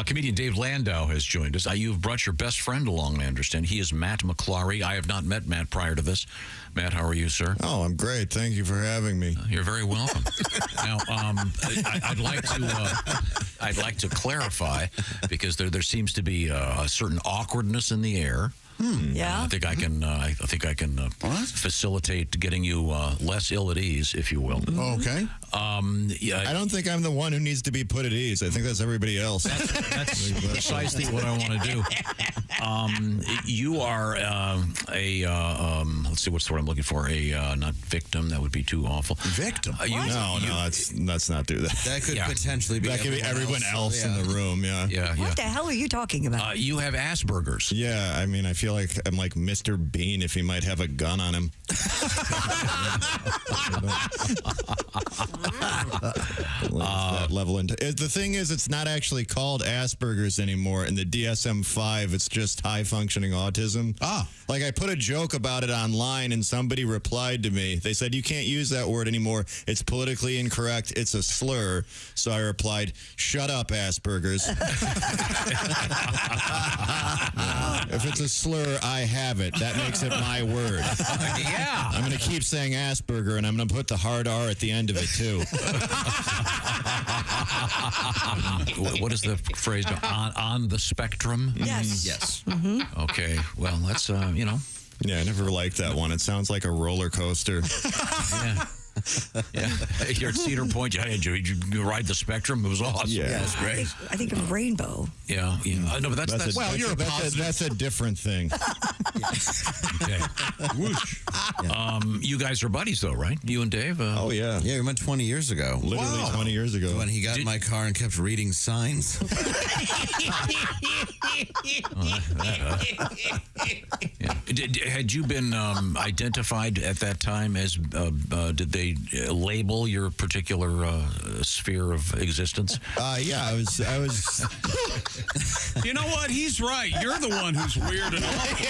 Comedian Dave Landau has joined us. You've brought your best friend along, I understand. He is Matt McClary. I have not met Matt prior to this. Matt, how are you, sir? Oh, I'm great. Thank you for having me. You're very welcome. Now, I'd like to clarify because there seems to be a certain awkwardness in the air. Yeah. I think I can facilitate getting you less ill at ease, if you will. Okay. Yeah. I don't think I'm the one who needs to be put at ease. I think that's everybody else. That's precisely what I want to do. You are let's see, what's the word I'm looking for? Not victim. That would be too awful. Victim? No, let's not do that. That could potentially be. That could be everyone else in the room. Yeah. What the hell are you talking about? You have Asperger's. Yeah. I mean, I feel like I'm like Mr. Bean if he might have a gun on him. That level the thing is, it's not actually called Asperger's anymore. In the DSM-5, it's just high-functioning autism. Like, I put a joke about it online, and somebody replied to me. They said, you can't use that word anymore. It's politically incorrect. It's a slur. So I replied, shut up, Asperger's. If it's a slur, I have it. That makes it my word. Yeah. I'm going to keep saying Asperger, and I'm going to put the hard R at the end of it, too. What is the phrase? On the spectrum? Yes. Yes. Mm-hmm. Okay. Well, that's, Yeah, I never liked that one. It sounds like a roller coaster. Yeah. Yeah, you're at Cedar Point. Did you ride the Spectrum? It was awesome. Yeah, it was great. I think of Rainbow. Yeah. No, but that's well, you're that's a different thing. Okay. Whoosh. You guys are buddies, though, right? You and Dave? Oh, yeah. Yeah, we met 20 years ago. Literally 20 years ago. When he got in my car and kept reading signs. Had you been identified at that time as, did they label your particular sphere of existence? Yeah, I was. You know what? He's right. You're the one who's weird and awful. What the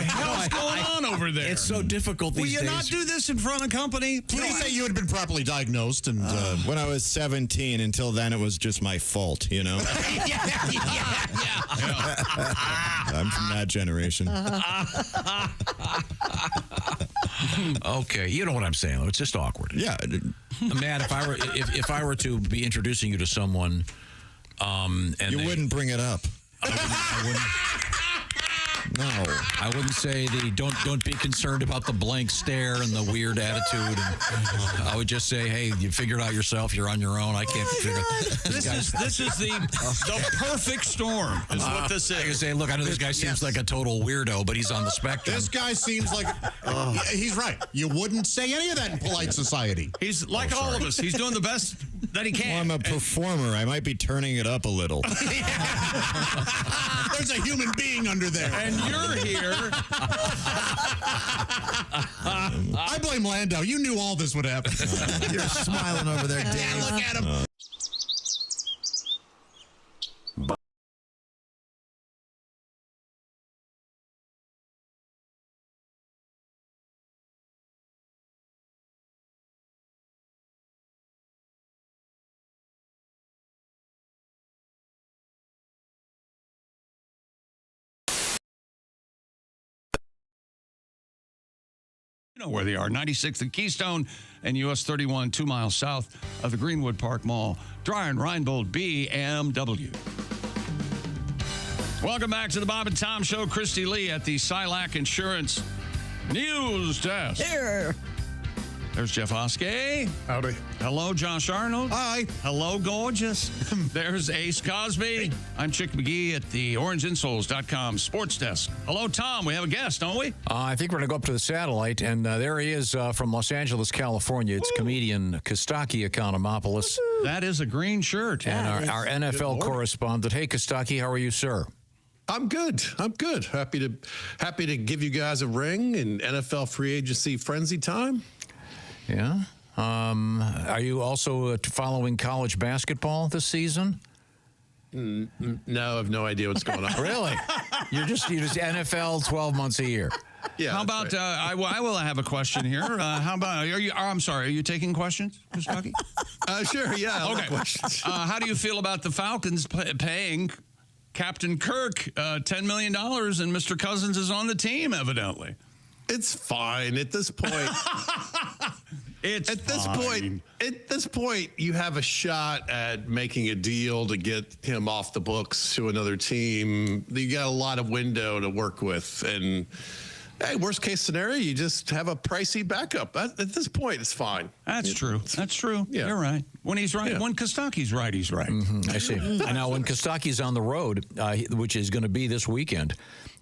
hell's going on over there? It's so difficult these days. Will you not do this in front of company? Please say you had been properly diagnosed. And when I was 17, until then, it was just my fault, you know? I'm from that generation. Okay, you know what I'm saying, though. It's just awkward. Yeah. Matt, if I were to be introducing you to someone, and you wouldn't bring it up. I wouldn't. No, I wouldn't say don't be concerned about the blank stare and the weird attitude. And I would just say, hey, you figured out yourself. You're on your own. I can't figure out. This is the perfect storm. Is what this is. I can say, look, I know this guy seems like a total weirdo, but he's on the spectrum. This guy seems like he's right. You wouldn't say any of that in polite society. He's like all of us. He's doing the best that he can. Well, I'm a performer. I might be turning it up a little. There's a human being under there. And you're here. I blame Lando. You knew all this would happen. You're smiling over there, Dave. Yeah, look at him. You know where they are. 96th and Keystone and US 31, 2 miles south of the Greenwood Park Mall. Dreyer and Reinbold BMW. Welcome back to the Bob and Tom Show. Christy Lee at the Silac Insurance News Desk. Here. There's Jeff Oskey. Howdy. Hello, Josh Arnold. Hi. Hello, gorgeous. There's Ace Cosby. I'm Chick McGee at the orangeinsoles.com sports desk. Hello, Tom. We have a guest, don't we? I think we're going to go up to the satellite, and there he is from Los Angeles, California. It's comedian Costaki Economopoulos. That is a green shirt. And our NFL correspondent. Hey, Costaki, how are you, sir? I'm good. Happy to give you guys a ring in NFL free agency frenzy time. Yeah. Are you also following college basketball this season? No, I have no idea what's going on. Really? You're just NFL 12 months a year. Yeah. How about I will have a question here. How about I'm sorry. Are you taking questions, Costaki? Sure. Yeah. I love questions. How do you feel about the Falcons paying Captain Kirk $10 million and Mr. Cousins is on the team, evidently? It's fine at this point. At this point, you have a shot at making a deal to get him off the books to another team. You got a lot of window to work with, and hey, worst case scenario, you just have a pricey backup. At this point, it's fine. That's true. Yeah. You're right. When he's right, when Kostaki's right, he's right. Mm-hmm. I see. And now, when Kostaki's on the road, which is going to be this weekend,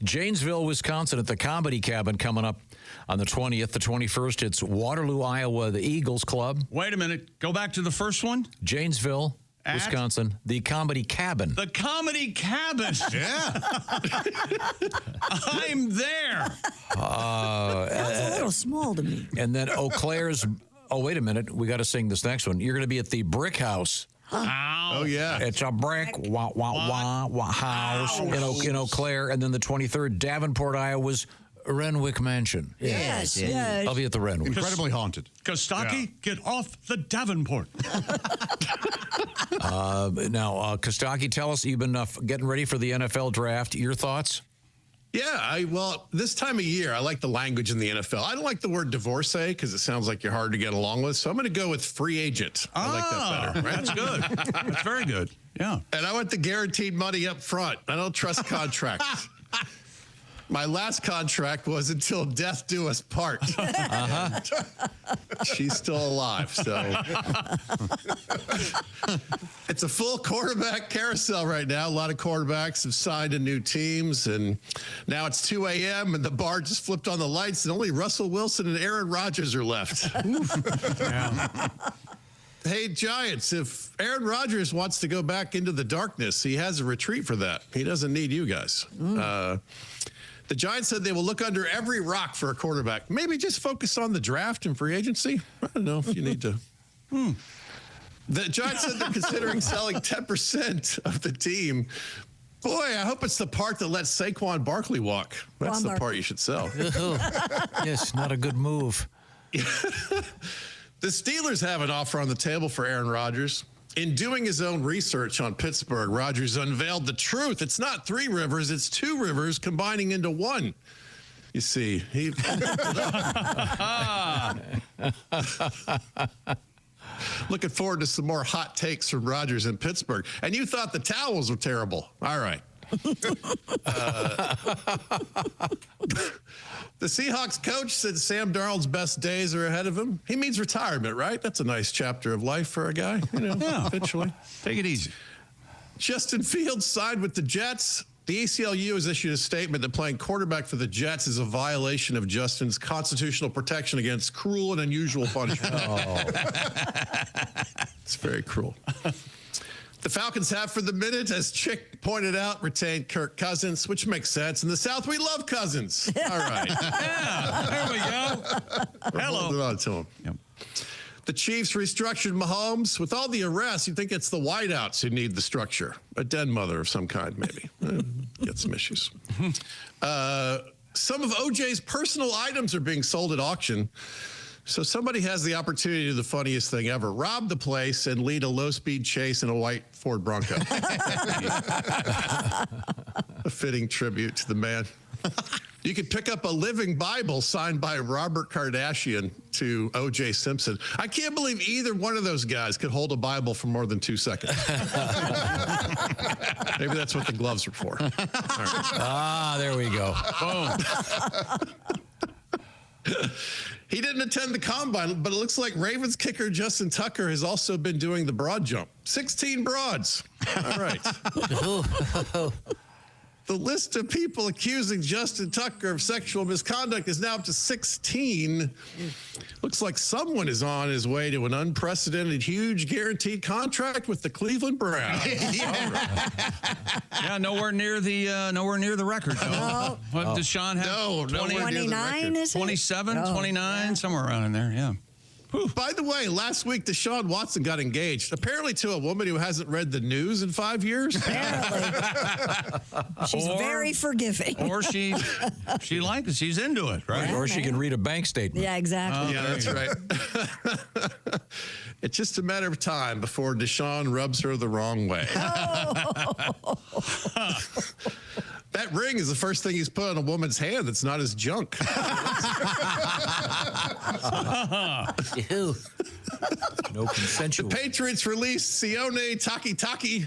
Janesville, Wisconsin, at the Comedy Cabin coming up on the 20th, the 21st. It's Waterloo, Iowa, the Eagles Club. Wait a minute. Go back to the first one. Janesville, Wisconsin, the Comedy Cabin. The Comedy Cabin. Yeah. I'm there. That's a little small to me. And then Eau Claire's. Oh, wait a minute. We got to sing this next one. You're going to be at the Brick House. Oh, yeah. It's a brick house in Eau Claire. And then the 23rd, Davenport, Iowa's Renwick Mansion. Yes. I'll be at the Renwick. Incredibly haunted. Kostaki, get off the Davenport. Now, Kostaki, tell us, you've been getting ready for the NFL draft. Your thoughts? Yeah, well, this time of year, I like the language in the NFL. I don't like the word divorcee because it sounds like you're hard to get along with. So I'm going to go with free agent. I like that better. Right? That's good. That's very good. Yeah. And I want the guaranteed money up front. I don't trust contracts. My last contract was until death do us part. She's still alive, so. It's a full quarterback carousel right now. A lot of quarterbacks have signed to new teams, and now it's 2 a.m. and the bar just flipped on the lights, and only Russell Wilson and Aaron Rodgers are left. Yeah. Hey, Giants, if Aaron Rodgers wants to go back into the darkness, he has a retreat for that. He doesn't need you guys. The Giants said they will look under every rock for a quarterback. Maybe just focus on the draft and free agency. I don't know if you need to. The Giants said they're considering selling 10% of the team. Boy, I hope it's the part that lets Saquon Barkley walk. That's the part you should sell. Yes, not a good move. The Steelers have an offer on the table for Aaron Rodgers. In doing his own research on Pittsburgh, Rodgers unveiled the truth. It's not 3 rivers, it's 2 rivers combining into one. You see, he looking forward to some more hot takes from Rodgers in Pittsburgh. And you thought the towels were terrible. All right. The Seahawks coach said Sam Darnold's best days are ahead of him. He means retirement, right? That's a nice chapter of life for a guy, eventually. Take it easy. Justin Fields signed with the Jets. The ACLU has issued a statement that playing quarterback for the Jets is a violation of Justin's constitutional protection against cruel and unusual punishment. It's very cruel. The Falcons have, for the minute, as Chick pointed out, retained Kirk Cousins, which makes sense. In the South, we love Cousins. All right. Yeah, there we go. Hello. Holding on to him. Yep. The Chiefs restructured Mahomes. With all the arrests, you'd think it's the wideouts who need the structure. A den mother of some kind, maybe. Get some issues. Some of OJ's personal items are being sold at auction. So somebody has the opportunity to do the funniest thing ever: rob the place and lead a low-speed chase in a white Ford Bronco. A fitting tribute to the man. You could pick up a living Bible signed by Robert Kardashian to O.J. Simpson. I can't believe either one of those guys could hold a Bible for more than 2 seconds. Maybe that's what the gloves are for. All right. Ah, there we go. Boom. He didn't attend the combine, but it looks like Ravens kicker Justin Tucker has also been doing the broad jump. 16 broads. All right. The list of people accusing Justin Tucker of sexual misconduct is now up to 16. Looks like someone is on his way to an unprecedented, huge guaranteed contract with the Cleveland Browns. Yeah, nowhere near the record. No. What does Sean have? No, 29, is it? 27, Oh, 29, yeah. somewhere around in there. Yeah. By the way, last week Deshaun Watson got engaged, apparently to a woman who hasn't read the news in 5 years. She's very forgiving. Or she likes it. She's into it, right? Or she can read a bank statement. Yeah, exactly. Yeah, that's right. It's just a matter of time before Deshaun rubs her the wrong way. That ring is the first thing he's put on a woman's hand that's not his junk. Ew. No consensual. The Patriots released Sione Takitaki.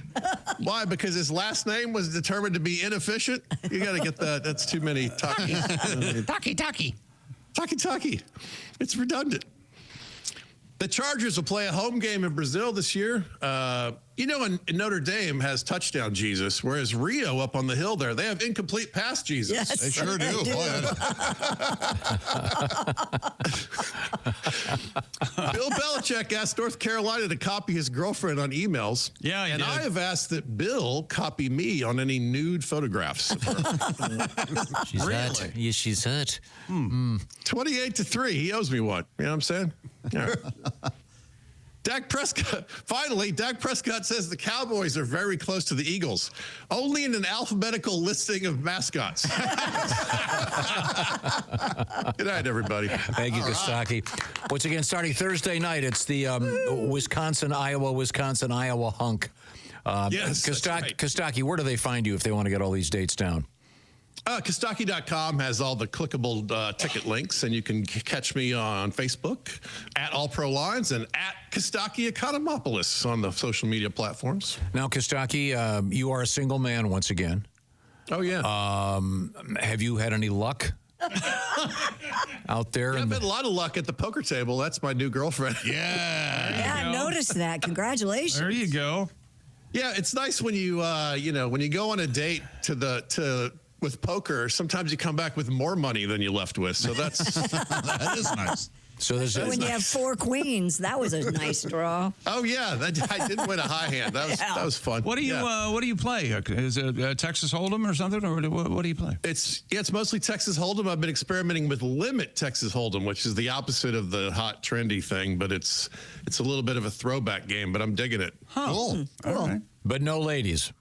Why? Because his last name was determined to be inefficient? You got to get that. That's too many Takis. Taki. It's redundant. The Chargers will play a home game in Brazil this year. In Notre Dame has touchdown Jesus, whereas Rio up on the hill there, they have incomplete pass Jesus. Yes, They sure do. Bill Belichick asked North Carolina to copy his girlfriend on emails. Yeah, he and did. I have asked that Bill copy me on any nude photographs. She's hurt. Yeah, she's hurt. 28-3. He owes me one. You know what I'm saying? All right. Dak Prescott says the Cowboys are very close to the Eagles, only in an alphabetical listing of mascots. Good night, everybody. Thank you, Costaki. Once again, starting Thursday night, it's the Wisconsin-Iowa hunk. Yes, that's right. Costaki, where do they find you if they want to get all these dates down? Costaki.com has all the clickable ticket links, and you can catch me on Facebook at All Pro Lines and at Costaki Economopoulos on the social media platforms. Now, Costaki, you are a single man once again. Oh, yeah. Have you had any luck out there? I've had a lot of luck at the poker table. That's my new girlfriend. Yeah, I noticed that. Congratulations. There you go. Yeah, it's nice when you when you go on a date with poker. Sometimes you come back with more money than you left with. So that is nice. So when you have 4 queens, that was a nice draw. Oh yeah, I did win a high hand. That was fun. What do you play? Is it Texas Hold'em or something, or what do you play? It's mostly Texas Hold'em. I've been experimenting with Limit Texas Hold'em, which is the opposite of the hot trendy thing, but it's a little bit of a throwback game. But I'm digging it. Huh. Cool. All right. But no ladies.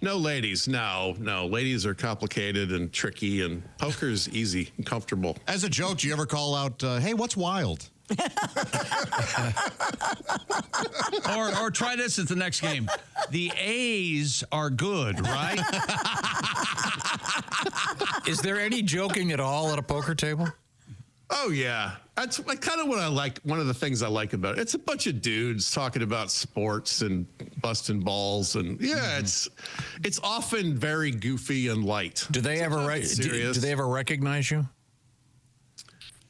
No ladies. No. Ladies are complicated and tricky, and poker's easy and comfortable. As a joke, do you ever call out, hey, what's wild? or try this at the next game. The A's are good, right? Is there any joking at all at a poker table? Oh, yeah. That's kind of what I like. One of the things I like about it. It's a bunch of dudes talking about sports and busting balls, and it's often very goofy and light. Do they ever do they ever recognize you?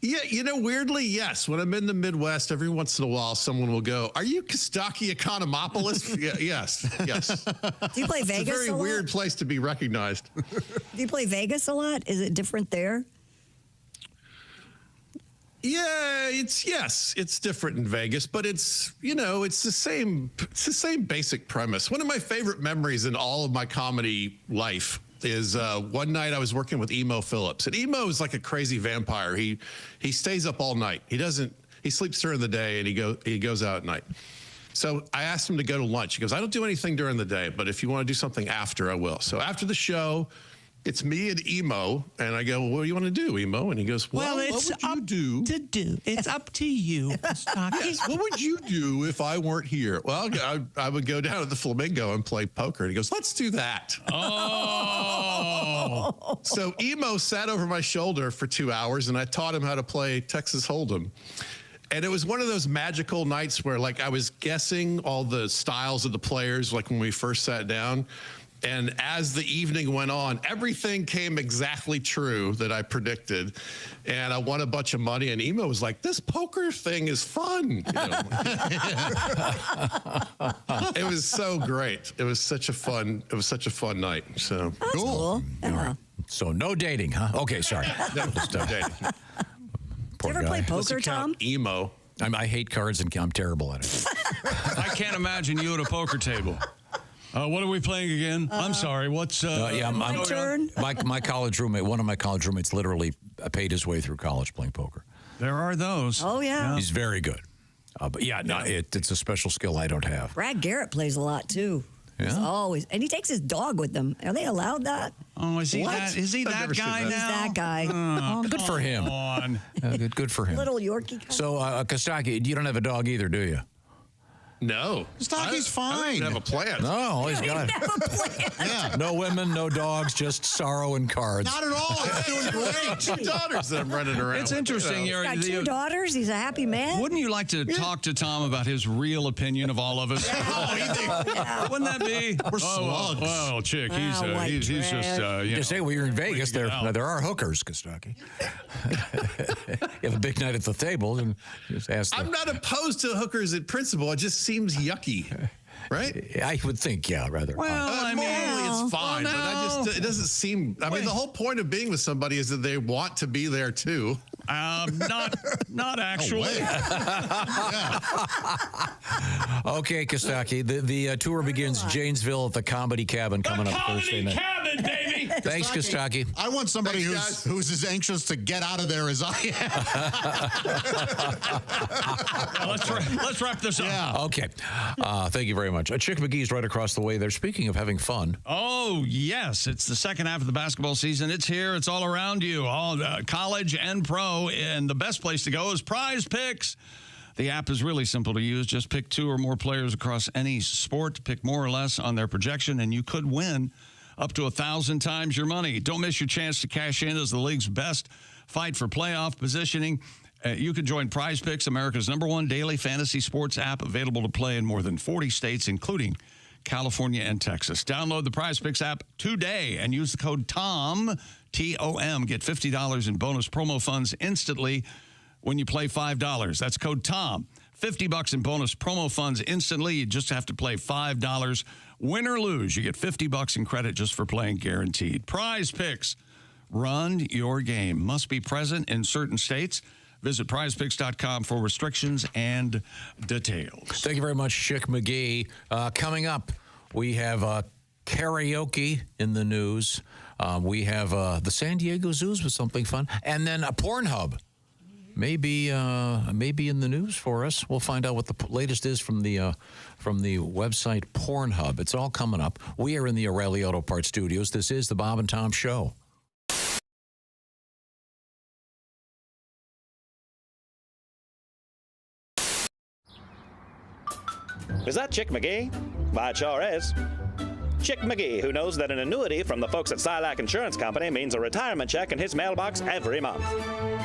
Yeah, weirdly, yes. When I'm in the Midwest, every once in a while, someone will go, "Are you Costaki Economopoulos?" Yes. Do you play Vegas? It's a very weird place to be recognized. Do you play Vegas a lot? Is it different there? Yeah, it's different in Vegas, but it's the same basic premise. One of my favorite memories in all of my comedy life is one night I was working with Emo Phillips, and Emo is like a crazy vampire. He stays up all night. He sleeps during the day, and he goes out at night. So I asked him to go to lunch. He goes, "I don't do anything during the day, but if you want to do something after, I will." So after the show, it's me and Emo, and I go, "Well, what do you want to do, Emo?" And he goes, "Well, it's what would you do? It's up to you, Yes, what would you do if I weren't here?" Well, I would go down to the Flamingo and play poker. And he goes, "Let's do that." Oh. So Emo sat over my shoulder for 2 hours, and I taught him how to play Texas Hold'em. And it was one of those magical nights where, like, I was guessing all the styles of the players, like when we first sat down. And as the evening went on, everything came exactly true that I predicted. And I won a bunch of money. And Emo was like, "This poker thing is fun." It was so great. It was such a fun night. So That's cool. All right. So no dating, huh? Okay, sorry. No dating. Do you ever play poker, Tom? Emo. I hate cards and I'm terrible at it. I can't imagine you at a poker table. What are we playing again? I'm sorry. What's my turn? My college roommate, one of my college roommates, literally paid his way through college playing poker. There are those. Oh yeah. He's very good. But it's a special skill I don't have. Brad Garrett plays a lot too. He's always, and he takes his dog with him. Are they allowed that? Oh, is he What? that? Is he that guy now? He's that guy. Oh, Good for him. on. Good for him. Little Yorkie. So, Costaki, you don't have a dog either, do you? No. Costaki's I don't fine. even have a plan. No, all he's got. Yeah. No women, no dogs, just sorrow and cards. Not at all. It's doing great. 2 daughters that I'm running around. It's with, interesting. you know. He's got 2 daughters. He's a happy man. Wouldn't you like to talk to Tom about his real opinion of all of us? Wouldn't that be? We're slugs. Well, chick, he's white just Just say when you're in Vegas, there are hookers, Costaki. You have a big night at the table, and just ask them. I'm not opposed to hookers in principle. It just seems yucky. Right? I would think, rather. Well, I mean, morally it's fine, well, no. but it doesn't seem. I mean, the whole point of being with somebody is that they want to be there too. Not actually. Okay, Costaki, the tour begins Janesville at the Comedy Cabin coming up Thursday night. Cabin, baby. Thanks, Costaki. I want somebody Thanks, who's as anxious to get out of there as I am. Let's wrap this up. Yeah. Okay. Thank you very much. Chick McGee's right across the way there. Speaking of having fun. Oh, yes. It's the second half of the basketball season. It's here. It's all around you. All college and pro. And the best place to go is Prize Picks. The app is really simple to use. Just pick 2 or more players across any sport. Pick more or less on their projection, and you could win up to 1,000 times your money. Don't miss your chance to cash in as the league's best. Fight for playoff positioning. You can join Prize Picks, America's #1 daily fantasy sports app, available to play in more than 40 states, including California and Texas. Download the Prize Picks app today and use the code TOM, T-O-M. Get $50 in bonus promo funds instantly when you play $5. That's code TOM. $50 in bonus promo funds instantly. You just have to play $5. Win or lose, you get $50 in credit just for playing guaranteed. Prize Picks. Run your game. Must be present in certain states. Visit prizepicks.com for restrictions and details. Thank you very much, Chick McGee. Coming up, we have karaoke in the news. We have the San Diego Zoos with something fun. And then a Pornhub. Maybe in the news for us. We'll find out what the latest is from the website Pornhub. It's all coming up. We are in the O'Reilly Auto Parts Studios. This is the Bob and Tom Show. Is that Chick McGee? Why, it sure is. Chick McGee, who knows that an annuity from the folks at Silac Insurance Company means a retirement check in his mailbox every month.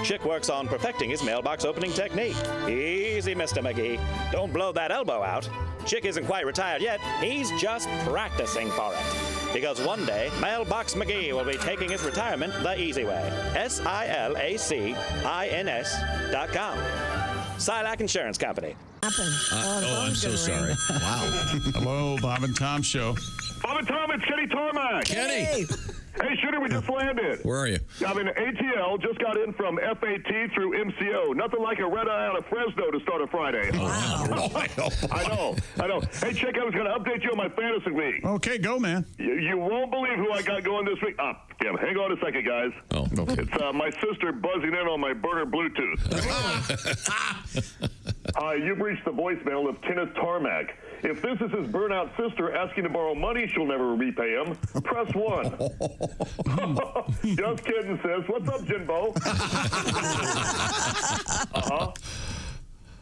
Chick works on perfecting his mailbox opening technique. Easy, Mr. McGee. Don't blow that elbow out. Chick isn't quite retired yet. He's just practicing for it. Because one day, Mailbox McGee will be taking his retirement the easy way. SILACINS.com. Silac Insurance Company. I'm so sorry. Wow. Hello, Bob and Tom Show. Bob and Tom, it's Kenny Tarmac. Kenny. Hey, Shooter, we just landed. Where are you? I'm in ATL, just got in from FAT through MCO. Nothing like a red eye out of Fresno to start a Friday. Wow. I know. Hey, Chick, I was going to update you on my fantasy league. Okay, go, man. You won't believe who I got going this week. Yeah, hang on a second, guys. Oh, okay. It's my sister buzzing in on my burner Bluetooth. You've reached the voicemail of Kenneth Tarmac. If this is his burnout sister asking to borrow money she'll never repay him, press 1. Just kidding, sis. What's up, Jimbo?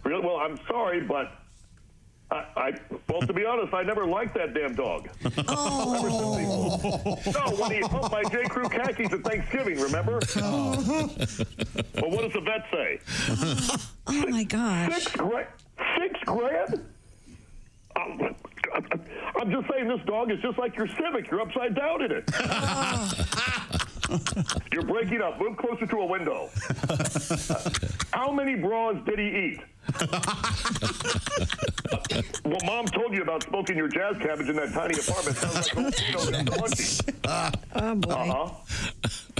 Really? Well, I'm sorry, but well, to be honest, I never liked that damn dog. No, when he humped my J. Crew khakis at Thanksgiving, remember? Well, what does the vet say? Oh, my gosh. $6 grand? I'm just saying this dog is just like your Civic. You're upside down in it. You're breaking up. Move closer to a window. How many bras did he eat? Well, Mom told you about smoking your jazz cabbage in that tiny apartment. Sounds like oh, boy.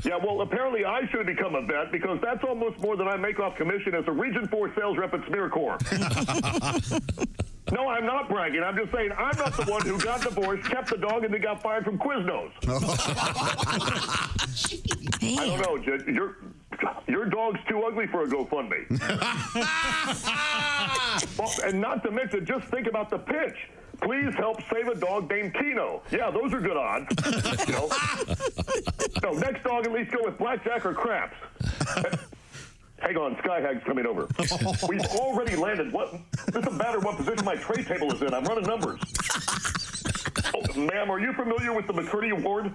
Yeah, well, apparently I should have become a vet because that's almost more than I make off commission as a Region 4 sales rep at Smear Corps. No, I'm not bragging. I'm just saying I'm not the one who got divorced, kept the dog, and then got fired from Quiznos. I don't know, Jed. Your dog's too ugly for a GoFundMe. Well, and not to mention, just think about the pitch. Please help save a dog named Keno. Yeah, those are good odds. So next dog, at least go with blackjack or craps. Hang on, Skyhag's coming over. We've already landed. What? It doesn't matter what position my tray table is in. I'm running numbers. Oh, ma'am, are you familiar with the McCurdy Award?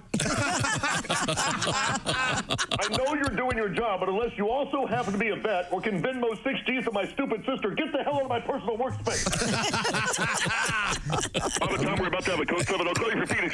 I know you're doing your job, but unless you also happen to be a vet or can Venmo 6 G's to my stupid sister, get the hell out of my personal workspace. By the time we're about to have a Code 7, I'll call you for Phoenix.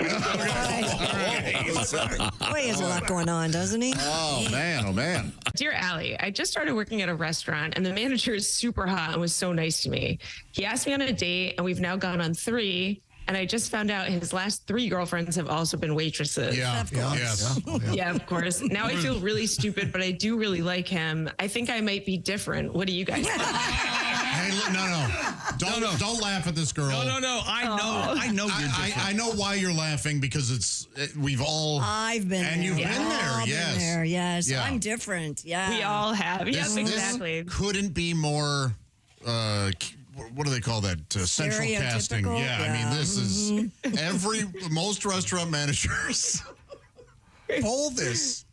Boy, he has a lot going on, doesn't he? Oh, man. Dear Allie, I just started working at a restaurant and the manager is super hot and was so nice to me. He asked me on a date and we've now gone on 3. And I just found out his last 3 girlfriends have also been waitresses. Yeah, yes. Yeah, of course. Now I feel really stupid, but I do really like him. I think I might be different. What do you guys think? Hey, no. Don't laugh at this girl. No. I know you're different. I know why you're laughing because we've all. I've been and there. you've been there. I've Yes. been there, yes. Yeah. I'm different. Yeah. We all have. Yes, exactly. This couldn't be more. What do they call that? Central casting. Yeah, I mean, this is most restaurant managers pull this.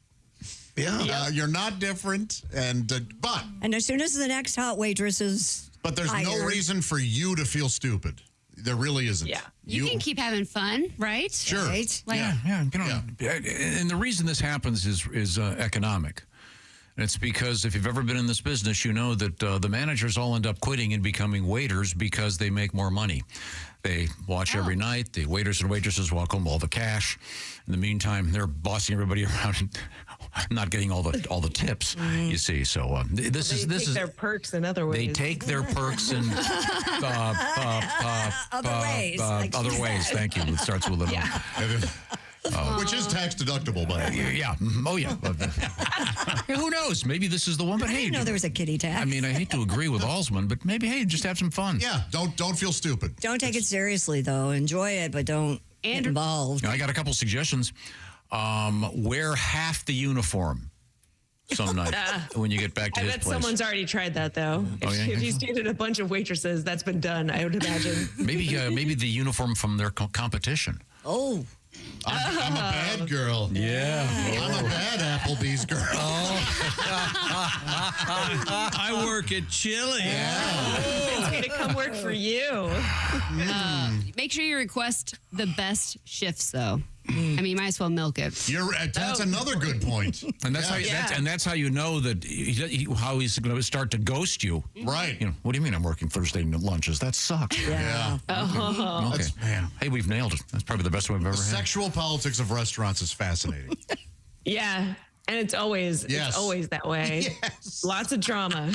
Yeah, you're not different, and as soon as the next hot waitress is but there's hired, no reason for you to feel stupid. There really isn't. Yeah, you can keep having fun, right? Sure. Right? Like, and the reason this happens is economic. And it's because if you've ever been in this business, you know that the managers all end up quitting and becoming waiters because they make more money. They watch every night. The waiters and waitresses walk home all the cash. In the meantime, they're bossing everybody around, not getting all the tips. You see, so this is their perks in other ways. They take their perks in other ways. Thank you. It starts with an which is tax deductible, by the way. Yeah. Oh, yeah. Who knows? Maybe this is the one. But hey, I didn't know there was a kitty tax. I mean, I hate to agree with Alsman, but maybe just have some fun. Yeah. Don't feel stupid. Don't take it seriously, though. Enjoy it, but don't get involved. I got a couple suggestions. Wear half the uniform some night when you get back to his bet place. Someone's already tried that, though. If he's dated a bunch of waitresses, that's been done, I would imagine. Maybe the uniform from their competition. Oh. I'm a bad girl. Yeah. I'm a bad Applebee's girl. I work at Chili. It's going to come work for you. Make sure you request the best shifts, though. I mean, you might as well milk it. That's another good point. And that's how you know that how he's going to start to ghost you. Right. You know, what do you mean I'm working Thursday lunches? That sucks. Yeah. Oh. Okay. Man. Hey, we've nailed it. That's probably the best one I've ever The had. sexual politics of restaurants is fascinating. Yeah. And it's always that way. Yes. Lots of drama.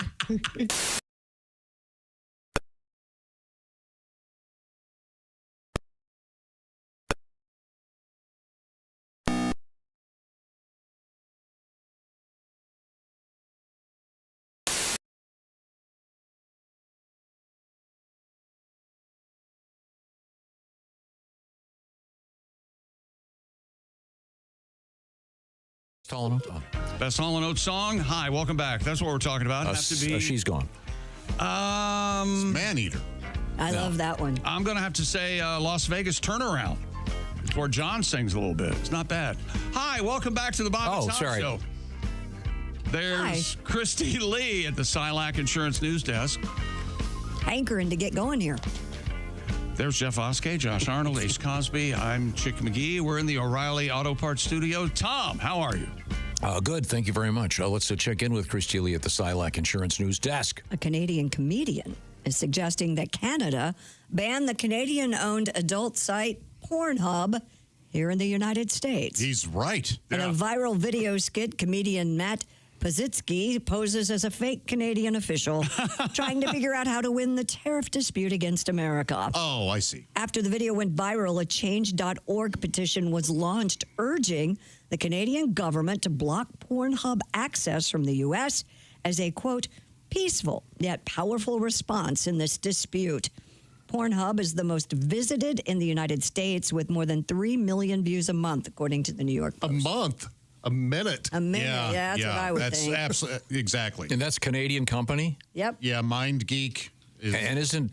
Best Hall & Oates song. Hi, welcome back. That's what we're talking about. Have to be. She's gone. Man-Eater. I love that one. I'm going to have to say Las Vegas Turnaround. It's where John sings a little bit. It's not bad. Hi, welcome back to the Bob and Tom Show. There's Christy Lee at the Silac Insurance News Desk. Hankering to get going here. There's Jeff Oskey, Josh Arnold, Ace Cosby. I'm Chick McGee. We're in the O'Reilly Auto Parts studio. Tom, how are you? Good. Thank you very much. Let's check in with Christy Lee at the Silac Insurance News Desk. A Canadian comedian is suggesting that Canada ban the Canadian-owned adult site Pornhub here in the United States. He's right. In a viral video skit, comedian Matt Pazitsky poses as a fake Canadian official trying to figure out how to win the tariff dispute against America. Oh, I see. After the video went viral, a change.org petition was launched urging the Canadian government to block Pornhub access from the U.S. as a, quote, peaceful yet powerful response in this dispute. Pornhub is the most visited in the United States with more than 3 million views a month, according to the New York Post. A month? A minute? A minute, yeah, that's what I would think. Absolutely, exactly. And that's a Canadian company? Yep. Yeah, MindGeek. And isn't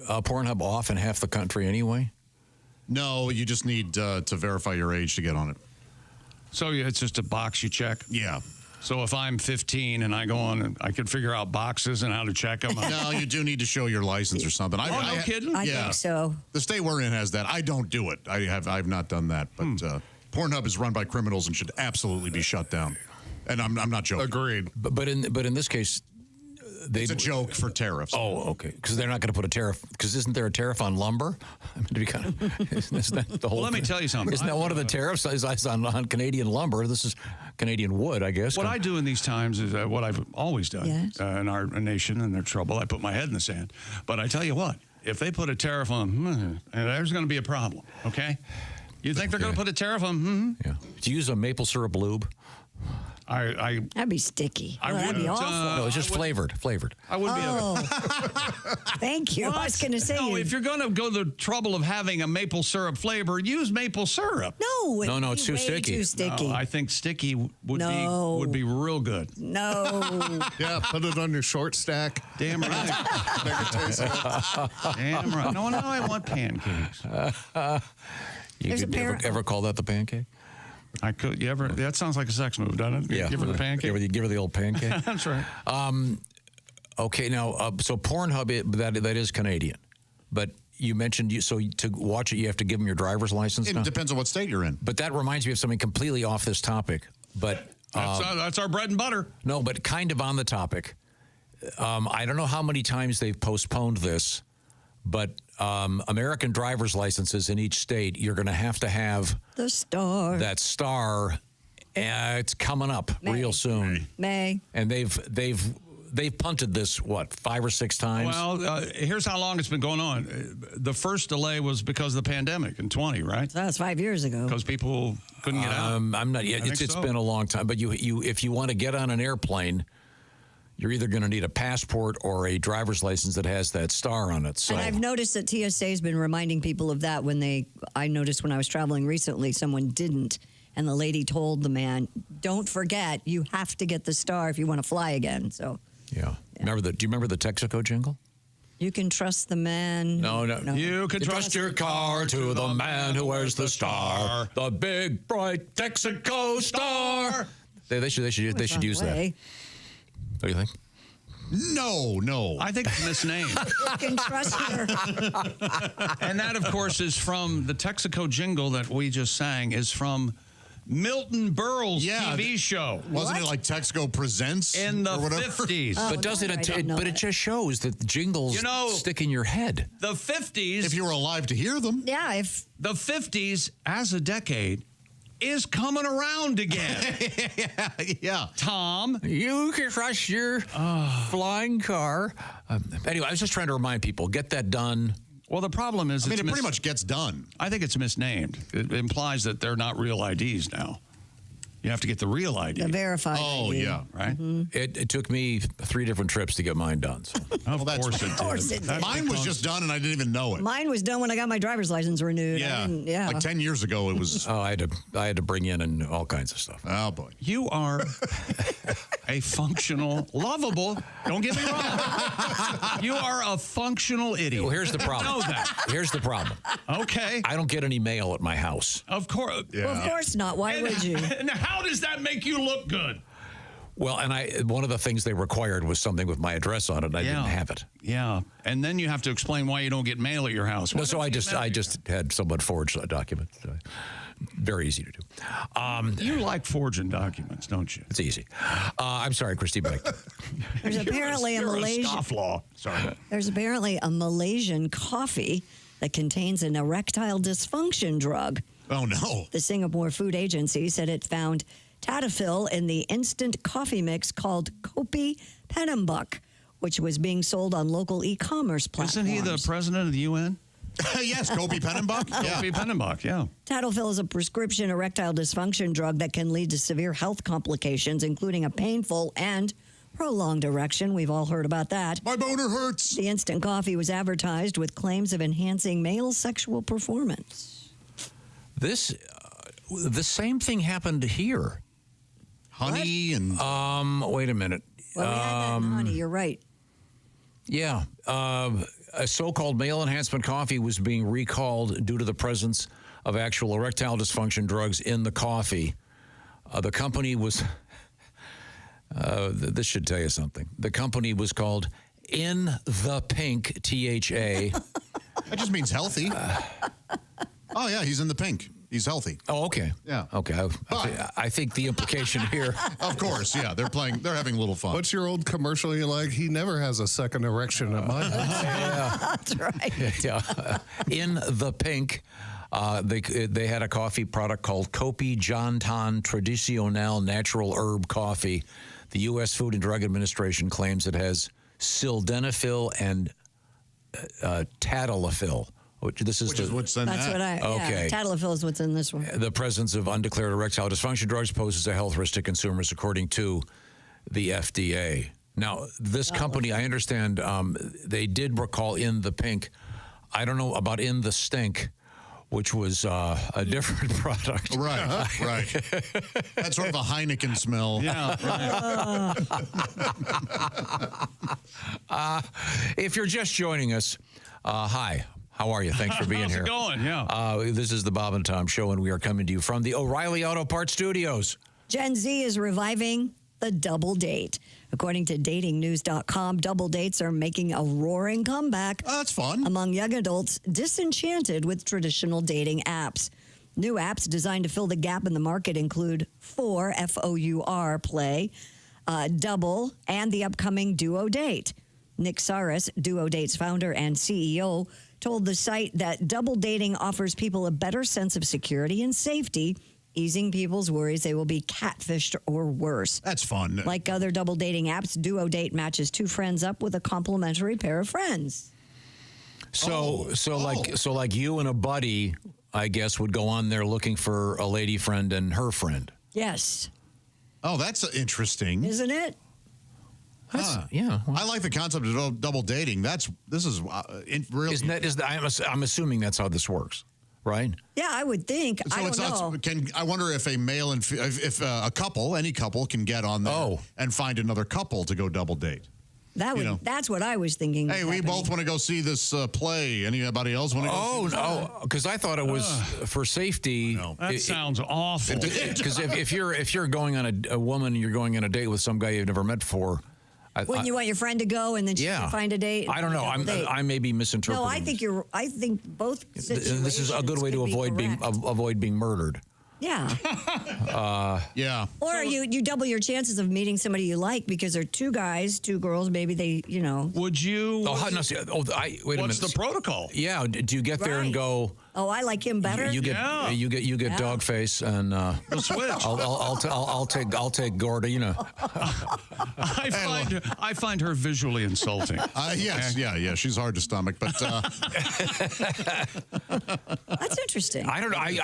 Pornhub off in half the country anyway? No, you just need to verify your age to get on it. So it's just a box you check? Yeah. So if I'm 15 and I go on and I can figure out boxes and how to check them. No, you do need to show your license or something. No kidding? I think so. The state we're in has that. I don't do it. I've not done that. But Pornhub is run by criminals and should absolutely be shut down. And I'm not joking. Agreed. But in this case, it's a joke for tariffs. Oh, okay. Because they're not going to put a tariff. Because isn't there a tariff on lumber? I mean, to be kind of, isn't that the whole? Well, let me tell you something. Isn't that one of the tariffs is on Canadian lumber? This is Canadian wood, I guess. What I do in these times is what I've always done in our nation, and they're trouble. I put my head in the sand. But I tell you what, if they put a tariff on, there's going to be a problem. Okay. You think they're going to put a tariff on? Yeah. Do you use a maple syrup lube? That'd be sticky. That'd be awful. No, it's just flavored. I would be. Thank you. I was going to say. No, if you're going to go the trouble of having a maple syrup flavor, use maple syrup. No, no, it's too sticky. Too sticky. No, I think sticky would be real good. No. Yeah, put it on your short stack. Damn right. Make it taste good. Damn right. No, I want pancakes. You could ever call that the pancake? I could. You ever? That sounds like a sex move, doesn't it? Yeah. Give her the pancake. Give her the old pancake. That's right. Okay, now, so Pornhub, that is Canadian. But you mentioned, so to watch it, you have to give them your driver's license It now? depends on what state you're in. But that reminds me of something completely off this topic. But that's our bread and butter. No, but kind of on the topic. I don't know how many times they've postponed this, but American driver's licenses in each state, you're going to have the star. That star. It's coming up real soon. May. And they've punted this 5 or 6 times. Well, here's how long it's been going on. The first delay was because of the pandemic in 20, right? That was 5 years ago. Because people couldn't get out. I'm not yet. It's been a long time. But you if you want to get on an airplane, you're either going to need a passport or a driver's license that has that star on it. So. And I've noticed that TSA has been reminding people of that I noticed when I was traveling recently, someone didn't. And the lady told the man, don't forget, you have to get the star if you want to fly again. So. Yeah. Do you remember the Texaco jingle? You can trust the man. No. You can trust your car to the man who wears the star. The big, bright Texaco star. They should use that. What do you think? No. I think it's misnamed. You can trust her. And that, of course, is from the Texaco jingle that we just sang, is from Milton Berle's TV show. Wasn't it like Texaco Presents? In the or whatever? 50s. But doesn't it? But it just shows that the jingles stick in your head. The 50s. If you were alive to hear them. Yeah, if the 50s as a decade is coming around again. Yeah. Tom. You can trust your flying car. Anyway, I was just trying to remind people, get that done. Well, the problem is it pretty much gets done. I think it's misnamed. It implies that they're not real IDs now. You have to get the real ID. The verified ID. yeah. Right? It took me 3 different trips to get mine done. So. Of course it did. Mine was just done and I didn't even know it. Mine was done when I got my driver's license renewed. Yeah. Like 10 years ago it was. Oh, I had to bring in and all kinds of stuff. Oh, boy. You are a functional, lovable, don't get me wrong. You are a functional idiot. Well, here's the problem. I know that. Here's the problem. Okay. I don't get any mail at my house. Of course. Well, of course not. Why would you? And how does that make you look good? Well, and one of the things they required was something with my address on it, and I didn't have it. Yeah. And then you have to explain why you don't get mail at your house. No, so I just had someone forge a document. Very easy to do. You like forging documents, don't you? It's easy. I'm sorry, Christy Beck. There's apparently a Malaysian scofflaw. Sorry. There's apparently a Malaysian coffee that contains an erectile dysfunction drug. Oh, no. The Singapore Food Agency said it found Tadalafil in the instant coffee mix called Kopi Penembuk, which was being sold on local e-commerce platforms. Isn't he the president of the UN? Yes, Kopi Penembuk. Kopi Penembuk, yeah. Tadalafil is a prescription erectile dysfunction drug that can lead to severe health complications, including a painful and prolonged erection. We've all heard about that. My boner hurts. The instant coffee was advertised with claims of enhancing male sexual performance. The same thing happened here. Honey and... Wait a minute. Well, we had that in honey. You're right. Yeah. A so-called male enhancement coffee was being recalled due to the presence of actual erectile dysfunction drugs in the coffee. The company was... this should tell you something. The company was called In the Pink, THA. That just means healthy. Oh, yeah, he's in the pink. He's healthy. Oh, okay. Yeah. Okay. I think the implication here... Of course, yeah. They're having a little fun. What's your old commercial you like? He never has a second erection at mine. Yeah. That's right. Yeah. In the Pink, they had a coffee product called Kopi Jantan Tradicional Natural Herb Coffee. The U.S. Food and Drug Administration claims it has sildenafil and tadalafil. Which is what's in That's that. what I... Okay. Yeah, Tadalafil is what's in this one. The presence of undeclared erectile dysfunction drugs poses a health risk to consumers, according to the FDA. Now, this company, I understand, they did recall In the Pink. I don't know about In the Stink, which was a different product. Right. That's sort of a Heineken smell. Yeah, right. If you're just joining us, hi. How are you? Thanks for being here. How's it going? Yeah. This is the Bob and Tom Show, and we are coming to you from the O'Reilly Auto Parts Studios. Gen Z is reviving the double date. According to datingnews.com, double dates are making a roaring comeback. Oh, that's fun. Among young adults disenchanted with traditional dating apps. New apps designed to fill the gap in the market include Four, F-O-U-R, Play, Double, and the upcoming Duo Date. Nick Saris, Duo Date's founder and CEO, told the site that double dating offers people a better sense of security and safety, easing people's worries they will be catfished or worse. That's fun. Like other double dating apps, Duo Date matches two friends up with a complimentary pair of friends. So like you and a buddy, I guess, would go on there looking for a lady friend and her friend. Yes. Oh, that's interesting. Isn't it? Yeah. I like the concept of double dating. This is really... I'm assuming that's how this works, right? Yeah, I would think. So I don't know. I wonder if a male and if a couple, any couple, can get on there and find another couple to go double date. That's what I was thinking. Hey, we both want to go see this play. Anybody else want to go see this? Because I thought it was for safety. That sounds awful. Because if you're going on a woman, you're going on a date with some guy you've never met before, When you want your friend to go and then she can find a date. I don't know. I may be misinterpreting. No, I think both situations. This is a good way to avoid being murdered. Yeah. Yeah. Or you double your chances of meeting somebody you like because they're two guys, two girls. Maybe they, Would you? Oh, no, see, wait a minute. What's the protocol? Yeah. Do you get there and go? Oh, I like him better. You get dog face and the switch. I'll take Gorda. I find her visually insulting. Yes, yeah. She's hard to stomach, but that's interesting. I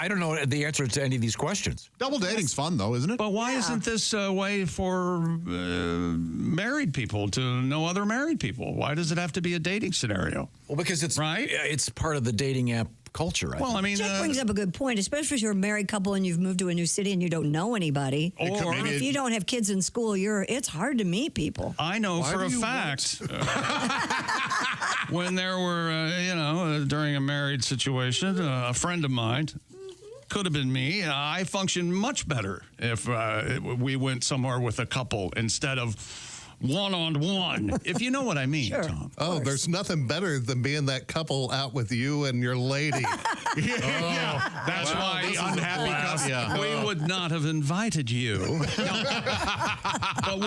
don't know the answer to any of these questions. Double dating's fun though, isn't it? But why isn't this a way for married people to know other married people? Why does it have to be a dating scenario? Well, because it's right. It's part of the dating app culture. I mean, Jack brings up a good point, especially if you're a married couple and you've moved to a new city and you don't know anybody. Or if you don't have kids in school, it's hard to meet people. I know for a fact when there were, during a married situation, a friend of mine, could have been me. I functioned much better if we went somewhere with a couple instead of one-on-one, if you know what I mean, Tom. Oh, there's nothing better than being that couple out with you and your lady. That's why unhappy couple. Yeah. We would not have invited you. But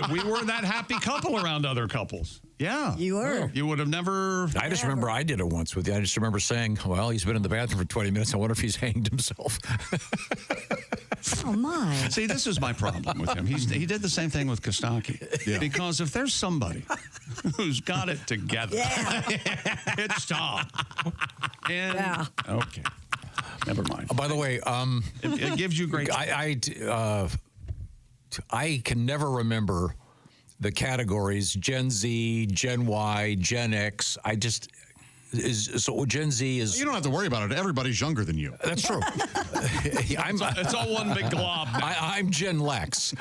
we were that happy couple around other couples. Yeah. You were. You would have never. I just remember I did it once with you. I just remember saying, well, he's been in the bathroom for 20 minutes. I wonder if he's hanged himself. Oh, my. See, this is my problem with him. He did the same thing with Costaki. Yeah. Because if there's somebody who's got it together, it's Tom. And, okay. Never mind. By the way, it gives you great. I can never remember the categories Gen Z, Gen Y, Gen X. So Gen Z is. You don't have to worry about it. Everybody's younger than you. That's true. It's all one big glob. I'm Gen Lex.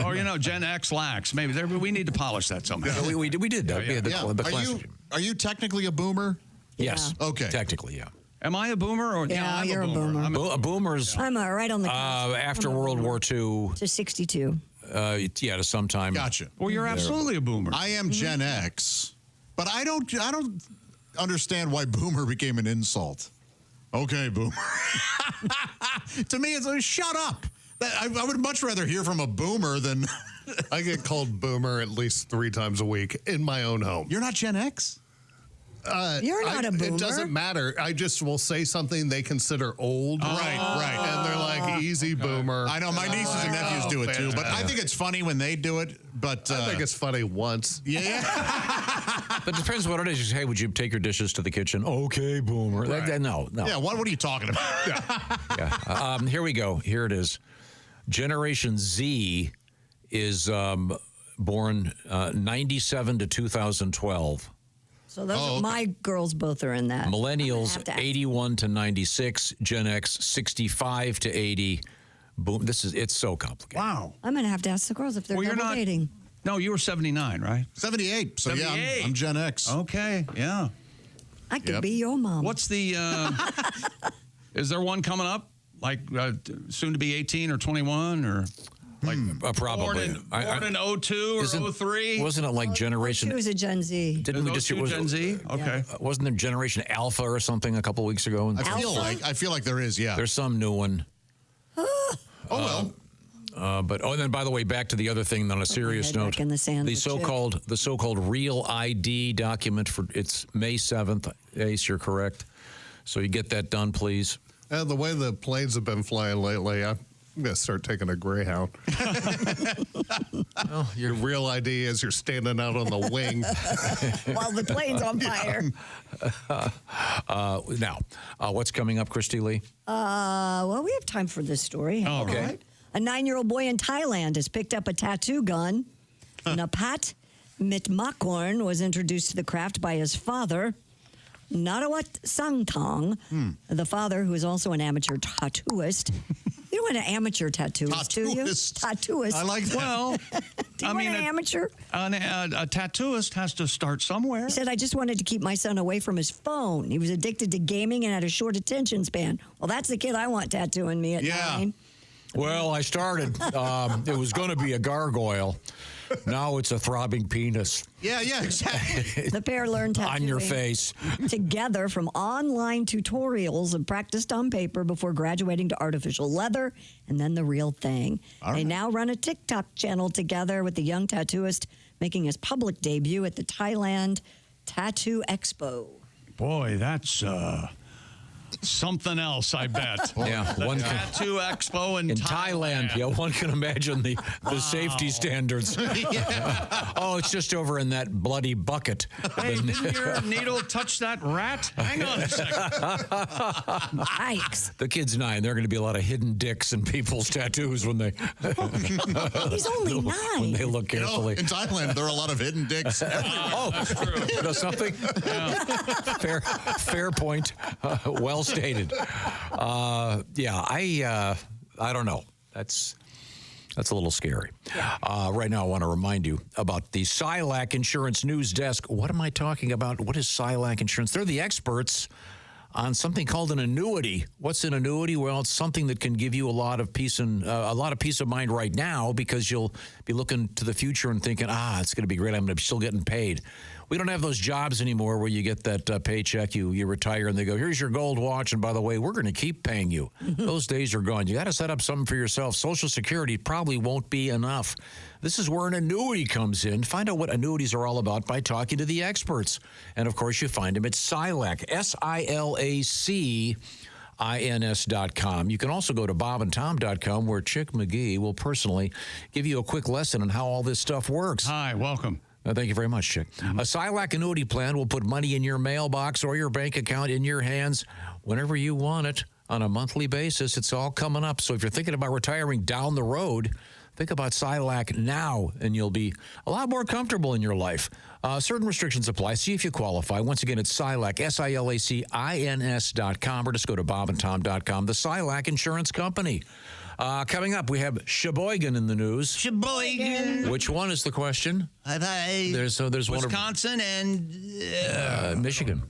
Or Gen X lax. Maybe we need to polish that somehow. We did that. Yeah. Are you technically a boomer? Yes. Okay. Technically, yeah. Am I a boomer? Or Yeah, I'm you're a boomer. A boomer's. I'm right on the after World War II. To 62. To some time. Gotcha. Well, you're absolutely a boomer. I am Gen X, but I don't understand why boomer became an insult. Okay, boomer. To me, it's shut up. I would much rather hear from a boomer than. I get called boomer at least 3 times a week in my own home. You're not Gen X? You're not a boomer. It doesn't matter. I just will say something they consider old. Right. And they're like, easy boomer. I know, my nieces and nephews do it too, but I think it's funny when they do it, but... I think it's funny once. Yeah. But it depends what it is. You say, hey, would you take your dishes to the kitchen? Okay, boomer. Right. No. Yeah, what are you talking about? Here we go. Here it is. Generation Z is born 97 to 2012. So those my girls both are in that. Millennials 81 to 96, Gen X 65 to 80. Boom! It's so complicated. Wow. I'm gonna have to ask the girls if they're double dating. No, you were 79, right? 78. So 78. yeah, I'm Gen X. Okay. Yeah. I could be your mom. What's the? Is there one coming up? Like soon to be 18 or 21 or? Like probably. Born in 02 or 03? Wasn't it like Generation? It was a Gen Z. Didn't we just Gen Z? Okay. Wasn't there Generation Alpha or something a couple weeks ago? I feel like there is. Yeah. There's some new one. Well. But then, by the way, back to the other thing. On a serious note, the so-called Real ID document it's May 7th. Ace, you're correct. So you get that done, please. The way the planes have been flying lately, I'm going to start taking a Greyhound. Your real ID is you're standing out on the wing. While the plane's on fire. Now, what's coming up, Christy Lee? Well, we have time for this story. Okay. Right. A 9-year-old boy in Thailand has picked up a tattoo gun. Napat Mitmakorn was introduced to the craft by his father, Narawat Sangtong, the father, who is also an amateur tattooist. You don't want an amateur tattooist, do you? Tattooist. I like that. Well, do you want an amateur? A tattooist has to start somewhere. He said, I just wanted to keep my son away from his phone. He was addicted to gaming and had a short attention span. Well, that's the kid I want tattooing me at 9. Well, I started. It was going to be a gargoyle. Now it's a throbbing penis. Yeah, exactly. The pair learned tattooing on your face together from online tutorials and practiced on paper before graduating to artificial leather and then the real thing. They now run a TikTok channel together with the young tattooist making his public debut at the Thailand Tattoo Expo. Boy, that's something else, I bet. Yeah, the one Tattoo Expo in Thailand. Yeah, one can imagine the safety standards. Oh, it's just over in that bloody bucket. Hey, didn't your needle touch that rat? Hang on a second. Yikes. The kid's 9. There are going to be a lot of hidden dicks in people's tattoos when they. He's only 9. When they look carefully. In Thailand, there are a lot of hidden dicks everywhere. Oh, that's true. You know something? Yeah. Fair point. Well stated. I don't know. That's a little scary. Right now, I want to remind you about the Silac Insurance News Desk. What am I talking about? What is Silac Insurance? They're the experts on something called an annuity. What's an annuity? Well, it's something that can give you a lot of peace of mind right now, because you'll be looking to the future and thinking, it's going to be great. I'm going to be still getting paid. We don't have those jobs anymore where you get that paycheck, you retire, and they go, here's your gold watch, and by the way, we're going to keep paying you. Those days are gone. You got to set up something for yourself. Social Security probably won't be enough. This is where an annuity comes in. Find out what annuities are all about by talking to the experts. And, of course, you find them at Silac, SILACINS.com. You can also go to bobandtom.com, where Chick McGee will personally give you a quick lesson on how all this stuff works. Hi, welcome. Thank you very much, Chick. A Silac annuity plan will put money in your mailbox or your bank account in your hands whenever you want it on a monthly basis. It's all coming up. So if you're thinking about retiring down the road, think about Silac now, and you'll be a lot more comfortable in your life. Certain restrictions apply. See if you qualify. Once again, it's Silac, SILACINS.com, or just go to bobandtom.com, the Silac Insurance Company. Coming up, we have Sheboygan in the news. Sheboygan. Which one is the question? There's Wisconsin and Michigan.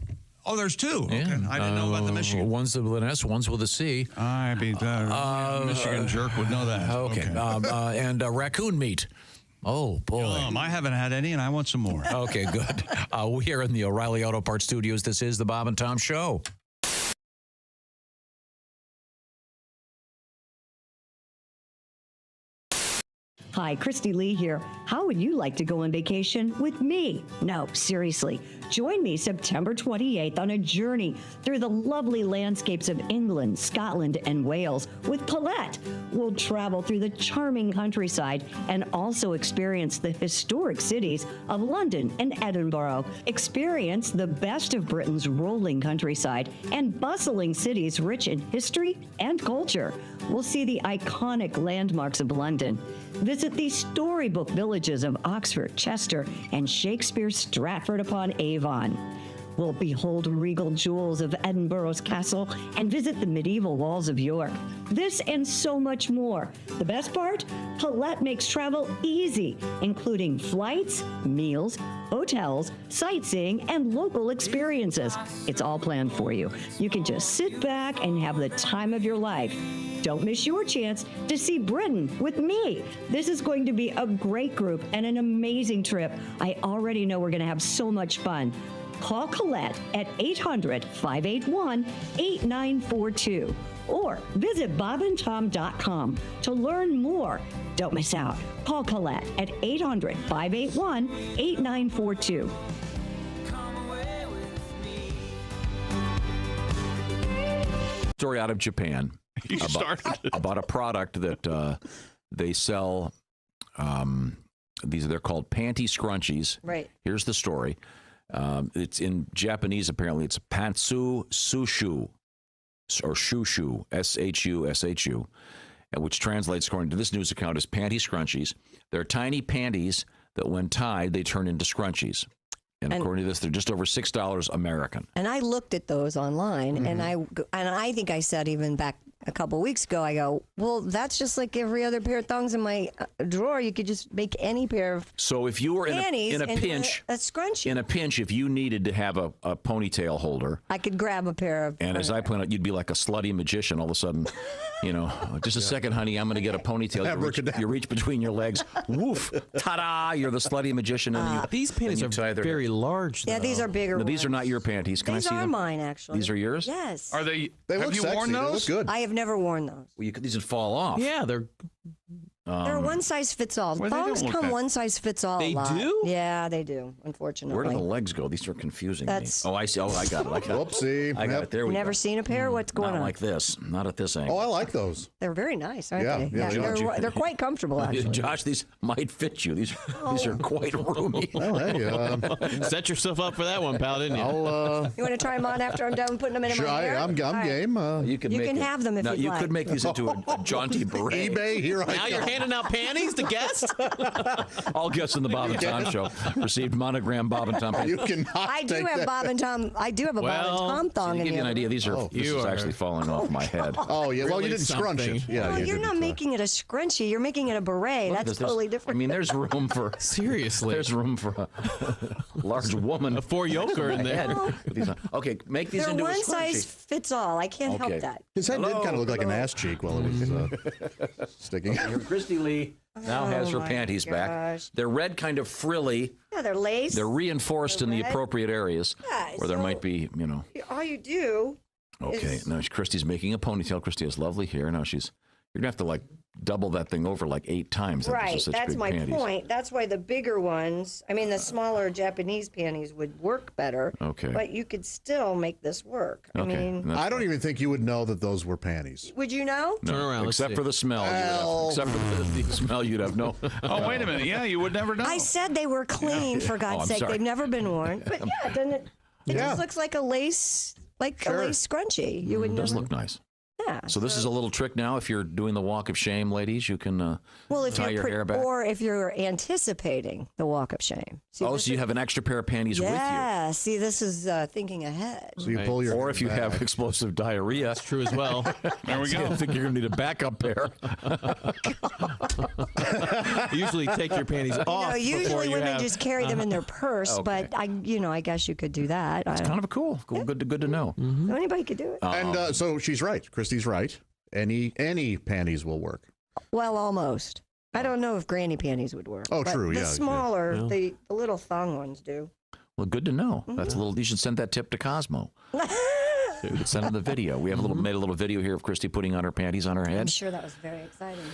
Oh, there's 2. Yeah. Okay. I didn't know about the Michigan. One's with an S, one's with a C. Michigan jerk would know that. Okay. And raccoon meat. Oh, boy. I haven't had any, and I want some more. Okay, good. We are in the O'Reilly Auto Parts Studios. This is the Bob and Tom Show. Hi, Christy Lee here. How would you like to go on vacation with me? No, seriously. Join me September 28th on a journey through the lovely landscapes of England, Scotland, and Wales with Paulette. We'll travel through the charming countryside and also experience the historic cities of London and Edinburgh. Experience the best of Britain's rolling countryside and bustling cities rich in history and culture. We'll see the iconic landmarks of London. Visit the storybook villages of Oxford, Chester, and Shakespeare's Stratford-upon-Avon. We'll behold regal jewels of Edinburgh's castle and visit the medieval walls of York. This and so much more. The best part? Paulette makes travel easy, including flights, meals, hotels, sightseeing, and local experiences. It's all planned for you. You can just sit back and have the time of your life. Don't miss your chance to see Britain with me. This is going to be a great group and an amazing trip. I already know we're going to have so much fun. Call Colette at 800-581-8942 or visit bobandtom.com to learn more. Don't miss out. Call Colette at 800-581-8942. Story out of Japan about a product that they sell. They're called panty scrunchies. Right. Here's the story. It's in Japanese, apparently. It's pantsu sushu, or shushu, S-H-U-S-H-U, which translates, according to this news account, as panty scrunchies. They're tiny panties that, when tied, they turn into scrunchies. And according to this, they're just over $6 American. And I looked at those online, and I think I said even back a couple weeks ago. I go, well, that's just like every other pair of thongs in my drawer. You could just make any pair of So if you were panties in a into pinch, a scrunchie. in a pinch, if you needed to have a ponytail holder, I could grab a pair of. and as I point out, you'd be like a slutty magician. All of a sudden, just a second, honey, I'm going to get a ponytail. You reach between your legs. Woof! Ta-da! You're the slutty magician. And these panties are very large. Yeah, these are bigger. No, these are not your panties. Can These I see are them? mine, actually. These are yours? Yes. Are they? They have look you sexy. worn They look those? good. I have never worn those. Well, these would fall off. Yeah, they're. They're one size fits all. Well, they don't Thongs look come that- one size fits all. They a lot. do? Yeah, they do. Unfortunately. Where do the legs go? These are confusing That's- me. Oh, I see. Oh, I got it. Whoopsie. I got it. There we Never go. seen a pair? What's going Not on? like this. Not at this angle. Oh, I like those. They're very nice, aren't Yeah, they? yeah, Josh. they're quite comfortable, actually. Josh, these might fit you. These are quite roomy. Well, hey, set yourself up for that one, pal, didn't you? You want to try them on after I'm done putting them in my hair? I'm All right. game. You can, You make can it- have them if now, you'd you like. could make these into a jaunty beret. eBay, here I Now go. you're handing out panties to guests? All guests in the Bob and Tom show received monogram Bob and Tom panties. You cannot I do take have that. Bob and Tom. I do have a Bob and Tom thong to in give you here. an idea, these are this is actually falling off my head. Oh, yeah. Well, you Really didn't scrunch something. it. Yeah, Well, you you're didn't, not making it a scrunchie. You're making it a beret. Look at That's this. totally I different. mean, there's room for Seriously. There's room for a large woman. A four-yoker in there. With these on. Okay, make these They're into a one scrunchie. size fits all. I can't Okay. help that. His head did kind of look like an ass cheek while it was sticking. Here, Christy Lee now has her my panties back. gosh. They're red, kind of frilly. Yeah, they're lace. They're reinforced in the red. appropriate areas Yeah, where there so- might be, All you do. Okay, is- now Christy's making a ponytail. Christy has lovely hair. Now you're gonna have to like double that thing over like 8 times. Right, Such that's big my panties. point. That's why the bigger ones, the smaller Japanese panties would work better. Okay. But you could still make this work. Okay. I don't even think you would know that those were panties. Would you know? No, Turn around, let's except see. for the smell. Except for the smell, you'd have no. Oh, wait a minute. Yeah, you would never know. I said they were clean, for God's I'm sake. sorry. They've never been worn. But yeah, doesn't it? It Yeah. just looks like a lace, a lace scrunchie. You would It does never. look nice. Yeah. So this is a little trick now. If you're doing the walk of shame, ladies, you can Well, if tie you're your hair back. or if you're anticipating the walk of shame. See, Oh, this so you is- have an extra pair of panties with you. Yeah. See, this is thinking ahead. So you pull your Or if you have explosive diarrhea. That's true as well. There we go. I think you're going to need a backup pair. Usually take your panties off. before Usually you women have- just carry them in their purse, Okay. but I guess you could do that. It's kind of cool. Good to know. Anybody could do it. And so she's right. Christy's right. Any panties will work. Well, almost. I don't know if granny panties would work. Oh, but true, The yeah, smaller, yeah. the little thong ones do. Well, good to know. That's a little. You should send that tip to Cosmo. You could send him the video. We have made a little video here of Christy putting on her panties on her I'm head. sure that was very exciting.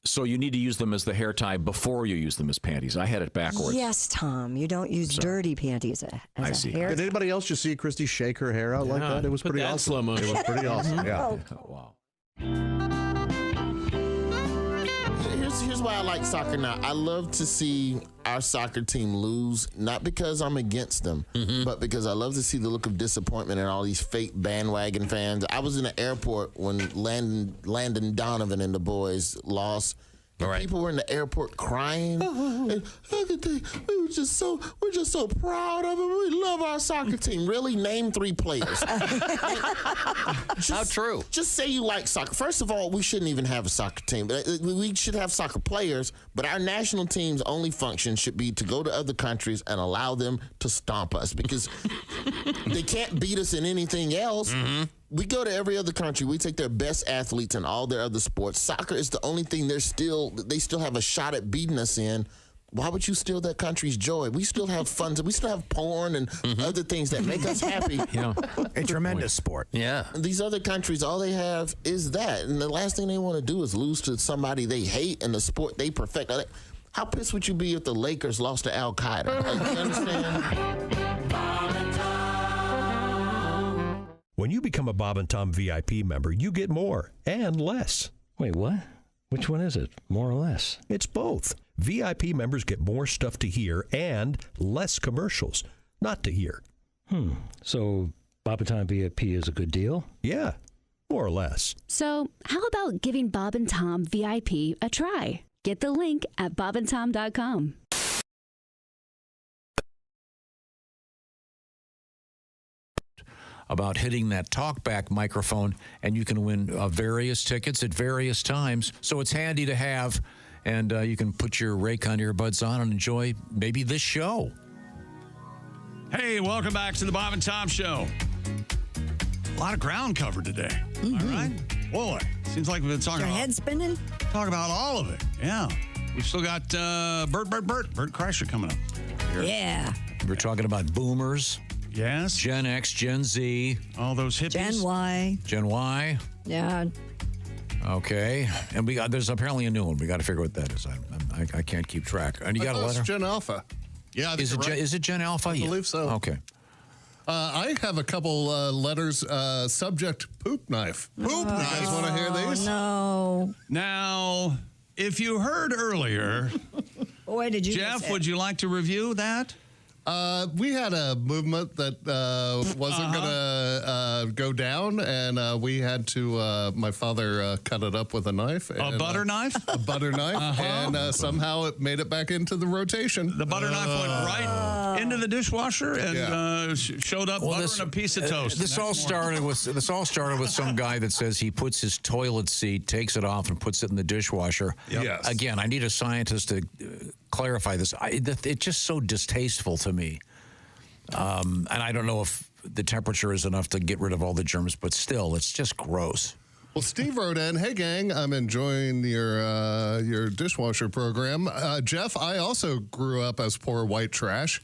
So you need to use them as the hair tie before you use them as panties. I had it backwards. Yes, Tom. You don't use dirty panties as I a see. hair. Did anybody else just see Christy shake her hair out like Yeah, that? It was put pretty that in awesome. slow motion. It was pretty awesome. Yeah. Oh, Wow. Here's why I like soccer now. I love to see our soccer team lose, not because I'm against them, but because I love to see the look of disappointment in all these fake bandwagon fans. I was in the airport when Landon Donovan and the boys lost. And people were in the airport crying. And we're just so proud of them. We love our soccer team. Really, name 3 players. How true? Just say you like soccer. First of all, we shouldn't even have a soccer team. We should have soccer players, but our national team's only function should be to go to other countries and allow them to stomp us because they can't beat us in anything else. We go to every other country. We take their best athletes in all their other sports. Soccer is the only thing they still have a shot at beating us in. Why would you steal that country's joy? We still have fun. We still have porn and other things that make us happy. A tremendous sport. Yeah. These other countries, all they have is that. And the last thing they want to do is lose to somebody they hate in the sport they perfect. How pissed would you be if the Lakers lost to Al Qaeda? You understand? When you become a Bob and Tom VIP member, you get more and less. Wait, what? Which one is it? More or less? It's both. VIP members get more stuff to hear and less commercials not to hear. So Bob and Tom VIP is a good deal? Yeah, more or less. So how about giving Bob and Tom VIP a try? Get the link at bobandtom.com. about hitting that talkback microphone, and you can win various tickets at various times. So it's handy to have, and you can put your Raycon earbuds on and enjoy maybe this show. Hey, welcome back to the Bob and Tom Show. A lot of ground covered today. All right? Boy, seems like we've been talking Your about... head spinning? Talk about all of it. Yeah. We've still got Bert Kreischer coming up. Here. Yeah. We're talking about boomers. Yes. Gen X, Gen Z. All those hippies. Gen Y. Gen Y. Yeah. Okay. And there's apparently a new one. We got to figure what that is. I can't keep track. And you got a letter? Gen Alpha. Yeah. Is it Gen Alpha? I believe so. Okay. I have a couple letters. Subject poop knife. Poop knife. You guys want to hear these? No. Now, if you heard earlier, Boy, did you Jeff, would you like to review that? We had a movement that wasn't going to go down, and we had to, my father cut it up with a knife. A butter knife? A butter knife, and somehow it made it back into the rotation. The butter knife went right into the dishwasher and showed up butter and a piece of toast. This all started with some guy that says he puts his toilet seat, takes it off, and puts it in the dishwasher. Yep. Yes. Again, I need a scientist to clarify this. It's just so distasteful to me. And I don't know if the temperature is enough to get rid of all the germs, but still, it's just gross. Well, Steve wrote in, "Hey gang, I'm enjoying your dishwasher program. Jeff, I also grew up as poor white trash.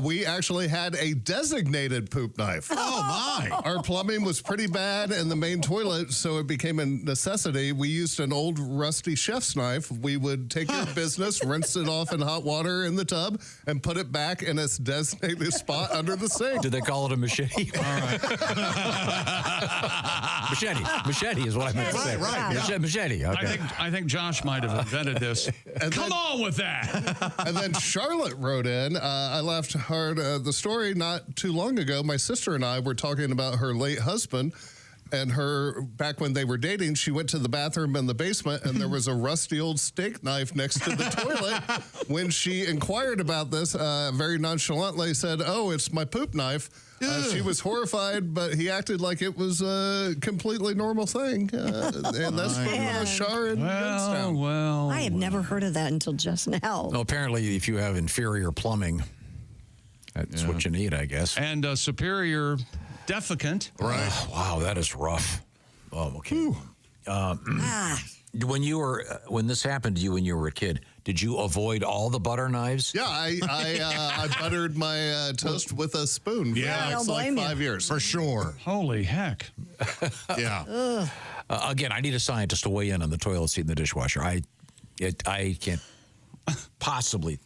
We actually had a designated poop knife. Oh my! Our plumbing was pretty bad in the main toilet, so it became a necessity. We used an old rusty chef's knife. We would take your business, rinse it off in hot water in the tub, and put it back in its designated spot under the sink. Did they call it a machete? All right. Machete is what I meant to say. Right. Yeah. Machete. Okay. I think Josh might have invented this. Come on with that. And then Charlotte wrote in, I laughed hard the story not too long ago. My sister and I were talking about her late husband. And her, back when they were dating, she went to the bathroom in the basement, and there was a rusty old steak knife next to the toilet. When she inquired about this, very nonchalantly said, "Oh, it's my poop knife." She was horrified, but he acted like it was a completely normal thing. And that's from Shar in Youngstown. Well, I have never heard of that until just now. Well, apparently, if you have inferior plumbing, that's what you need, I guess. And superior defecant. Right. Wow, that is rough. Oh, okay. When this happened to you when you were a kid, did you avoid all the butter knives? Yeah, I buttered my toast with a spoon. Yeah, for like 5 years. For sure. Holy heck. Yeah. Again, I need a scientist to weigh in on the toilet seat and the dishwasher. I can't possibly.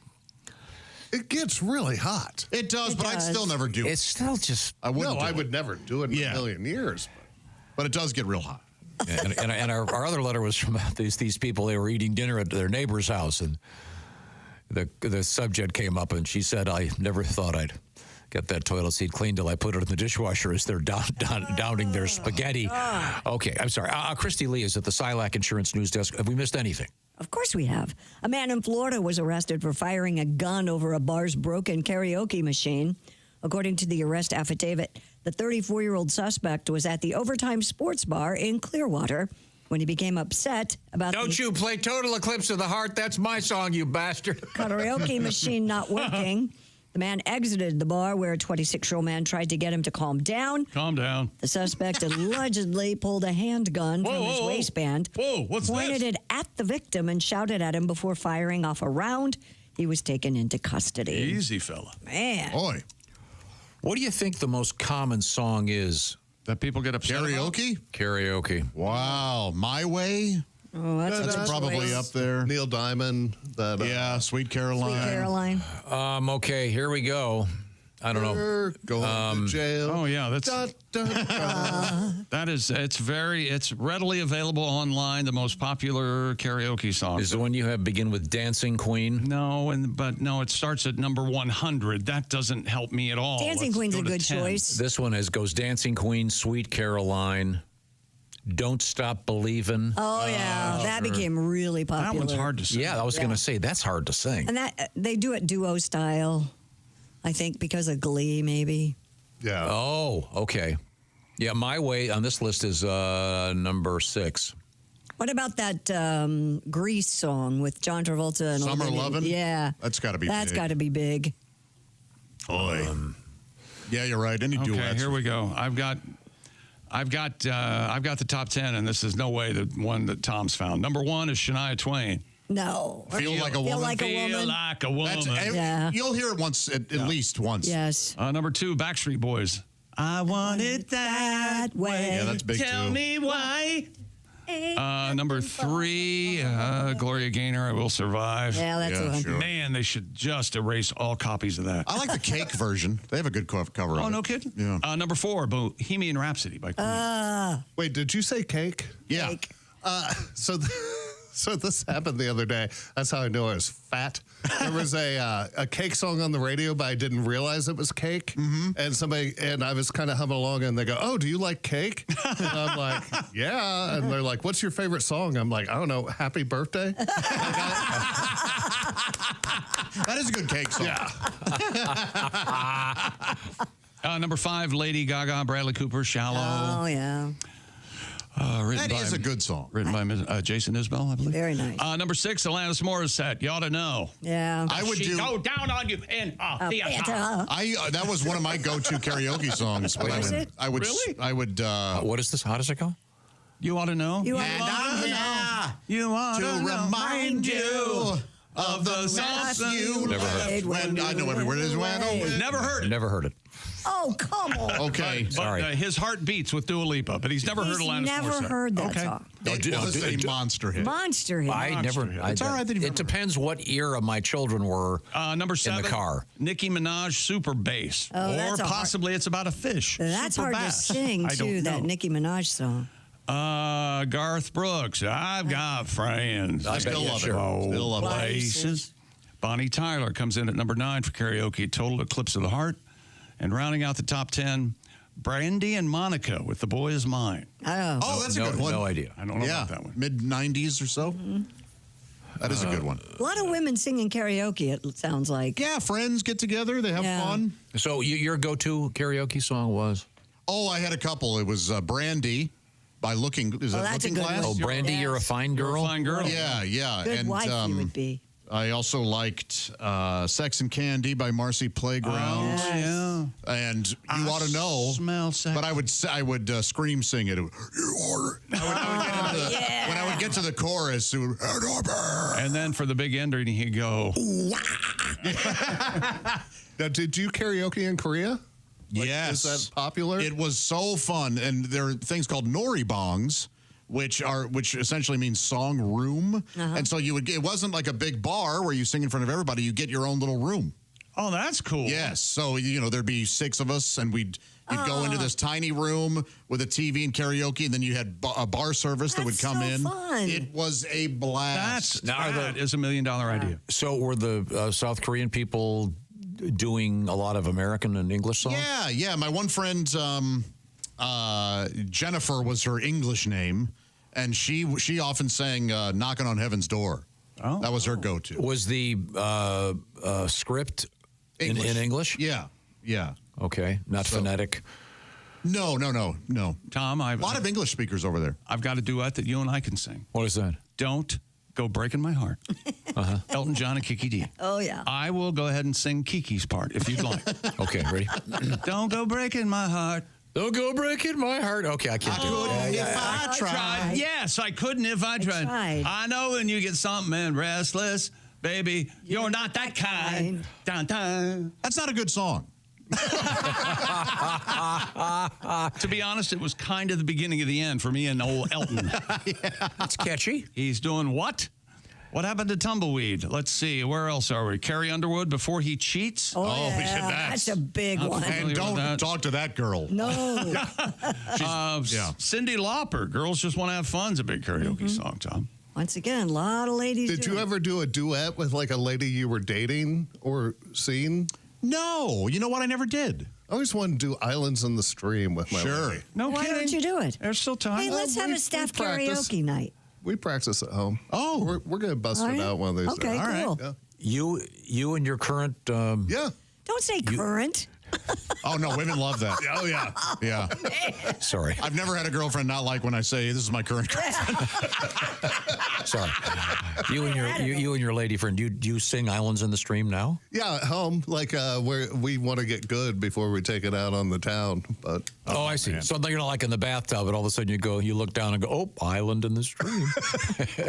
It gets really hot. It does, but I'd still never do it. It's still just. I would never do it in a million years. But it does get real hot. And our other letter was from these people. They were eating dinner at their neighbor's house, and the subject came up, and she said, "I never thought I'd get that toilet seat clean till I put it in the dishwasher as they're downing their spaghetti." Okay, I'm sorry. Christy Lee is at the Silac Insurance News Desk. Have we missed anything? Of course we have. A man in Florida was arrested for firing a gun over a bar's broken karaoke machine. According to the arrest affidavit, the 34-year-old suspect was at the Overtime Sports Bar in Clearwater when he became upset about Don't you play Total Eclipse of the Heart? That's my song, you bastard. Karaoke machine not working. The man exited the bar where a 26-year-old man tried to get him to calm down. Calm down. The suspect allegedly pulled a handgun from his waistband, pointed it at the victim, and shouted at him before firing off a round. He was taken into custody. Easy, fella. Man. Boy. What do you think the most common song is? That people get upset Karaoke? about? Karaoke. Wow. My Way? Oh, that's probably up there. Neil Diamond. Yeah, Sweet Caroline. Sweet Caroline. Okay, here we go. I don't know. Going to jail. Oh yeah, that's it's readily available online. The most popular karaoke song is the one you have begin with Dancing Queen. No, it starts at number 100. That doesn't help me at all. Dancing Queen's a good choice. This one goes Dancing Queen, Sweet Caroline, Don't Stop Believin'. Oh yeah, that became really popular. That one's hard to sing. Yeah, I was going to say that's hard to sing. And that they do it duo style, I think, because of Glee, maybe. Yeah. Oh, okay. Yeah, My Way on this list is number 6. What about that Grease song with John Travolta and Summer Olivia? Lovin'? Yeah. That's got to be That's big. got to be big. Yeah, you're right. Any Okay, duets? here we go. I've got the top 10, and this is no way the one that Tom's found. Number 1 is Shania Twain. No. Feel like a woman. Feel like a Feel woman. like a woman. Yeah. You'll hear it once, at least once. Yes. Number 2, Backstreet Boys. I want it that way. Yeah, that's big Tell too. me why. Number 3, Gloria Gaynor, I Will Survive. Yeah, that's the one. Sure. Man, they should just erase all copies of that. I like the Cake version. They have a good cover. Oh, of no it. kidding? Yeah. Number 4, Bohemian Rhapsody by Queen. Wait, did you say cake? Yeah. So this happened the other day. That's how I knew I was fat. There was a cake song on the radio, but I didn't realize it was cake. Mm-hmm. And I was kind of humming along, and they go, "Oh, do you like cake?" And I'm like, "Yeah." And they're like, "What's your favorite song?" I'm like, "I don't know, Happy Birthday." That is a good cake song. Yeah. Number 5, Lady Gaga, Bradley Cooper, Shallow. Oh, yeah. Written That is a good song. Written by Jason Isbell, I believe. Very nice. Number 6, Alanis Morissette. You ought to know. Yeah. I would do. Go down on you in theater. That was one of my go-to karaoke songs. But Is it? I would. Really? I would. What is this? How does it go? You ought to know. You ought to know. You ought to remind you of the songs you Never heard left when I know every word is when. Never heard it. Never heard it. Oh, come on. Okay, But, sorry. his heart beats with Dua Lipa, but he's never heard Alanis never Morissette. heard that Okay. song. It was a monster hit. Monster hit. I never. It's all right that you've It depends what era my children were Number 7, in the car. Nicki Minaj, Super Bass. Oh, or that's a possibly it's about a fish. That's Super hard bass. to sing, I don't too, that know. Nicki Minaj song. Garth Brooks, I've got friends. I still love it. Oh, Still love it. places. Bonnie Tyler comes in at number 9 for karaoke, Total Eclipse of the Heart. And rounding out the top 10, Brandy and Monica with The Boy Is Mine. Oh, that's a good one. No idea. I don't know about that one. Mid-90s or so. That is a good one. A lot of women singing karaoke, it sounds like. Yeah, friends get together. They have fun. So your go-to karaoke song was? Oh, I had a couple. It was Brandy by Looking. Is that that's a Looking good Glass? one. Oh, Brandy, You're a Fine Girl? You're a fine girl. Yeah, yeah. Good and wife you would be. I also liked Sex and Candy by Marcy Playground. Oh, yeah. And You Ought to Know. Smell sex. But I would scream sing it. You ought to. When I would get to the chorus, it would, And then for the big ending, he'd go. Now, did you karaoke in Korea? yes. Is that popular? It was so fun. And there are things called noribongs, which essentially means song room. And so it wasn't like a big bar where you sing in front of everybody. You get your own little room. Oh, that's cool. Yes. So, there'd be 6 of us, and you'd go into this tiny room with a TV and karaoke, and then you had a bar service that would come in. Fun. It was a blast. That is $1 million idea. So were the South Korean people doing a lot of American and English songs? Yeah. My one friend, Jennifer was her English name, and she often sang Knocking on Heaven's Door. Oh. That was her go-to. Was the script in English? Yeah. Okay, not phonetic. No. Tom, A lot of English speakers over there. I've got a duet that you and I can sing. What is that? Don't Go Breaking My Heart. Elton John and Kiki D. Oh, yeah. I will go ahead and sing Kiki's part if you'd like. Okay, ready? Don't go breaking my heart. Don't go breaking my heart. Okay, I can't do it. If I tried. Yes, I couldn't if I tried. I know when you get something restless, baby, you're not that kind. Dun, dun. That's not a good song. To be honest, it was kind of the beginning of the end for me and old Elton. It's catchy. He's doing what? What happened to Tumbleweed? Let's see. Where else are we? Carrie Underwood, Before He Cheats? Oh, yeah. That's a big one. And don't talk to that girl. No. Cyndi Lauper, Girls Just Want to Have Fun's a big karaoke song, Tom. Once again, a lot of ladies Did you ever do a duet with like a lady you were dating or seeing? No. You know what? I never did. I always wanted to do Islands in the Stream with my lady. No Why kidding. don't you do it? There's still time. Hey, let's have a staff practice. karaoke night. We practice at home. Oh. We're going to bust All it right. out one of these Okay, days. cool. Yeah. You and your current Yeah. Don't say current. Oh, no, women love that. Oh, yeah. Yeah. Sorry. I've never had a girlfriend not like when I say, this is my current girlfriend. Sorry. You and your lady friend, do you sing Islands in the Stream now? Yeah, at home, like where we want to get good before we take it out on the town. But Oh, I see. man. So you're not like in the bathtub, and all of a sudden you look down and go, oh, Island in the Stream.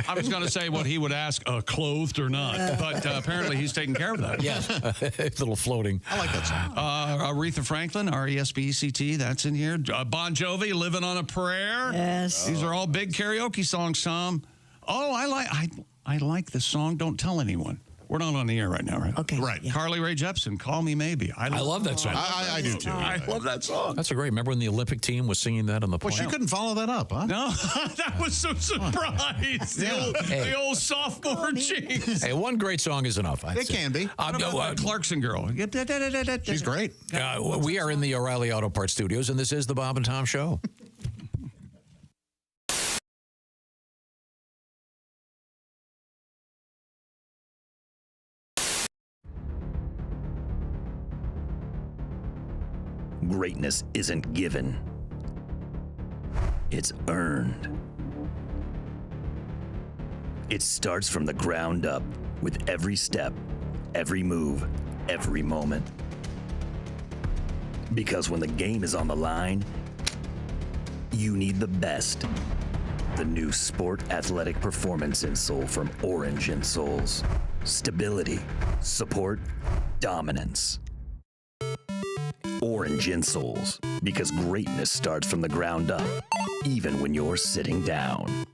I was going to say what he would ask, clothed or not, but apparently he's taking care of that. Yes. A little floating. I like that song. Aretha Franklin, R-E-S-P-E-C-T, that's in here. Bon Jovi, Living on a Prayer. Yes. These are all big karaoke songs, Tom. Oh, I like this song, Don't Tell Anyone. We're not on the air right now, right? Okay. Right. Yeah. Carly Rae Jepsen, Call Me Maybe. I love that song. I do, too. I love that song. That's a great. Remember when the Olympic team was singing that on the Well, plane? she couldn't follow that up, huh? No, that was so surprised. The old sophomore jinx. Hey, one great song is enough. It can be. What about that Clarkson girl? She's great. We are in the O'Reilly Auto Parts studios, and this is the Bob and Tom Show. Greatness isn't given. It's earned. It starts from the ground up with every step, every move, every moment. Because when the game is on the line, you need the best. The new Sport Athletic Performance insole from Orange Insoles. Stability, support, dominance. Orange Insoles, because greatness starts from the ground up, even when you're sitting down.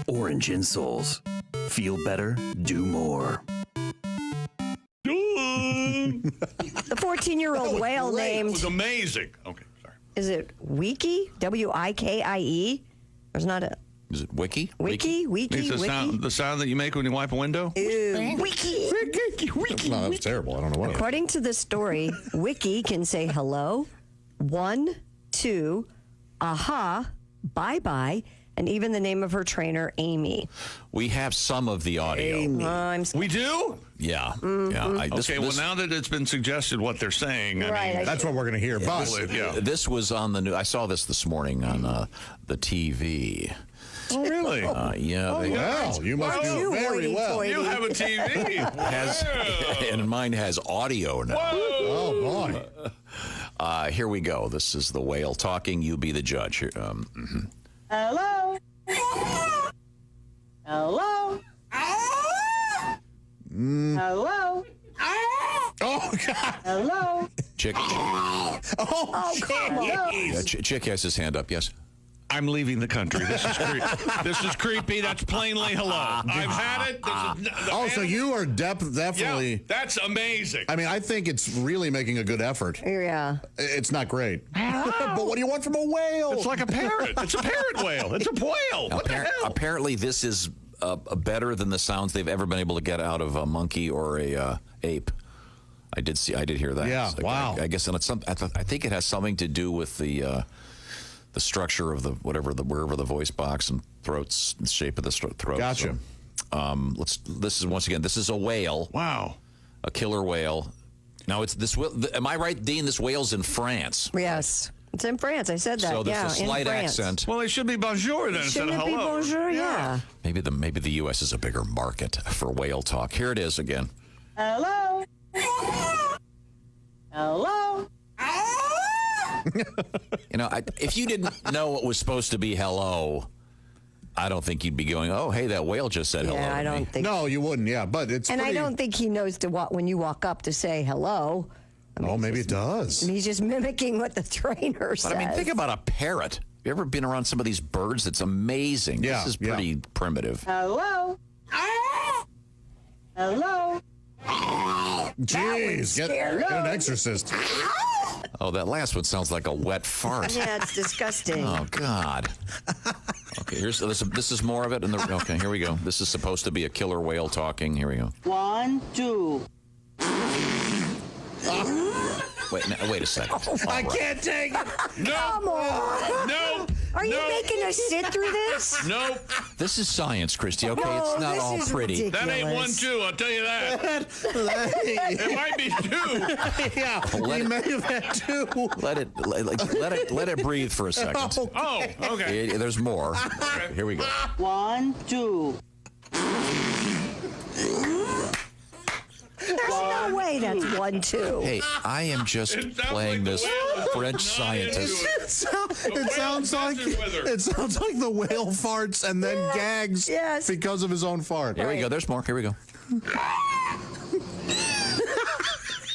Orange Insoles. Feel better, do more. The 14-year-old whale named. It was amazing. Okay, sorry. Is it Wiki? W-I-K-I-E? There's not a. Is it Wiki? Wiki? It's the sound that you make when you wipe a window? Ew. Wiki. No, that was terrible. I don't know what. According to this story, Wiki can say hello, 1, 2, aha, bye-bye, and even the name of her trainer, Amy. We have some of the audio. We do? Yeah. Mm-hmm. Yeah. Now that it's been suggested what they're saying, That's what we're going to hear. This was on the news. I saw this morning on the TV. Oh, really? Yeah. You must do very well. You have a TV. And mine has audio now. Oh, boy. Here we go. This is the whale talking. You be the judge. Here, Hello? Hello? Hello? Oh, God. Hello? Chick. Oh, come on. Yeah, Chick has his hand up. Yes. I'm leaving the country. This is creepy. This is creepy. That's plainly hello. I've had it. So you are definitely. Yeah, that's amazing. I mean, I think it's really making a good effort. Yeah. It's not great. But what do you want from a whale? It's like a parrot. It's a parrot whale. It's a whale. What the hell? Apparently, this is better than the sounds they've ever been able to get out of a monkey or a ape. I did hear that. Yeah. Wow. I guess, and it's I think it has something to do with the structure of wherever the voice box and throats, the shape of the throat. Gotcha. This is a whale. Wow. A killer whale. Now it's this. Am I right, Dean? This whale's in France. Yes. It's in France. I said that. So there's a slight in France. accent. Well, it should be bonjour then instead of hello. Shouldn't it be bonjour? Yeah. Maybe the U.S. is a bigger market for whale talk. Here it is again. Hello? Hello? If you didn't know what was supposed to be hello, I don't think you'd be going, oh, hey, that whale just said hello. Yeah, I don't think. No, you wouldn't. Yeah, but it's. And I don't think he knows when you walk up to say hello. Maybe it does. He's just mimicking what the trainer says. But I mean, think about a parrot. Have you ever been around some of these birds? It's amazing. Yeah, this is pretty primitive. Hello? Hello? Jeez, get an exorcist. Oh, that last one sounds like a wet fart. Yeah, it's disgusting. Oh, God. Okay, this is more of it. Okay, here we go. This is supposed to be a killer whale talking. Here we go. 1, 2. Wait a second. I can't take it. No. Come on. No. Are you making us sit through this? Nope. This is science, Christy. Okay, No, it's not this all is pretty. ridiculous. That ain't 1, 2. I'll tell you that. It might be 2. Yeah, Let we it- may have had 2. Let it breathe for a second. Oh, okay. There's more. Here we go. 1, 2. There's no way that's 1, 2. Hey, I am just playing this French scientist. It sounds like the whale farts and then gags because of his own fart. Here we go. There's more. Here we go.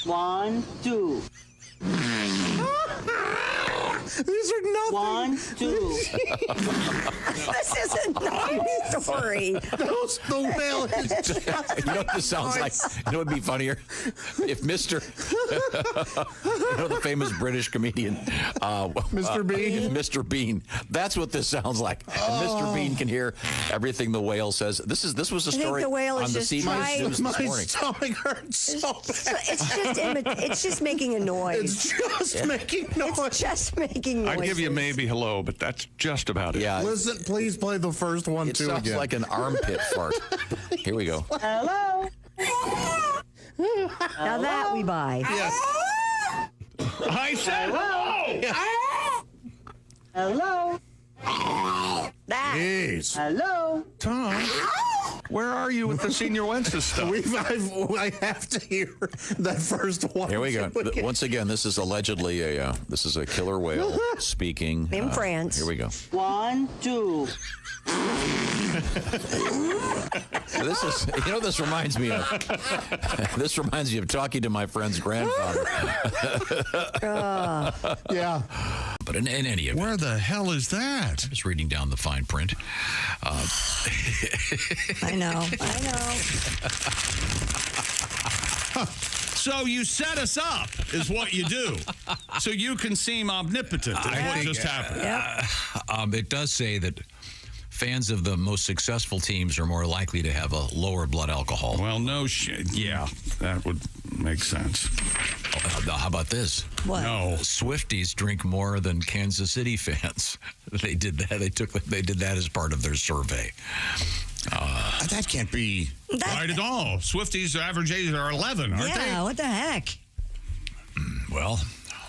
1, 2. These are nothing. 1, 2. This is a nice story. The whale is You know what this sounds like? You know what would be funnier? If Mr. you know the famous British comedian, Mr. Bean? Mr. Bean. That's what this sounds like. And Mr. Bean can hear everything the whale says. This was a I think story the whale is on the just CBS trying- News My this morning. stomach hurts so bad. It's just making a noise. It's just making noise. It's just making noise. I'd give you maybe hello, but that's just about it. Yeah, Listen, please play the first one it too sounds again. like an armpit fart. Here we go. Hello. Now that we buy. I said hello. Hello. That. Jeez. Hello. Tom, where are you with the Senior Wences stuff? I have to hear that first one. Here we go. Once again, this is allegedly this is a killer whale speaking In France. Here we go. 1, 2. So this is, this reminds me of. This reminds me of talking to my friend's grandfather. Yeah. But in any event, Where the hell is that? just reading down the fine print. I know. So you set us up, is what you do. So you can seem omnipotent, is what just happened. It does say that fans of the most successful teams are more likely to have a lower blood alcohol. Well, no shit. Yeah, that would make sense. How about this? What? No. Swifties drink more than Kansas City fans. They did that. They did that as part of their survey. That can't be right at all. Swifties' average age are 11, aren't they? Yeah, what the heck? Well,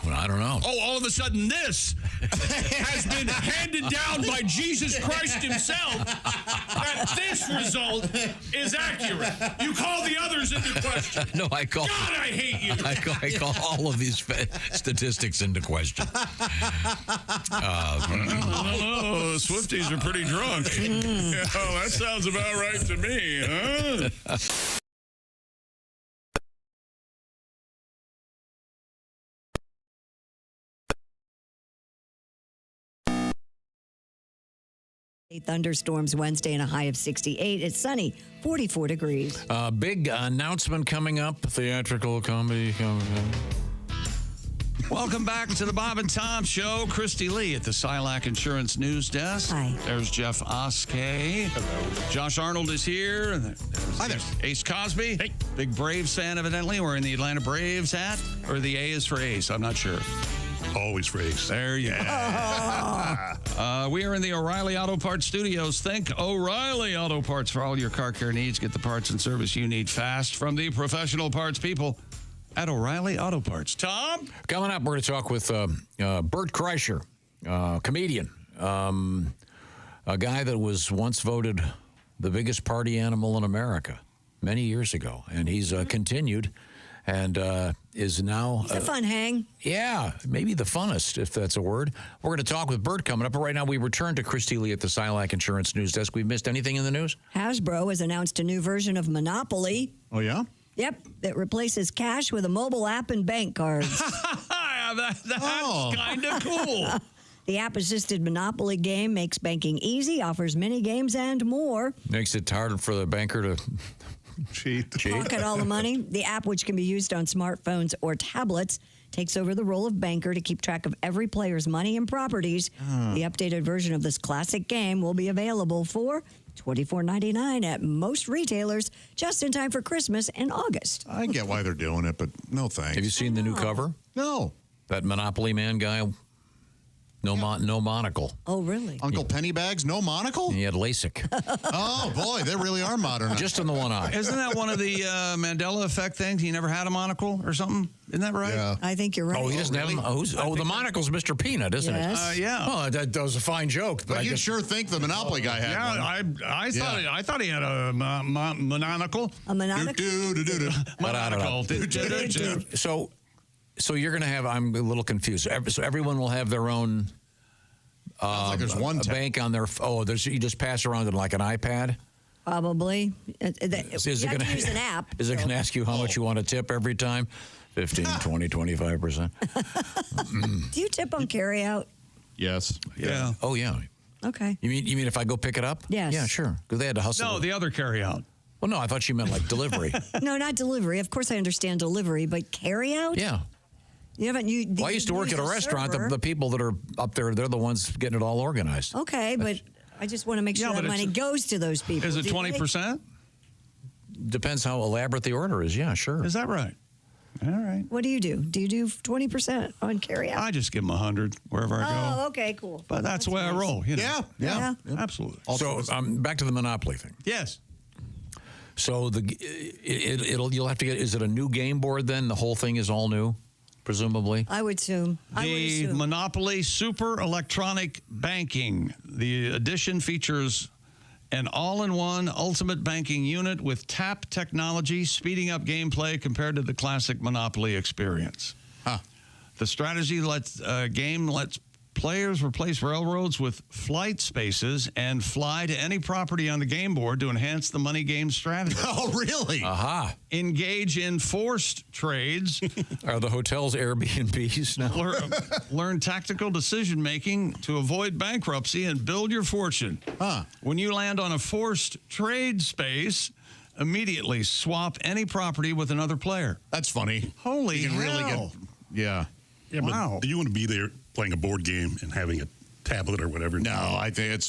I don't know. Oh, all of a sudden this has been handed down by Jesus Christ himself that this result is accurate. You call the others into question. No, I call. God, I hate you. I call all of these statistics into question. I don't know. Swifties are pretty drunk. Oh, that sounds about right to me, huh? Thunderstorms Wednesday and a high of 68. It's sunny, 44 degrees. Big announcement coming up. Theatrical comedy. Welcome back to the Bob and Tom Show. Christy Lee at the Silac Insurance News Desk. Hi. There's Jeff Oskey. Hello. Josh Arnold is here. Hi there. Ace Cosby. Hey. Big Braves fan, evidently. Wearing the Atlanta Braves hat. Or the A is for Ace. I'm not sure. Always for Ace. There you go. We are in the O'Reilly Auto Parts Studios. Think O'Reilly Auto Parts for all your car care needs. Get the parts and service you need fast from the professional parts people at O'Reilly Auto Parts. Tom? Coming up, we're going to talk with Bert Kreischer, comedian, a guy that was once voted the biggest party animal in America many years ago. And he's continued and is now... It's a fun hang. Yeah, maybe the funnest, if that's a word. We're going to talk with Bert coming up. But right now, we return to Christy Lee at the Silac Insurance News Desk. We've missed anything in the news? Hasbro has announced a new version of Monopoly. Oh, yeah? Yep, that replaces cash with a mobile app and bank cards. That's kind of cool. The app-assisted Monopoly game makes banking easy, offers mini games, and more. Makes it harder for the banker to... Cheat. Pocket all the money. The app, which can be used on smartphones or tablets, takes over the role of banker to keep track of every player's money and properties. The updated version of this classic game will be available for $24.99 at most retailers just in time for Christmas in August. I get why they're doing it, but no thanks. Have you seen the new cover? No. That Monopoly Man guy No monocle. Oh, really? Uncle Pennybags, no monocle? He had LASIK. Oh, boy, they really are modern. Just in the one eye. Isn't that one of the Mandela effect things? He never had a monocle or something? Isn't that right? Yeah. I think you're right. Oh, he doesn't have him? The monocle's Mr. Peanut, isn't Yes. it? Yeah. Oh, that was a fine joke. But I you'd guess- sure think the Monopoly guy had one. I thought he had a monocle. A monocle? Monocle. So you're going to have, I'm a little confused. So everyone will have their own like there's one bank on their, you just pass around it like an iPad? Probably. Is You it have going to use an app. Is it going to ask you how much you want to tip every time? 15, 20, 25%? Do you tip on carryout? Yes. Yeah. Oh, yeah. Okay. You mean if I go pick it up? Yes. Yeah, sure. Because they had to hustle. No, the other carryout. Well, no, I thought you meant like delivery. No, not delivery. Of course, I understand delivery, but carryout? Yeah. You haven't. Well, I used to work at a restaurant. The people that are up there, they're the ones getting it all organized. Okay, but I just want to make sure that money goes to those people. Is it Do they? 20%? Depends how elaborate the order is. Yeah, sure. Is that right? All right. What do you do? Do you do 20% on carryout? I just give them 100 wherever I go. Oh, okay, cool. But that's the way I roll. You know? Yeah. Absolutely. So back to the Monopoly thing. Yes. So you'll have to get. Is it a new game board then? The whole thing is all new, presumably. I would assume. The Monopoly Super Electronic Banking. The edition features an all-in-one ultimate banking unit with tap technology, speeding up gameplay compared to the classic Monopoly experience. The strategy game lets players replace railroads with flight spaces and fly to any property on the game board to enhance the money game strategy. Oh, really? Aha. Engage in forced trades. Are the hotels Airbnbs now? Learn tactical decision making to avoid bankruptcy and build your fortune. When you land on a forced trade space, immediately swap any property with another player. That's funny. Holy You can really hell. Yeah. Yeah, but Wow. do you want to be there playing a board game and having a tablet or whatever? No, I think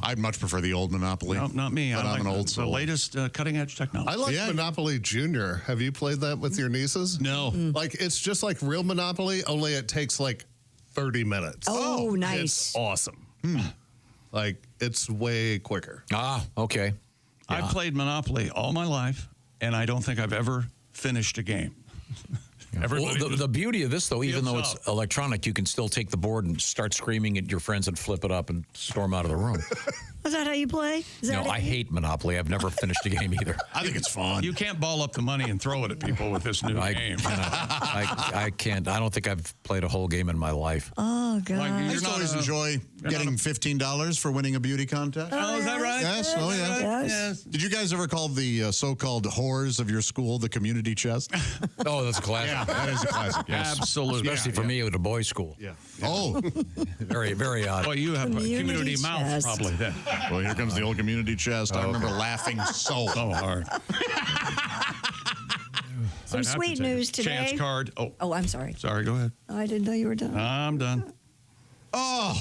I'd much prefer the old Monopoly. No, not me. But I I'm like an old the soul. latest cutting-edge technology. I like Monopoly Junior. Have you played that with your nieces? No. Like, it's just like real Monopoly, only it takes like 30 minutes. Oh, nice. It's awesome. Like, it's way quicker. Ah, okay. I've played Monopoly all my life, and I don't think I've ever finished a game. Well, the beauty of this, though, even though gives it's electronic, you can still take the board and start screaming at your friends and flip it up and storm out of the room. Is that how you play? Is that No, I hate Monopoly. I've never finished a game either. I think it's fun. You can't ball up the money and throw it at people with this new game. I can't. I don't think I've played a whole game in my life. Oh, God. I used to always enjoy getting $15 for winning a beauty contest. Oh, is that right? Yes. Oh, yeah. Yes. Did you guys ever call the so-called whores of your school the community chest? Oh, that's a classic. Yeah, that is a classic. Yes. Absolutely. Especially for me at a boys' school. Yeah. Oh. Very, very odd. Well, you have a community chest. mouth probably then. Well, here comes the old community chest. I remember laughing so hard. Some sweet news today. Chance card. Oh, I'm sorry. Sorry, go ahead. Oh, I didn't know you were done. I'm done. Oh.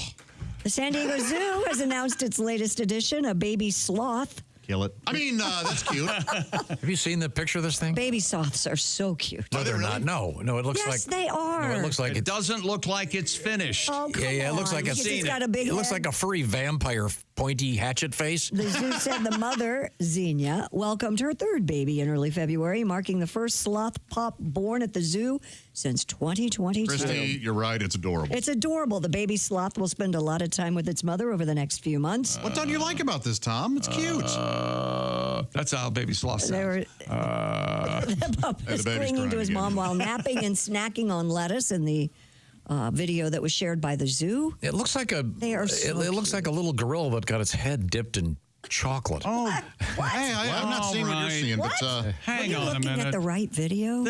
The San Diego Zoo has announced its latest edition, a baby sloth. Kill it. I mean, that's cute. Have you seen the picture of this thing? Baby sloths are so cute. No, they're not. No, it looks like. Yes, they are. No, it looks like It doesn't look like it's finished. Oh, come Yeah, it looks like on. It's got a big It looks head. like a furry vampire, pointy hatchet face. The zoo said the mother, Xenia, welcomed her third baby in early February, marking the first sloth pup born at the zoo since 2022. Christy, you're right. It's adorable. It's adorable. The baby sloth will spend a lot of time with its mother over the next few months. What don't you like about this, Tom? It's cute. That's how baby sloth They were- sounds. The pup And is the baby's clinging to crying his again. mom while napping and snacking on lettuce in the video that was shared by the zoo. It looks like a. They are so it looks like a little gorilla that got its head dipped in chocolate. Oh, Hey, I'm not seeing what you're seeing, but hang Are on you a looking minute. at the right video?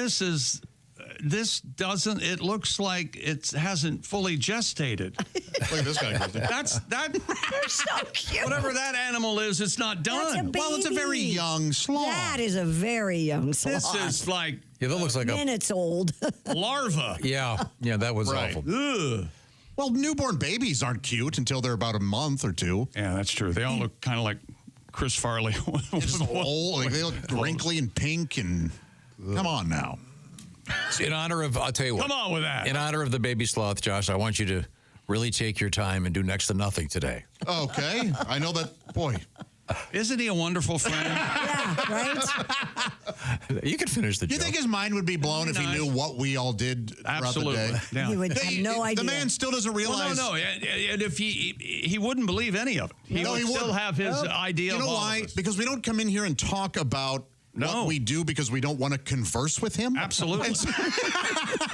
This doesn't. It looks like it hasn't fully gestated. look at this guy. Christy. That. They're so cute. Whatever that animal is, it's not That's a done. Well, it's a very baby. young sloth. That is a very young sloth. This is like Yeah, that looks like a. Minutes old. larva. Yeah, that was Right. awful. Ugh. Well, newborn babies aren't cute until they're about a month or two. Yeah, that's true. They all look kind of like Chris Farley. Just old. Like, they look wrinkly and pink and. Come on now. In honor of, I'll tell you what. Come on with that. In honor of the baby sloth, Josh, I want you to really take your time and do next to nothing today. Okay. I know that, boy. Isn't he a wonderful friend? Yeah, right? You could finish the You joke. think his mind would be blown if he nice. knew what we all did throughout the day? Yeah. He would have no idea. The man still doesn't realize. Well, no. And if he wouldn't believe any of it. He would still wouldn't. have his idea You know of all why? of us. Because we don't come in here and talk about what we do because we don't want to converse with him. Absolutely.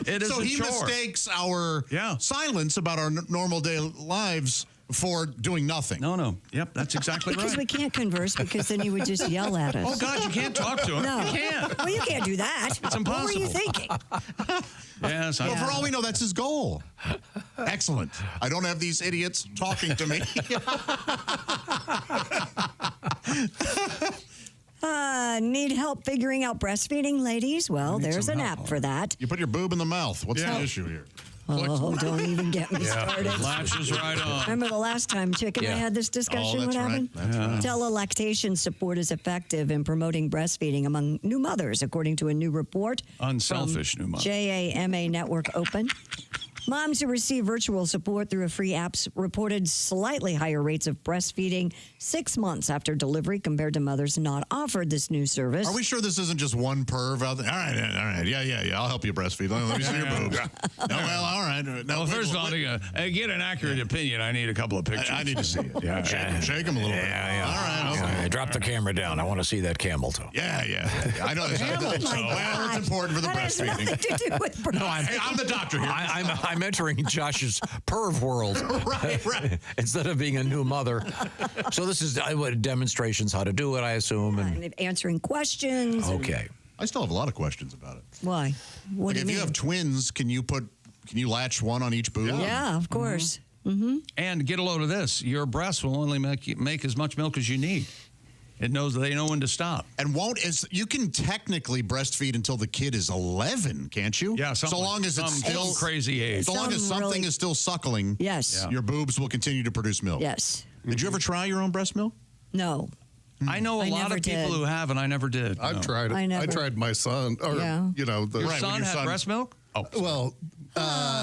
It is so a he chore. mistakes our silence about our normal day lives for doing nothing. No. Yep, that's exactly Because we can't converse because then he would just yell at us. Oh, God, you can't talk to him. No. You can't. Well, you can't do that. It's impossible. What were you thinking? Yes. Well, for all we know, that's his goal. Excellent. I don't have these idiots talking to me. Need help figuring out breastfeeding, ladies? Well, there's an app for that. You put your boob in the mouth. What's the issue here? Oh, don't even get me started. Latches right on. Remember the last time Chick and I had this discussion? What happened? That's right. Telelactation support is effective in promoting breastfeeding among new mothers, according to a new report. Unselfish new mothers. JAMA Network Open. Moms who receive virtual support through a free app reported slightly higher rates of breastfeeding 6 months after delivery compared to mothers not offered this new service. Are we sure this isn't just one perv out there? All right. Yeah. I'll help you breastfeed. Let me see your boobs. No, well, all right. No, Well, first of all, to get an accurate opinion, I need a couple of pictures. I need to see it. Yeah. Shake them a little bit. Yeah. All right. Okay. Drop the camera down. I want to see that camel toe. Yeah. I know. Oh, Well, it's important for the That has breastfeeding. nothing to do with breastfeeding. I'm the doctor here. I'm entering Josh's perv world. Right. Instead of being a new mother. So this is demonstrations how to do it, I assume. And answering questions. Okay. I still have a lot of questions about it. Why? What do Like, you if you mean? have twins, can you latch one on each boob? Yeah, of course. And get a load of this. Your breast will only make as much milk as you need. It knows they know when to stop. And you can technically breastfeed until the kid is 11, can't you? Yeah, so long as it's some still crazy age. So long as something is still suckling, yes, your boobs will continue to produce milk. Yes. Did you ever try your own breast milk? No. I know a lot of people who have, and I never did. I've tried it. I tried my son. Or, you know, Your son had breast milk? Oh, well.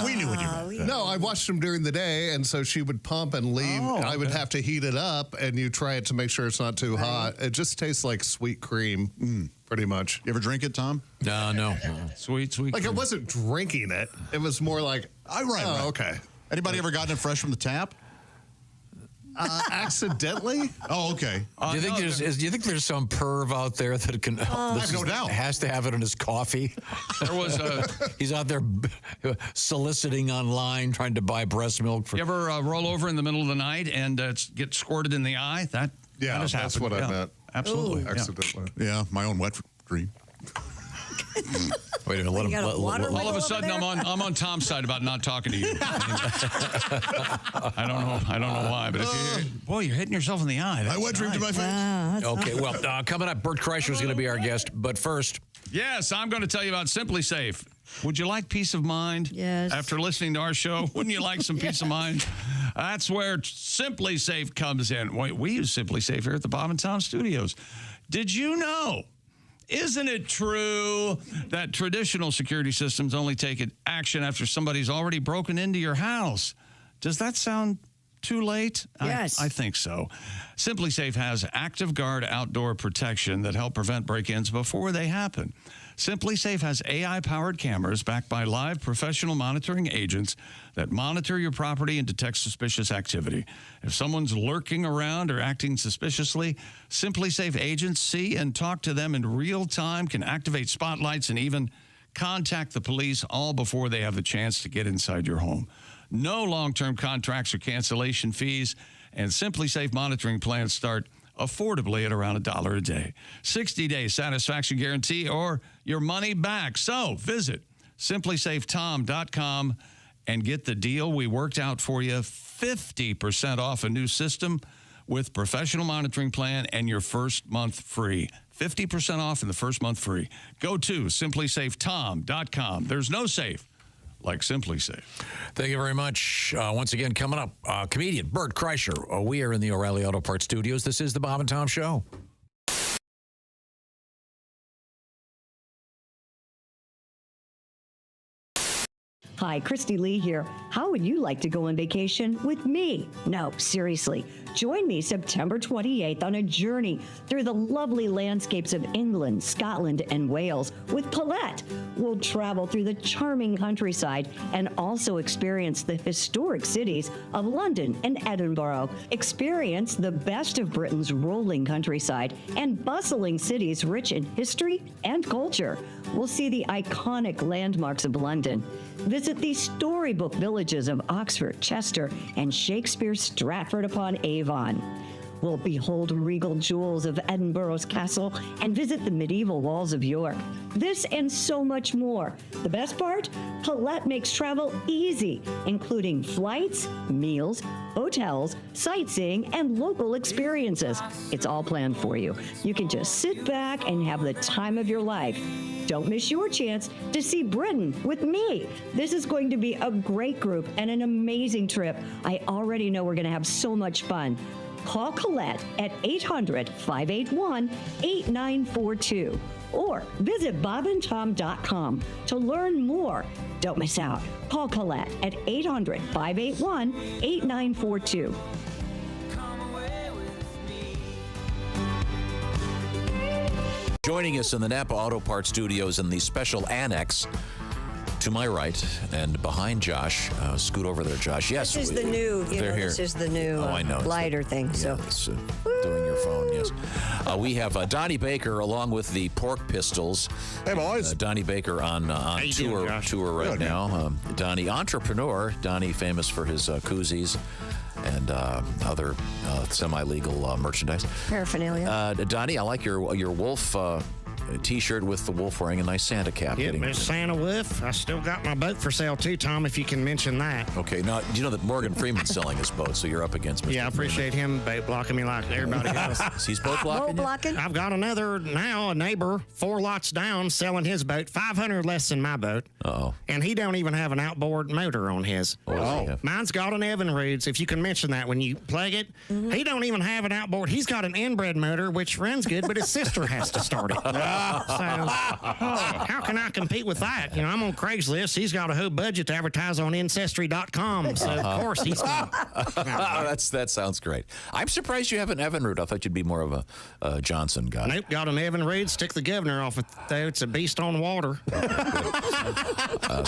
We knew what you meant. No, I watched him during the day, and so she would pump and leave. I would have to heat it up, and you try it to make sure it's not too hot. It just tastes like sweet cream, pretty much. You ever drink it, Tom? No. Sweet Like, cream. I wasn't drinking it. It was more like, right. Okay. Anybody ever gotten it fresh from the tap? Accidentally? Oh, okay. Do you think there's some perv out there that can? I have no doubt. Has to have it in his coffee. There was He's out there soliciting online, trying to buy breast milk. You ever roll over in the middle of the night and get squirted in the eye? That has that's happened. what I Yeah. meant. Absolutely. Ooh. Yeah. Accidentally. Yeah, my own wet dream. Wait a minute. Let him. All of a sudden, I'm on Tom's side about not talking to you. I don't know why, but if you're hitting yourself in the eye. That's I wet dream to my face. Okay, well, coming up, Bert Kreischer is going to be our guest. But first, yes, I'm going to tell you about Simply Safe. Would you like peace of mind? Yes. After listening to our show, wouldn't you like some peace of mind? That's where Simply Safe comes in. We use Simply Safe here at the Bob and Tom Studios. Did you know? Isn't it true that traditional security systems only take action after somebody's already broken into your house? Does that sound too late? Yes. I think so. Simply Safe has Active Guard outdoor protection that help prevent break-ins before they happen. Simply Safe has AI-powered cameras backed by live professional monitoring agents that monitor your property and detect suspicious activity. If someone's lurking around or acting suspiciously, Simply Safe agents see and talk to them in real time, can activate spotlights, and even contact the police all before they have the chance to get inside your home. No long-term contracts or cancellation fees, and Simply Safe monitoring plans start affordably at around $1 a day. 60-day satisfaction guarantee or your money back. So visit simplysafetom.com and get the deal we worked out for you. 50% off a new system with professional monitoring plan and your first month free. 50% off and the first month free. Go to simplysafetom.com. There's no safe like Simply Safe. thank you very much. Once again, coming up, comedian Bert Kreischer. We are in the O'Reilly Auto Parts Studios. This is the Bob and Tom Show. Hi, Christy Lee here. How would you like to go on vacation with me? No, seriously. Join me September 28th on a journey through the lovely landscapes of England, Scotland, and Wales with Paulette. We'll travel through the charming countryside and also experience the historic cities of London and Edinburgh. Experience the best of Britain's rolling countryside and bustling cities rich in history and culture. We'll see the iconic landmarks of London. Visit the storybook villages of Oxford, Chester, and Shakespeare's Stratford-upon-Avon. We'll behold regal jewels of Edinburgh's castle and visit the medieval walls of York. This and so much more. The best part? Paulette makes travel easy, including flights, meals, hotels, sightseeing, and local experiences. It's all planned for you. You can just sit back and have the time of your life. Don't miss your chance to see Britain with me. This is going to be a great group and an amazing trip. I already know we're going to have so much fun. Call Colette at 800-581-8942 or visit bobandtom.com to learn more. Don't miss out. Call Colette at 800-581-8942. Joining us in the Napa Auto Parts Studios in the special annex to my right and behind Josh. Scoot over there, Josh. Yes, This is the new, they're here. this is the new I know. lighter thing. So It's, doing your phone, yes. We have Donnie Baker along with the Pork Pistols. Hey, boys. Donnie Baker on you doing, Josh? tour right Good, now. Donnie, entrepreneur. Donnie, famous for his koozies and other semi-legal merchandise. paraphernalia. Donnie, I like your wolf T-shirt with the wolf wearing a nice Santa cap. Yeah, Miss Santa Wolf. I still got my boat for sale too, Tom, if you can mention that. Okay, now, do you know that Morgan Freeman's selling his boat, so you're up against Mr. Yeah, I appreciate him boat blocking me like everybody else. He's boat blocking you? I've got another now, a neighbor, 4 lots down, selling his boat, 500 less than my boat. Uh-oh. And he don't even have an outboard motor on his. Oh. Mine's got an Evinrude's, if you can mention that when you plug it. He don't even have an outboard. He's got an inbred motor, which runs good, but his sister has to start it. So, how can I compete with that? You know, I'm on Craigslist. He's got a whole budget to advertise on Ancestry.com. So, of course, he's going That sounds great. I'm surprised you have an Evinrude. I thought you'd be more of a Johnson guy. Nope, got an Evinrude. Stick the governor off it, though. It's a beast on water.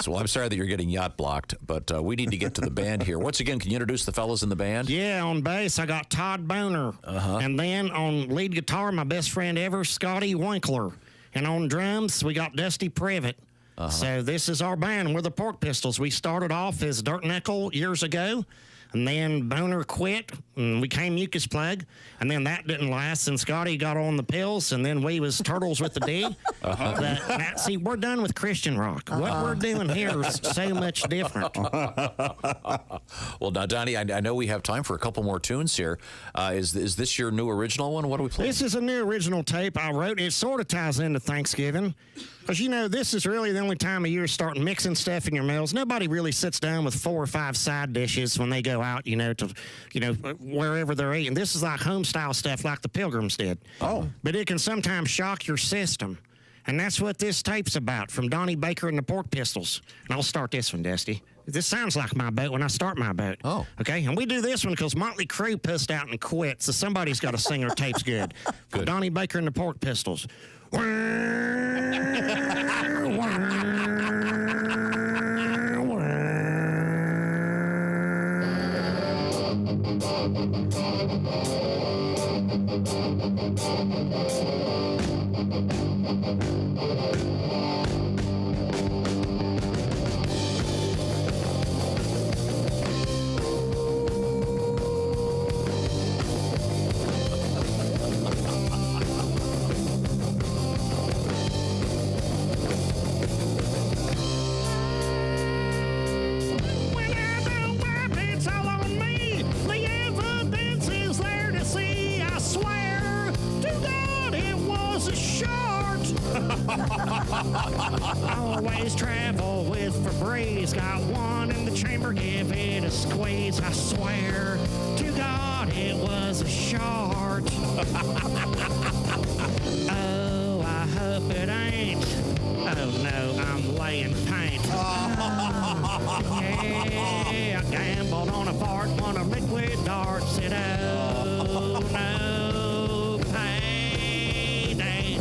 So I'm sorry that you're getting yacht blocked, but we need to get to the band here. Once again, can you introduce the fellas in the band? Yeah, on bass, I got Todd Boner. And then on lead guitar, my best friend ever, Scotty Winkler. And on drums, we got Dusty Privet. So this is our band. We're the Pork Pistols. We started off as Dirt Nickel years ago. And then Boner quit, and we came Mucus Plug, and then that didn't last, and Scotty got on the pills, and then we was Turtles with the D. See, we're done with Christian rock. What we're doing here is so much different. Well, now, Donnie, I know we have time for a couple more tunes here. Is this your new original one? What are we playing? This is a new original tape I wrote. It sort of ties into Thanksgiving. Because, you know, this is really the only time of year to start mixing stuff in your meals. Nobody really sits down with 4 or 5 side dishes when they go out, to wherever they're eating. This is like home-style stuff like the Pilgrims did. Oh. But it can sometimes shock your system. And that's what this tape's about, from Donnie Baker and the Pork Pistols. And I'll start this one, Dusty. This sounds like my boat when I start my boat. Oh. Okay? And we do this one because Motley Crue pissed out and quit, so somebody's got to sing our tapes good. Good. Donnie Baker and the Pork Pistols. Always travel with Febreze. Got one in the chamber, give it a squeeze. I swear to God it was a short. Oh, I hope it ain't. Oh no, I'm laying paint. Yeah. Gambled on a fart, won a liquid dart. Said, oh, no, payday.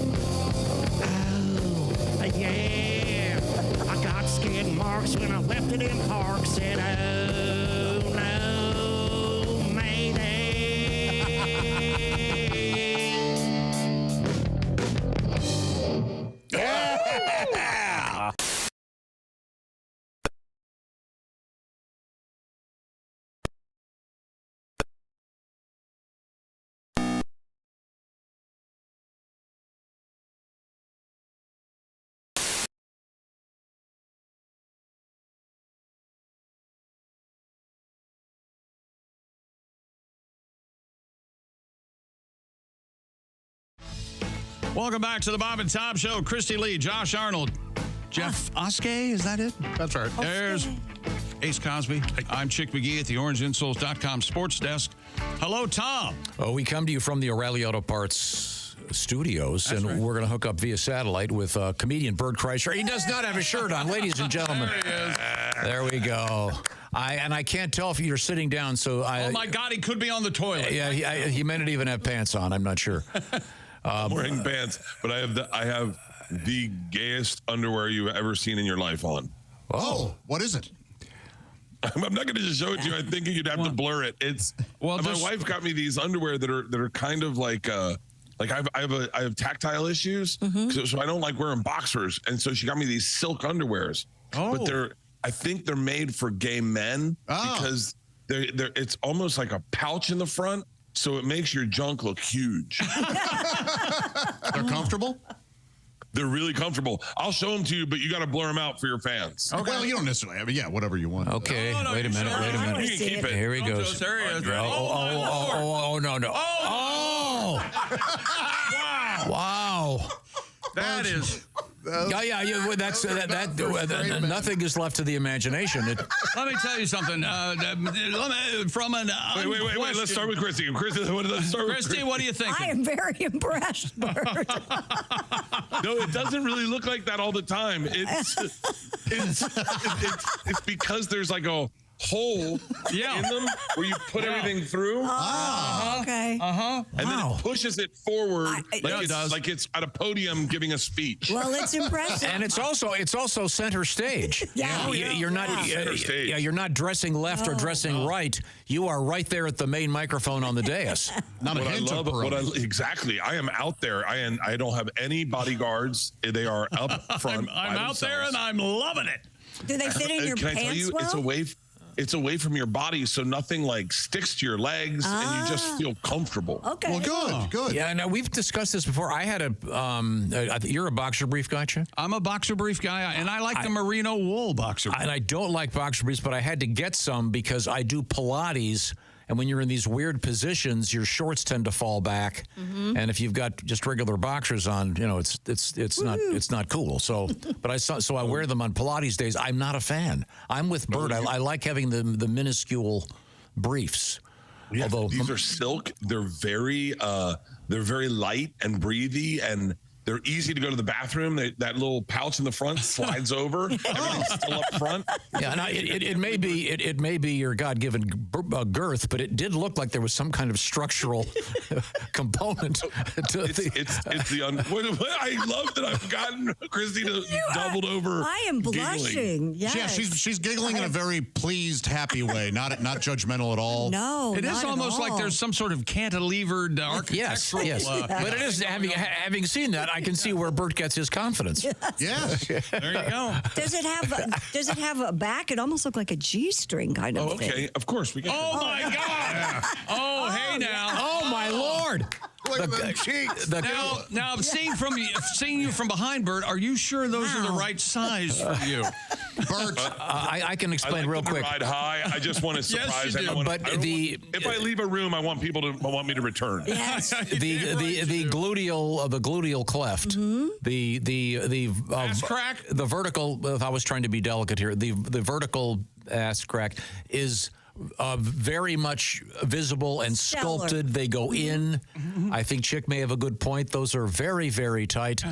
Oh, yeah. I got skid marks when I left it in park. Said, oh, no, mayday. Yeah. Welcome back to the Bob and Tom Show. Christy Lee, Josh Arnold, Jeff Oskey, is that it? That's right. There's Ace Cosby. I'm Chick McGee at the OrangeInsoles.com sports desk. Hello, Tom. Well, we come to you from the O'Reilly Auto Parts studios, we're going to hook up via satellite with comedian Bert Kreischer. He does not have a shirt on, ladies and gentlemen. There he is. There we go. I can't tell if you're sitting down, so oh, my God, he could be on the toilet. Yeah, he may not even have pants on. I'm not sure. I'm wearing pants, but I have the gayest underwear you've ever seen in your life on. Oh, what is it? I'm not going to just show it to you. I'm thinking you'd have to blur it. It's my wife got me these underwear that are kind of like I have tactile issues, so I don't like wearing boxers, and so she got me these silk underwears. Oh. But I think they're made for gay men because it's almost like a pouch in the front. So it makes your junk look huge. They're comfortable? They're really comfortable. I'll show them to you, but you got to blur them out for your fans. Okay. Well, you don't necessarily have it. Yeah, whatever you want. Okay, wait a minute. You can keep it. Here he goes. There he is. Oh, no. Oh! Wow. That is... Yeah. That's nothing is left to the imagination. Let me tell you something. From an wait. Let's start with Christy. Christy, what do you think? I am very impressed, Bert. No, it doesn't really look like that all the time. It's because there's like a hole in them where you put everything through. Okay. And then it pushes it forward like it's at a podium giving a speech. Well, it's impressive. And it's also center stage. You're not center stage. You're not dressing left or dressing right. You are right there at the main microphone on the dais. Not exactly. I am out there. I don't have any bodyguards. They are up front. I'm out there and I'm loving it. Do they fit in your Can pants I tell you, well? it's away from your body, so nothing like sticks to your legs, and you just feel comfortable. Okay. Well, good. Yeah, now we've discussed this before. I had you're a boxer brief guy, Chip? I'm a boxer brief guy, and I like the merino wool boxer brief. And I don't like boxer briefs, but I had to get some because I do Pilates. And when you're in these weird positions, your shorts tend to fall back, and if you've got just regular boxers on, it's not cool. So, but I wear them on Pilates days. I'm not a fan. I'm with Bert. I like having the minuscule briefs. Yeah, although these are silk, they're very light and breathy, and they're easy to go to the bathroom. That little pouch in the front slides over. Everything's still up front. Yeah, now it may be your God-given girth, but it did look like there was some kind of structural component to I love that I've gotten Christy to doubled over. I am blushing. Yes. Yeah, she's giggling in a very pleased, happy way, not judgmental at all. No, it is almost like there's some sort of cantilevered architectural. Yes. But it is having seen that. I can see where Bert gets his confidence. Yes. There you go. Does it have a back? It almost looked like a G-string kind of thing. Okay, of course we can. Oh my God! Yeah. Oh, hey now! Oh my Lord! Look at them cheeks. Now, seeing you from behind, Bert, are you sure those are the right size for you? Bert, I can explain real quick. Ride high. I just want to surprise everyone. But if I leave a room, I want people to want me to return. Yes. the gluteal cleft, the ass crack, the vertical. If I was trying to be delicate here, the vertical ass crack is very much visible and sculpted. They go in. I think Chick may have a good point. Those are very, very tight.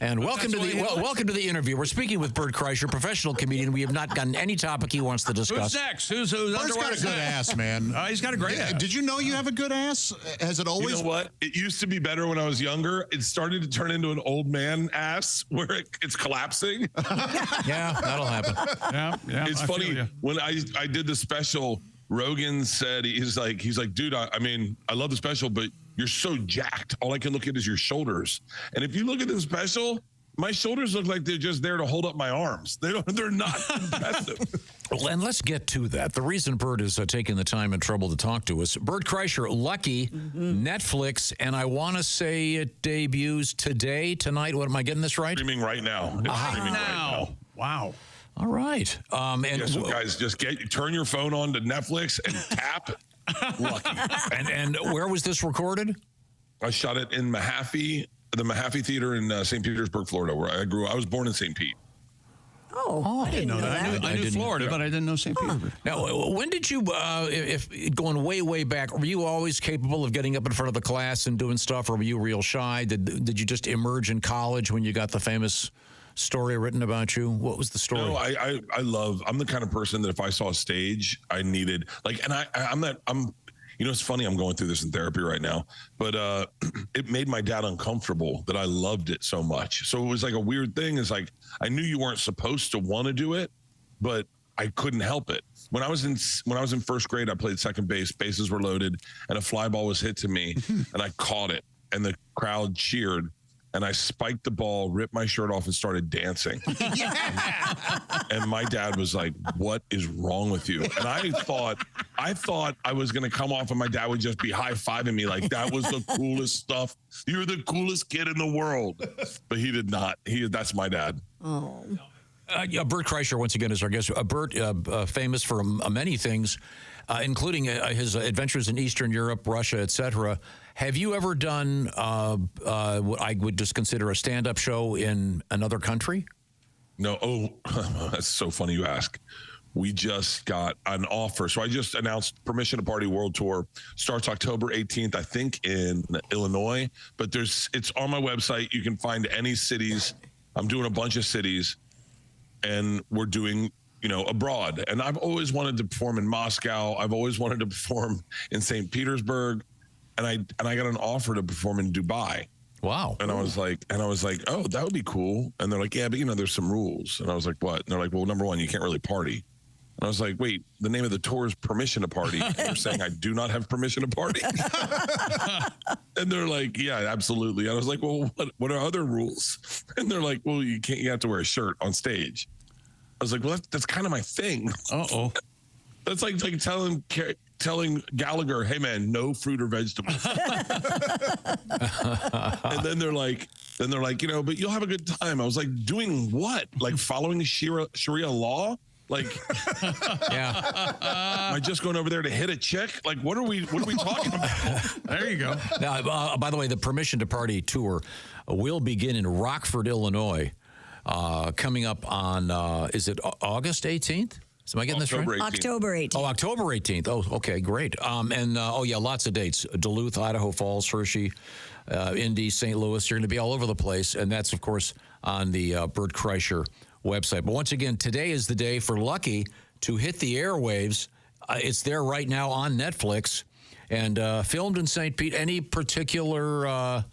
And welcome to the interview. We're speaking with Bert Kreischer, professional comedian. We have not gotten any topic he wants to discuss. Who's next? Who's Bert's got a good ass, man. He's got a great ass. Did you know you have a good ass? Has it always? You know what? It used to be better when I was younger. It started to turn into an old man ass where it's collapsing. Yeah, that'll happen. Yeah. It's funny when I did the special. Rogan said he's like, dude, I mean, I love the special, but you're so jacked. All I can look at is your shoulders. And if you look at the special, my shoulders look like they're just there to hold up my arms. They're not impressive. Well, and let's get to that. The reason Bert is taking the time and trouble to talk to us, Bert Kreischer, Lucky, Netflix, and I want to say it debuts tonight. What am I getting this right? Streaming right now. It's streaming right now. Wow. All right. So guys, just turn your phone on to Netflix and tap Lucky. And where was this recorded? I shot it in Mahaffey, the Mahaffey Theater in St. Petersburg, Florida, where I grew up. I was born in St. Pete. Oh, I didn't know that. I knew Florida, but I didn't know St. Petersburg. Now, when did you, if going way back, were you always capable of getting up in front of the class and doing stuff, or were you real shy? Did you just emerge in college when you got the famous story written about you? What was the story? No, I'm the kind of person that if I saw a stage, I needed it's funny, I'm going through this in therapy right now, but it made my dad uncomfortable that I loved it so much. So it was like a weird thing. It's like, I knew you weren't supposed to want to do it, but I couldn't help it. When I was in first grade, I played second base, bases were loaded, and a fly ball was hit to me, and I caught it, and the crowd cheered. And I spiked the ball, ripped my shirt off, and started dancing. And my dad was like, "What is wrong with you?" And I thought I was going to come off, and my dad would just be high-fiving me like that was the coolest stuff. You're the coolest kid in the world. But he did not. That's my dad. Oh. Bert Kreischer, once again, is our guest. Bert, famous for many things, including his adventures in Eastern Europe, Russia, etc. Have you ever done what I would just consider a stand-up show in another country? No. Oh, that's so funny you ask. We just got an offer. So I just announced Permission to Party World Tour starts October 18th, I think, in Illinois. But it's on my website. You can find any cities. I'm doing a bunch of cities, and we're doing abroad. And I've always wanted to perform in Moscow. I've always wanted to perform in St. Petersburg. And I got an offer to perform in Dubai. Wow. And I was like, oh, that would be cool. And they're like, yeah, but there's some rules. And I was like, what? And they're like, well, number one, you can't really party. And I was like, wait, the name of the tour is Permission to Party. And they're saying I do not have permission to party. And they're like, yeah, absolutely. And I was like, well, what are other rules? And they're like, well, you have to wear a shirt on stage. I was like, well, that's kind of my thing. Uh-oh. That's like telling Gallagher, hey man, no fruit or vegetables. And then they're like, but you'll have a good time. I was like, doing what? Like following Sharia law? Like, yeah. Am I just going over there to hit a chick? Like, what are we talking about? There you go. Now, by the way, the Permission to Party tour will begin in Rockford, Illinois, coming up on, is it August 18th? Am I getting this right? October 18th. Oh, October 18th. Oh, okay, great. Lots of dates. Duluth, Idaho Falls, Hershey, Indy, St. Louis. You're going to be all over the place. And that's, of course, on the Bert Kreischer website. But once again, today is the day for Lucky to hit the airwaves. It's there right now on Netflix and filmed in St. Pete. Any particular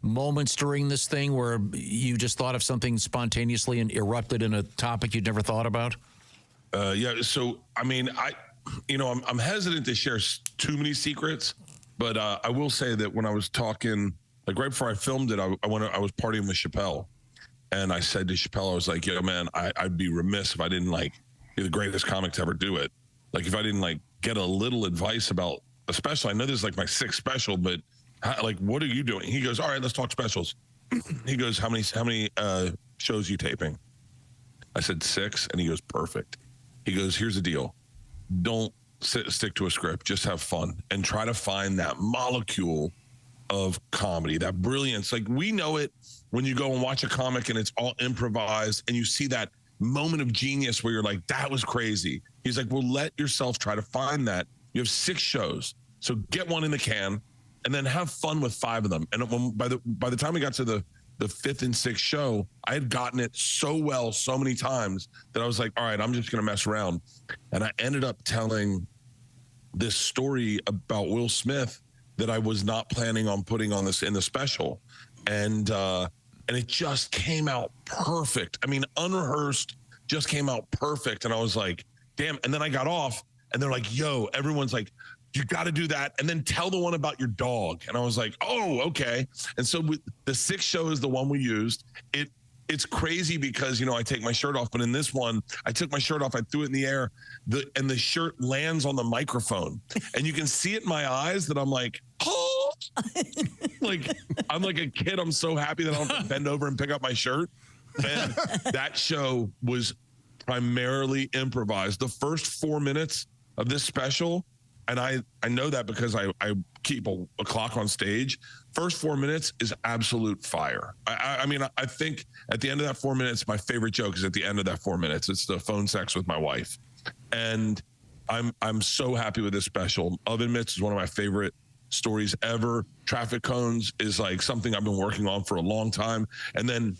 moments during this thing where you just thought of something spontaneously and erupted in a topic you'd never thought about? Yeah. So, I mean, I'm hesitant to share too many secrets, but I will say that when I was talking, like right before I filmed it, I was partying with Chappelle, and I said to Chappelle, I was like, yo, man, I'd be remiss if I didn't be the greatest comic to ever do it. Like if I didn't get a little advice about a special. I know this is my 6th special, but what are you doing? He goes, all right, let's talk specials. He goes, how many shows you taping? I said 6, and he goes, perfect. He goes, here's the deal. Don't stick to a script. Just have fun and try to find that molecule of comedy, that brilliance. Like we know it when you go and watch a comic and it's all improvised and you see that moment of genius where you're like, that was crazy. He's like, well, let yourself try to find that. You have 6 shows, so get one in the can, and then have fun with 5 of them. And by the time we got to the 5th and 6th show, I had gotten it so well so many times that I was like, all right, I'm just going to mess around. And I ended up telling this story about Will Smith that I was not planning on putting on this in the special. And it just came out perfect. I mean, unrehearsed, just came out perfect. And I was like, damn. And then I got off and they're like, yo, everyone's like, you got to do that. And then tell the one about your dog. And I was like, oh, okay. And so the 6th show is the one we used. It's crazy because, I take my shirt off. But in this one, I took my shirt off. I threw it in the air. And the shirt lands on the microphone. And you can see it in my eyes that I'm like, oh, like I'm like a kid. I'm so happy that I don't have to bend over and pick up my shirt. And that show was primarily improvised. The first 4 minutes of this special, and I know that because I keep a clock on stage. First 4 minutes is absolute fire. I mean, I think at the end of that 4 minutes, my favorite joke is at the end of that 4 minutes. It's the phone sex with my wife. And I'm so happy with this special. Oven mitts is one of my favorite stories ever. Traffic cones is like something I've been working on for a long time. And then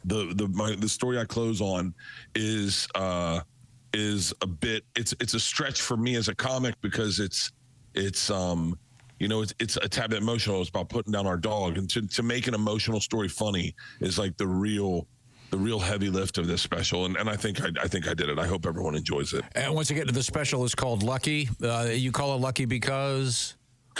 the story I close on is a bit, it's a stretch for me as a comic because it's a tad bit emotional. It's about putting down our dog, and to make an emotional story funny is like the real heavy lift of this special. And I think I did it. I hope everyone enjoys it. And once again, the special is called Lucky. You call it Lucky because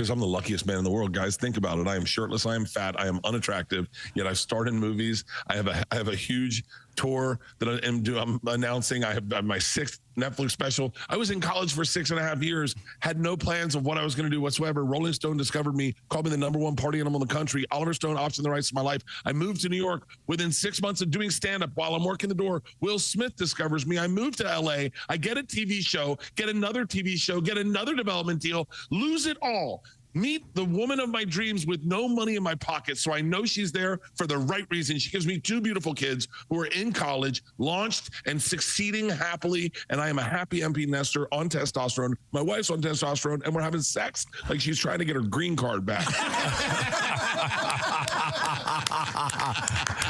I'm the luckiest man in the world, guys. Think about it. I am shirtless. I am fat. I am unattractive. Yet I've starred in movies. I have a huge tour that I'm announcing. I have my 6th Netflix special. I was in college for 6.5 years, had no plans of what I was going to do whatsoever. Rolling Stone discovered me, called me the #1 party animal in the country. Oliver Stone optioned the rights to my life. I moved to New York. Within 6 months of doing stand-up while I'm working the door, Will Smith discovers me. I moved to LA. I get a TV show, get another TV show, get another development deal, lose it all. Meet the woman of my dreams with no money in my pocket, so I know she's there for the right reason. She gives me 2 beautiful kids who are in college, launched and succeeding happily, and I am a happy empty nester on testosterone. My wife's on testosterone, and we're having sex like she's trying to get her green card back.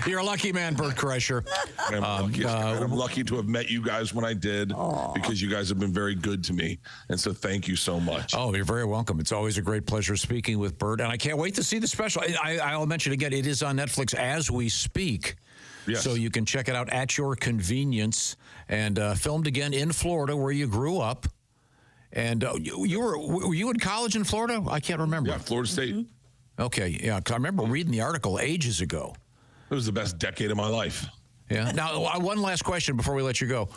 You're a lucky man, Bert Kreischer. I'm lucky to have met you guys when I did, because you guys have been very good to me, and so thank you so much. Oh, you're very welcome. It's always a great pleasure speaking with Bert, and I can't wait to see the special. I'll mention again, it is on Netflix as we speak. Yes. So you can check it out at your convenience, and filmed again in Florida where you grew up. And were you in college in Florida? I can't remember. Yeah, Florida State. Mm-hmm. Okay, yeah, 'cause I remember reading the article ages ago. It was the best decade of my life. Yeah. Now, one last question before we let you go.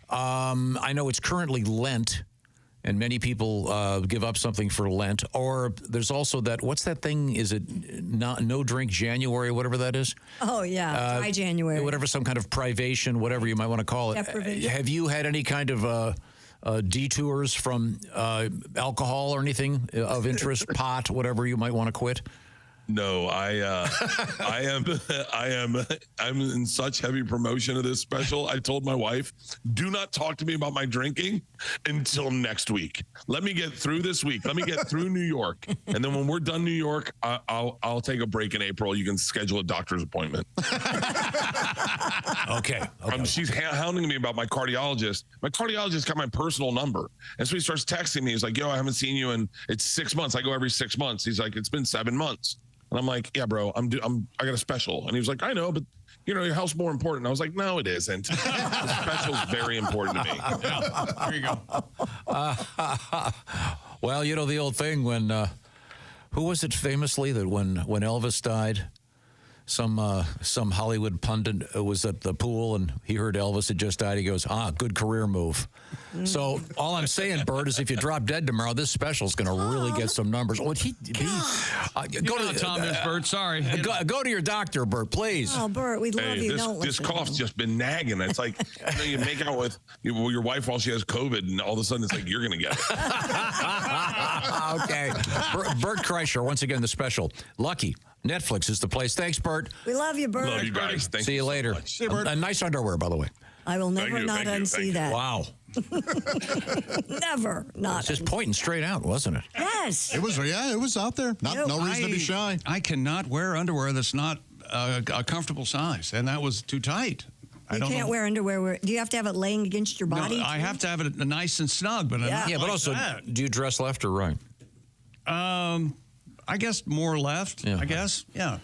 I know it's currently Lent, and many people give up something for Lent. Or there's also what's that thing? Is it no drink January, whatever that is? Oh, yeah, dry January. Whatever, some kind of privation, whatever you might want to call it. Deprivation. Have you had any kind of detours from alcohol or anything of interest, pot, whatever you might want to quit? No, I'm in such heavy promotion of this special. I told my wife, do not talk to me about my drinking until next week. Let me get through this week. Let me get through New York. And then when we're done New York, I'll take a break in April. You can schedule a doctor's appointment. Okay. She's hounding me about my cardiologist. My cardiologist got my personal number. And so he starts texting me. He's like, yo, I haven't seen you in, it's 6 months. I go every 6 months. He's like, it's been 7 months. And I'm like, yeah, bro, I got a special. And he was like, I know, but your health's more important. I was like, no, it isn't. The special's very important to me. Yeah, there you go. Well, the old thing when, who was it famously that when Elvis died, some Hollywood pundit was at the pool and he heard Elvis had just died. He goes, good career move. So all I'm saying, Bert, is if you drop dead tomorrow, this special is going to really get some numbers. Go to Tom, Bert. Sorry. Go to your doctor, Bert, please. Oh, Bert, we love you. This cough's just been nagging. It's like you make out with your wife while she has COVID, and all of a sudden it's like you're going to get it. Okay. Bert Kreischer, once again, the special. Lucky. Netflix is the place. Thanks, Bert. We love you, Bert. Love you guys. See you later. So much. See you, Bert. Nice underwear, by the way. I will never Thank you, not thank you, unsee thank that. Wow. Never not. It's just pointing straight out, wasn't it? Yes. It was out there. No reason to be shy. I cannot wear underwear that's not a comfortable size, and that was too tight. You can't wear underwear. Do you have to have it laying against your body? No, I have to have it nice and snug, but not but like also, that. do you dress left or right? I guess more left. Yeah. I guess, yeah.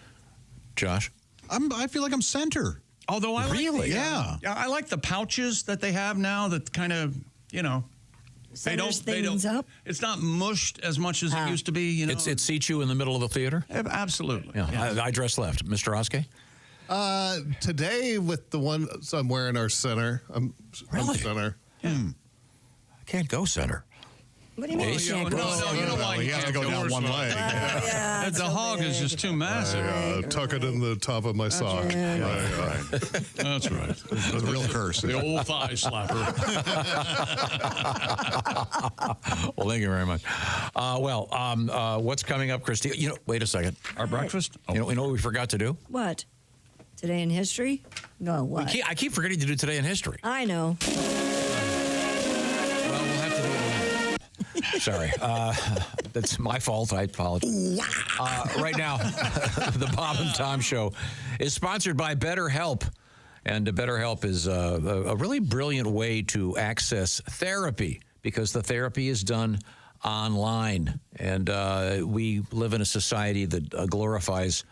Josh? I feel like I'm center. Although I Really? like I like the pouches that they have now that kind of, they don't up. It's not mushed as much as it used to be, It seats you in the middle of the theater? Absolutely. Yeah. I dress left. Mr. Oskey? Today with the one I'm wearing our center. I'm center. I can't go center. What do you mean? Ace? You can't go? You know why he has to go down one leg. The hog is just too massive. Tuck it in the top of my sock. Right. That's right. The real curse. The old thigh slapper. Well, thank you very much. What's coming up, Christy? Wait a second. Our breakfast? You know what we forgot to do? What? Today in history? No, what? I keep forgetting to do Today in History. I know. Well, we'll have to do it in a minute. Sorry. That's my fault. I apologize. Right now, the Bob and Tom Show is sponsored by BetterHelp. And BetterHelp is a really brilliant way to access therapy because the therapy is done online. And we live in a society that glorifies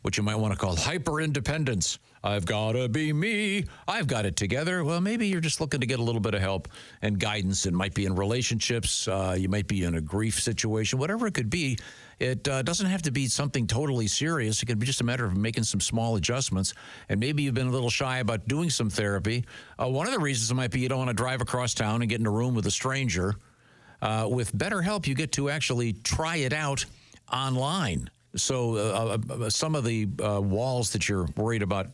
what you might want to call hyper-independence. I've got to be me. I've got it together. Well, maybe you're just looking to get a little bit of help and guidance. It might be in relationships. You might be in a grief situation, whatever it could be. It doesn't have to be something totally serious. It could be just a matter of making some small adjustments. And maybe you've been a little shy about doing some therapy. One of the reasons might be you don't want to drive across town and get in a room with a stranger. With BetterHelp, you get to actually try it out online. So some of the walls that you're worried about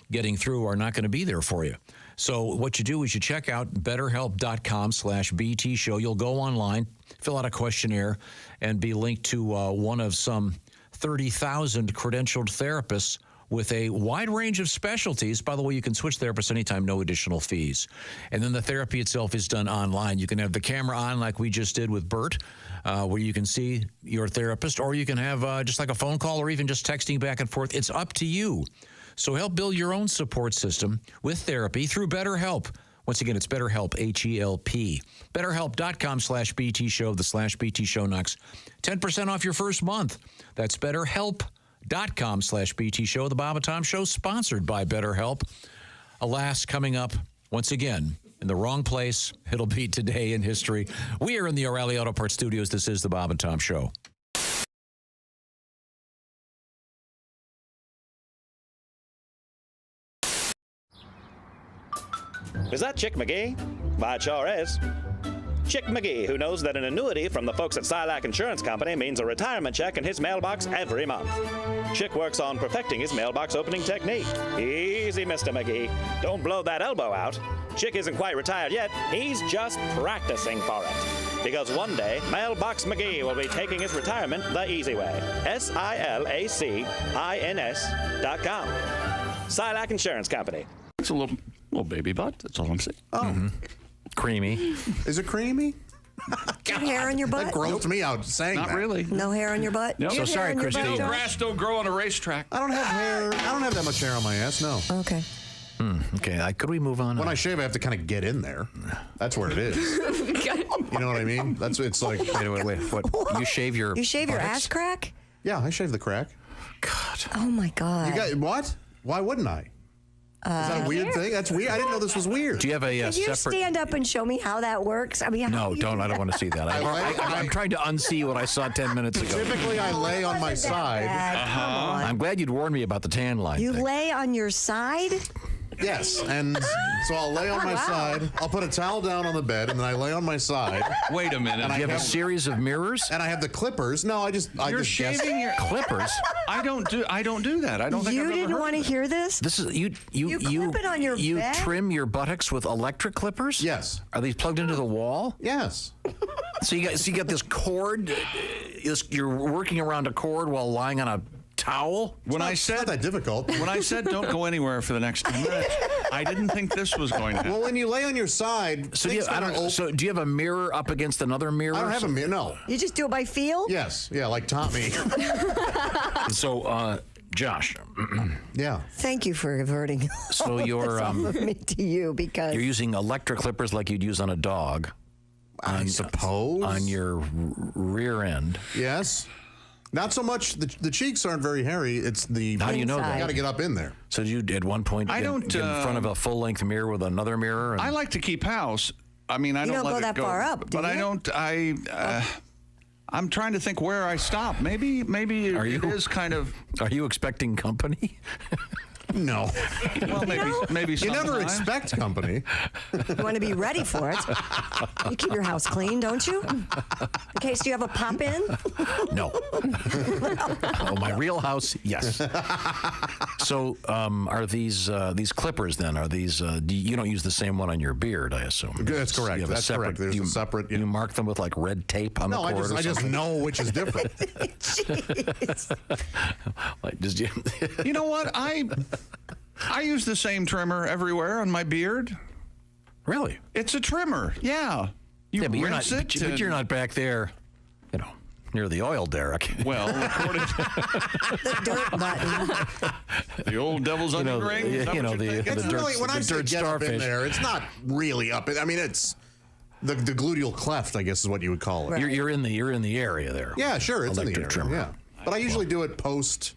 getting through are not going to be there for you. So what you do is you check out betterhelp.com/BT show. You'll go online, fill out a questionnaire, and be linked to one of some 30,000 credentialed therapists with a wide range of specialties. By the way, you can switch therapists anytime, no additional fees. And then the therapy itself is done online. You can have the camera on like we just did with Bert, where you can see your therapist, or you can have just like a phone call or even just texting back and forth. It's up to you. So help build your own support system with therapy through BetterHelp. Once again, it's BetterHelp, H-E-L-P. BetterHelp.com/BT show. The /BT show knocks 10% off your first month. That's BetterHelp.com/BT show. The Bob and Tom Show, sponsored by BetterHelp. Alas, coming up, once again, in the wrong place, it'll be Today in History. We are in the O'Reilly Auto Parts Studios. This is the Bob and Tom Show. Is that Chick McGee? Why, it sure is. Chick McGee, who knows that an annuity from the folks at Silac Insurance Company means a retirement check in his mailbox every month. Chick works on perfecting his mailbox opening technique. Easy, Mr. McGee. Don't blow that elbow out. Chick isn't quite retired yet. He's just practicing for it. Because one day, Mailbox McGee will be taking his retirement the easy way. SILACINS.com. Silac Insurance Company. It's a little baby butt. That's all I'm saying. Oh. Creamy. Is it creamy? Got hair on your butt? That grossed me out saying Not that. really. No hair on your butt? No. Do you So have hair sorry, on your Christine. butt, Josh? Grass don't grow on a racetrack. I don't have hair. I don't have that much hair on my ass, no. Okay. Okay, could we move on? When I shave, I have to kind of get in there. That's where it is. You know what I mean? It's like... Wait. What? You shave your You shave your buttocks? ass crack? Yeah, I shave the crack. God. Oh, my God. You got what? Why wouldn't I? Is that a weird thing? That's weird. I didn't know this was weird. Do you have a Can you separate... stand up and show me how that works? I mean, how No, you don't. do I don't that? want to see that. I'm trying to unsee what I saw 10 minutes ago. Typically, I lay on my side. Come on. I'm glad you'd warned me about the tan line You thing. lay on your side? Yes, and so I'll lay on my side. I'll put a towel down on the bed, and then I lay on my side. Wait a minute. And You have a series of mirrors? And I have the clippers. No, I just You're shaving your clippers? I don't do that. I don't think You I've ever didn't heard want to hear this? This is you clip it on your bed? trim your buttocks with electric clippers? Yes. Are these plugged into the wall? Yes. So you got this cord. You're working around a cord while lying on a towel. When I said not that difficult. When I said don't go anywhere for the next 10 minutes, I didn't think this was going to happen. Well, when you lay on your side, So do you have a mirror up against another mirror? I don't have a mirror. No. You just do it by feel? Yes. Yeah, like Tommy. So, Josh. Yeah. Thank you for averting So all you're, this off of me to you because You're using electric clippers like you'd use on a dog. I suppose. On your rear end. Yes. Not so much. The cheeks aren't very hairy. It's the. How do you know that? You got to get up in there. So you at one point I don't, get in front of a full length mirror with another mirror? I like to keep house. I mean, I You don't don't let go it that go, far up, do but I you? don't. I'm trying to think where I stop. Maybe it is kind of. Are you expecting company? No. Well, maybe You never sometime. expect company. you want to be ready for it. You keep your house clean, don't you? In case you have a pop in? No. Oh, my real house, yes. So, are these clippers then? Are these? You don't use the same one on your beard, I assume. That's correct. You have a That's separate, correct. There's you, a separate. You mark them with like red tape on No, the cord. I just know which is different. Like, you? You know what? I use the same trimmer everywhere on my beard. Really? It's a trimmer. Yeah. You but rinse it. But you're not back there, near the oil derrick. Well, according to The dirt button. the old devil's onion ring. Is that what you're thinking? It's really, when I say dirt get up in starfish. there, it's not really up. I mean, it's the gluteal cleft, I guess, is what you would call it. Right. You're in the area there. Yeah, sure, it's in the area. Electric trimmer. Yeah, but I usually do it post.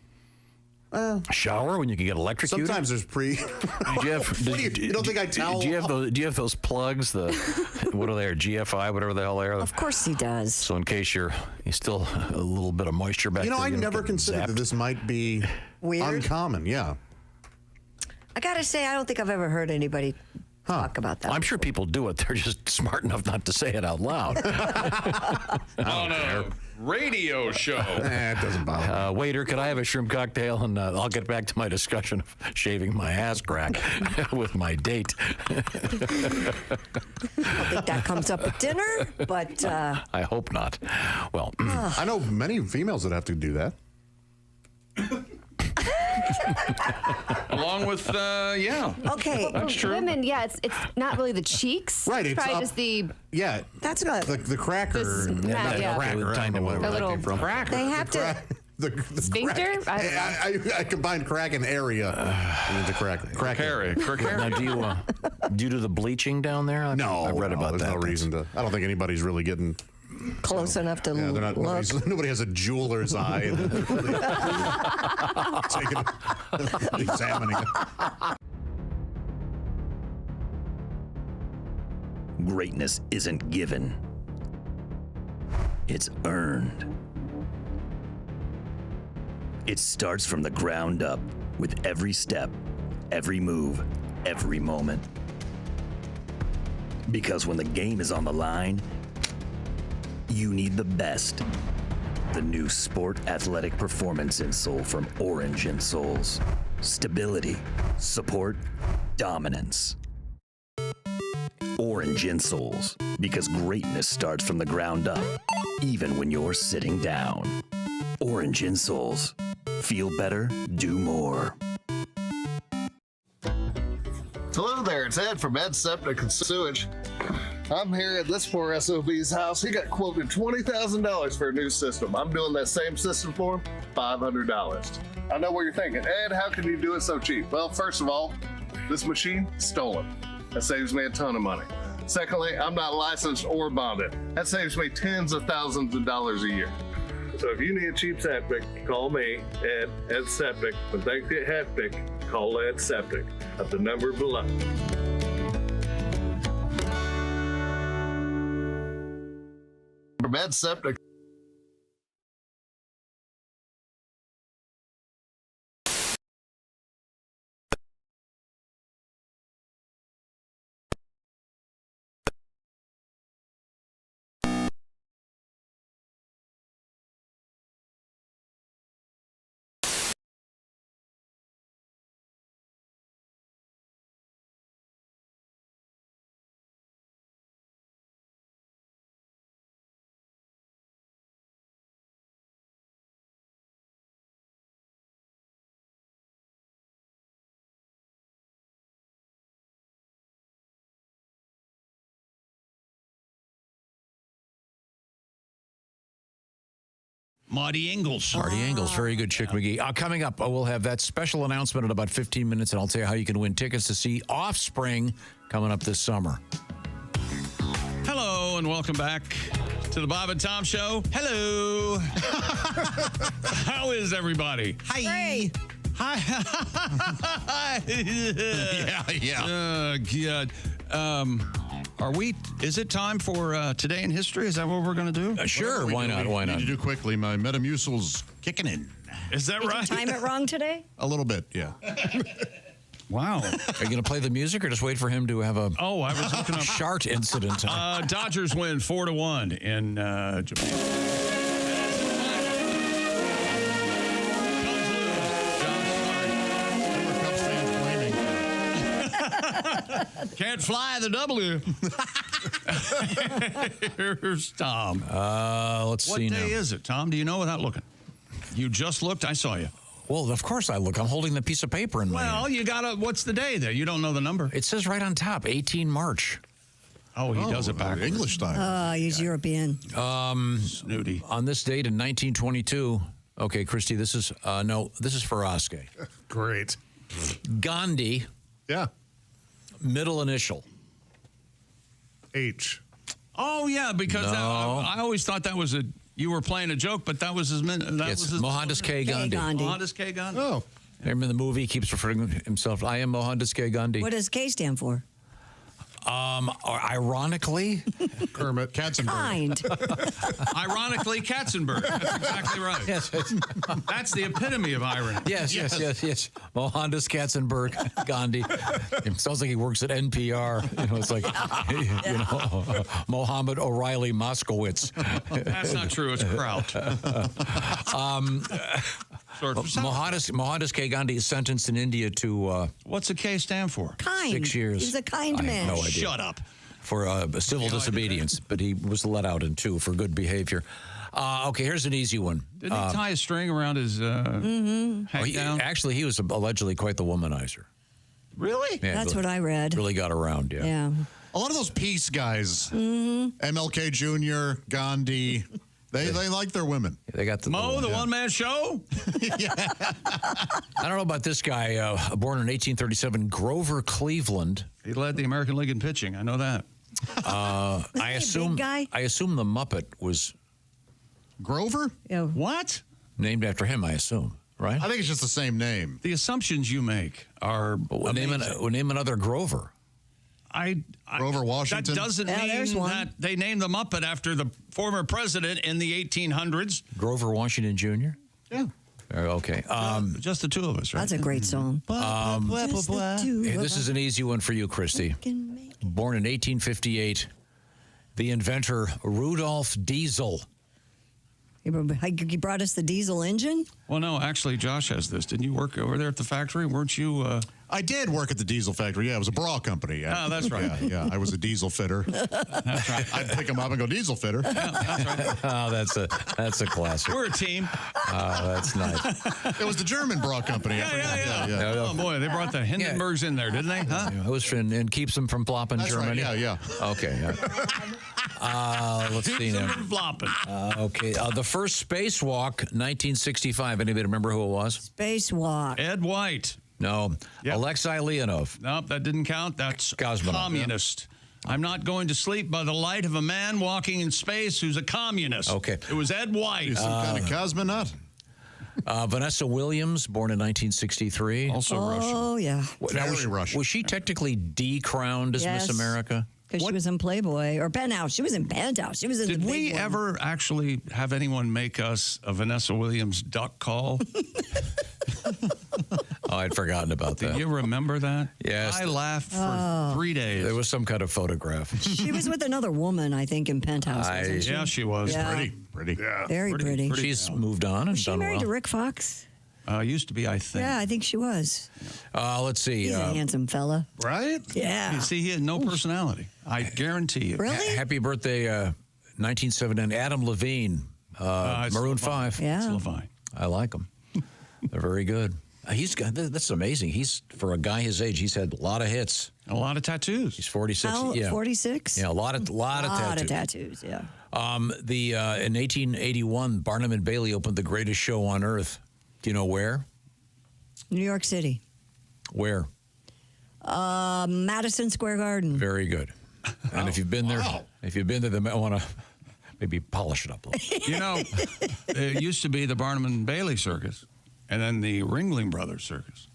Shower when you can get electrocuted. Sometimes there's pre. Do you have? You don't think I towel? Do you have those plugs? The what are they? GFI, whatever the hell they are. Of course he does. So in case you still a little bit of moisture back You know, there. I don't never get considered zapped. that this might be Weird? uncommon. Yeah. I got to say, I don't think I've ever heard anybody talk about that. I'm sure people do it. They're just smart enough not to say it out loud. On a radio show. It doesn't bother me. Waiter, could I have a shrimp cocktail? And I'll get back to my discussion of shaving my ass crack with my date. I think that comes up at dinner, but I hope not. Well, I know many females that have to do that. Along with, yeah. Okay. That's true. Women, yeah, it's not really the cheeks. Right, it's probably up- just the Yeah. that's good. The cracker. yeah. Cracker. I don't know where The that little came from. cracker. They have to. The sphincter. I combined crack and area into cracker. Carry. now do you do the bleaching down there? No, I've read about there's that. no reason to. I don't think anybody's really getting. Close enough to Yeah, they're not. look. Nobody has a jeweler's eye. Taking, examining it. Greatness isn't given, it's earned. It starts from the ground up with every step, every move, every moment. Because when the game is on the line, you need the best. The new Sport Athletic Performance insole from Orange Insoles. Stability, support, dominance. Orange Insoles, because greatness starts from the ground up, even when you're sitting down. Orange Insoles. Feel better, do more. Hello there, it's Ed from Ed Septic and Sewage. I'm here at this poor SOB's house. He got quoted $20,000 for a new system. I'm doing that same system for him, $500. I know what you're thinking, Ed, how can you do it so cheap? Well, first of all, this machine, stolen. That saves me a ton of money. Secondly, I'm not licensed or bonded. That saves me tens of thousands of dollars a year. So if you need a cheap septic, call me, Ed Septic. When things get hectic, call Ed Septic at the number below. From Ed Septic. Marty Ingalls. Marty Ingalls, very good, Chick McGee. Coming up, we'll have that special announcement in about 15 minutes, and I'll tell you how you can win tickets to see Offspring coming up this summer. Hello, and welcome back to the Bob and Tom Show. Hello. How is everybody? Hi. Hi. Yeah. Good. Is it time for Today in History? Is that what we're going to do? Sure. Why not? We need to do quickly. My Metamucil's kicking in. Is that Did right? you time it wrong today? A little bit, yeah. Wow. Are you going to play the music or just wait for him to have a I was looking up. Chart incident? Dodgers win 4-1 in Japan. Can't fly the W. Here's Tom. Let's see now. What day is it, Tom? Do you know without looking? You just looked? I saw you. Well, of course I look. I'm holding the piece of paper in my hand. Well, you got what's the day there? You don't know the number? It says right on top, 18 March. Oh, he does it backwards. English time. He's European. Snooty. On this date in 1922, okay, Christy, this is for Oskay. Great. Gandhi. Yeah. Middle initial. H. Oh, yeah, because I always thought that was you were playing a joke, but that was his Mohandas K. Gandhi. Mohandas K. Gandhi. Oh. Remember the movie, he keeps referring to himself, I am Mohandas K. Gandhi. What does K stand for? Ironically, Kermit Katzenberg. Kind. Ironically, Katzenberg. That's exactly right. Yes. That's the epitome of irony. Yes. Mohandas Katzenberg, Gandhi. It sounds like he works at NPR. It's like, Mohammed O'Reilly Moskowitz. That's not true. It's Kraut. Mohandas K. Gandhi is sentenced in India to... what's the K stand for? Kind. 6 years. He's a kind man. I have no idea. Shut up. For civil disobedience, but he was let out in 2 for good behavior. Okay, here's an easy one. Didn't he tie a string around his hang down? Actually, he was allegedly quite the womanizer. Really? Yeah, That's what I read. Really got around, yeah. Yeah. A lot of those peace guys, MLK Jr., Gandhi, they like their women. They got the one-man show? I don't know about this guy, born in 1837, Grover Cleveland. He led the American League in pitching. I know that. I assume the Muppet was Grover? Yeah. What? Named after him, I assume, right? I think it's just the same name. The assumptions you make are name another Grover. Grover Washington? That doesn't mean that they named the Muppet after the former president in the 1800s. Grover Washington Jr.? Yeah. Okay. Just the 2 of us, right? That's a great song. This is an easy one for you, Christy. Born in 1858, the inventor Rudolph Diesel. He brought us the diesel engine? Well, no, actually, Josh has this. Didn't you work over there at the factory? Weren't you? I did work at the diesel factory. Yeah, it was a bra company. Yeah. Oh, that's right. Yeah, I was a diesel fitter. That's right. I'd pick them up and go, diesel fitter. Yeah, that's right. Oh, that's a classic. We're a team. Oh, that's nice. It was the German bra company. Yeah. Oh, boy, they brought the Hindenburgs in there, didn't they? Huh? It was and keeps them from flopping Germany. Right. Yeah. Okay. Let's see now. Flopping. Okay. The first spacewalk, 1965. Anybody remember who it was? Spacewalk. Ed White. No. Yep. Alexei Leonov. Nope, that didn't count. That's Cosmonaut. Communist. Yeah. I'm not going to sleep by the light of a man walking in space who's a communist. Okay. It was Ed White. He's some kind of cosmonaut. Vanessa Williams, born in 1963. Also Russian. Oh, yeah. Very Russian. Was she technically decrowned as Miss America? Because she was in Playboy or Penthouse. She was in Penthouse. She was in the big we one. ever actually have anyone make us a Vanessa Williams duck call? Oh, I'd forgotten about that. Do you remember that? Yes. I laughed for 3 days. There was some kind of photograph. She was with another woman, I think, in Penthouse. Wasn't she? Yeah, she was. Yeah. Pretty. Yeah. Very pretty. She's moved on and Was she done married well. to Rick Fox? Used to be, I think. Yeah, I think she was. Let's see. He's a handsome fella. Right? Yeah. You see, he had no personality. I guarantee you. Really? Happy birthday, 1979, Adam Levine, Maroon 5. Yeah. It's Levine. I like them. They're very good. That's amazing. For a guy his age, he's had a lot of hits. A lot of tattoos. He's 46. How, yeah. 46? Yeah, a lot of tattoos. tattoos, yeah. In 1881, Barnum and Bailey opened the greatest show on earth. Do you know where? New York City. Where? Madison Square Garden. Very good. And if you've been there, they might want to maybe polish it up a little. You know, it used to be the Barnum and Bailey Circus, and then the Ringling Brothers Circus,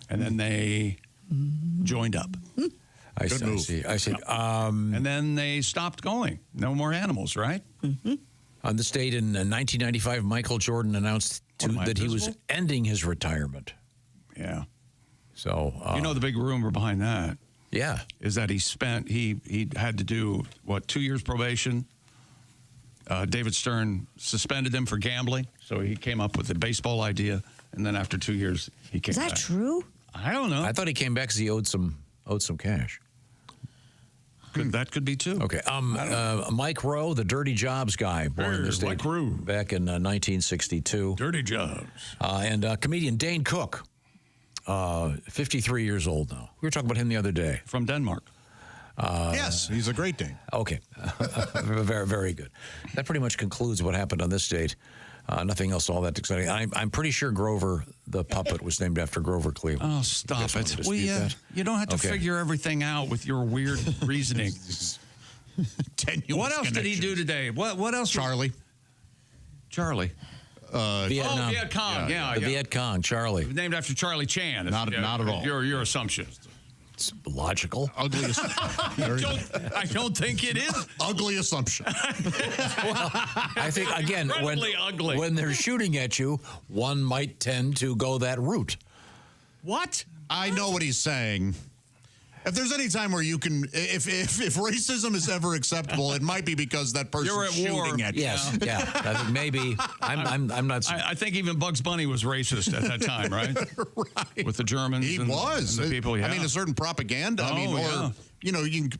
and then they joined up. I see. And then they stopped going. No more animals, right? Mm-hmm. On this date in 1995, Michael Jordan announced that he was ending his retirement. Yeah. So you know the big rumor behind that? Yeah. Is that he had to do, 2 years probation? David Stern suspended him for gambling, so he came up with the baseball idea, and then after 2 years, he came back. Is that true? I don't know. I thought he came back because he owed some cash. That could be too. Okay. Mike Rowe, the Dirty Jobs guy, born in the state back in 1962. Dirty Jobs. And comedian Dane Cook, 53 years old now. We were talking about him the other day. From Denmark. Yes, he's a great Dane. Okay. Very, very good. That pretty much concludes what happened on this date. Nothing else all that exciting. I'm pretty sure Grover, the puppet, was named after Grover Cleveland. Oh, stop it. You don't have to figure everything out with your weird reasoning. What else did he do today? What else? Charlie. Vietnam. Viet Cong. Yeah. The Viet Cong, Charlie. Named after Charlie Chan. Not at all. Your assumption. It's logical. Ugliest. I don't think it is. Ugly assumption. I think, again, when they're shooting at you, one might tend to go that route. What? I know what he's saying. If there's any time where you can, if racism is ever acceptable, it might be because that person's shooting at you. Yes, yeah. I think maybe I'm not. I think even Bugs Bunny was racist at that time, right? Right. With the Germans. He was. And the people. Yeah. I mean, a certain propaganda.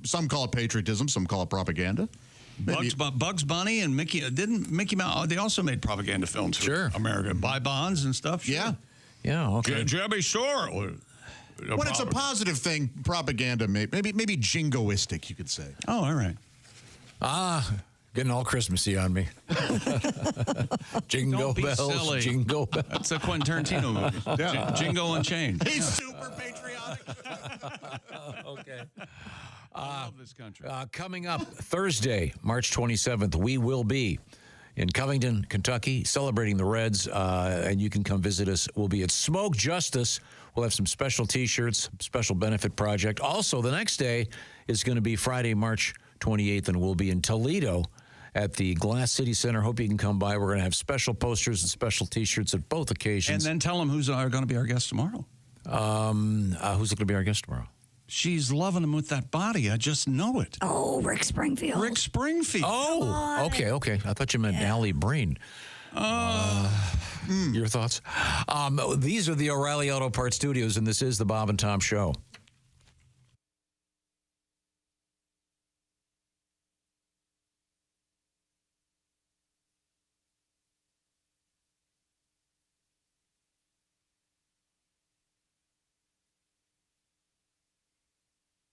Some call it patriotism, some call it propaganda. Bugs Bunny and Mickey Mouse. They also made propaganda films for America. Buy bonds and stuff. Sure. Yeah. Yeah. Okay. Jabby Shore. When it's a positive thing, propaganda, maybe jingoistic, you could say. Oh, all right. Getting all Christmassy on me. Jingle bells, silly. jingle bells. That's a Quentin Tarantino movie. Yeah. Jingo Unchained. He's super patriotic. Okay. I love this country. Coming up Thursday, March 27th, we will be in Covington, Kentucky, celebrating the Reds, and you can come visit us. We'll be at Smoke Justice. We'll have some special T-shirts, special benefit project. Also, the next day is going to be Friday, March 28th, and we'll be in Toledo at the Glass City Center. Hope you can come by. We're going to have special posters and special T-shirts at both occasions. And then tell them who's going to be our guest tomorrow. Who's going to be our guest tomorrow? She's loving him with that body. I just know it. Oh, Rick Springfield. Rick Springfield. Oh, okay. I thought you meant Allie Breen. Your thoughts? These are the O'Reilly Auto Parts Studios, and this is the Bob and Tom Show.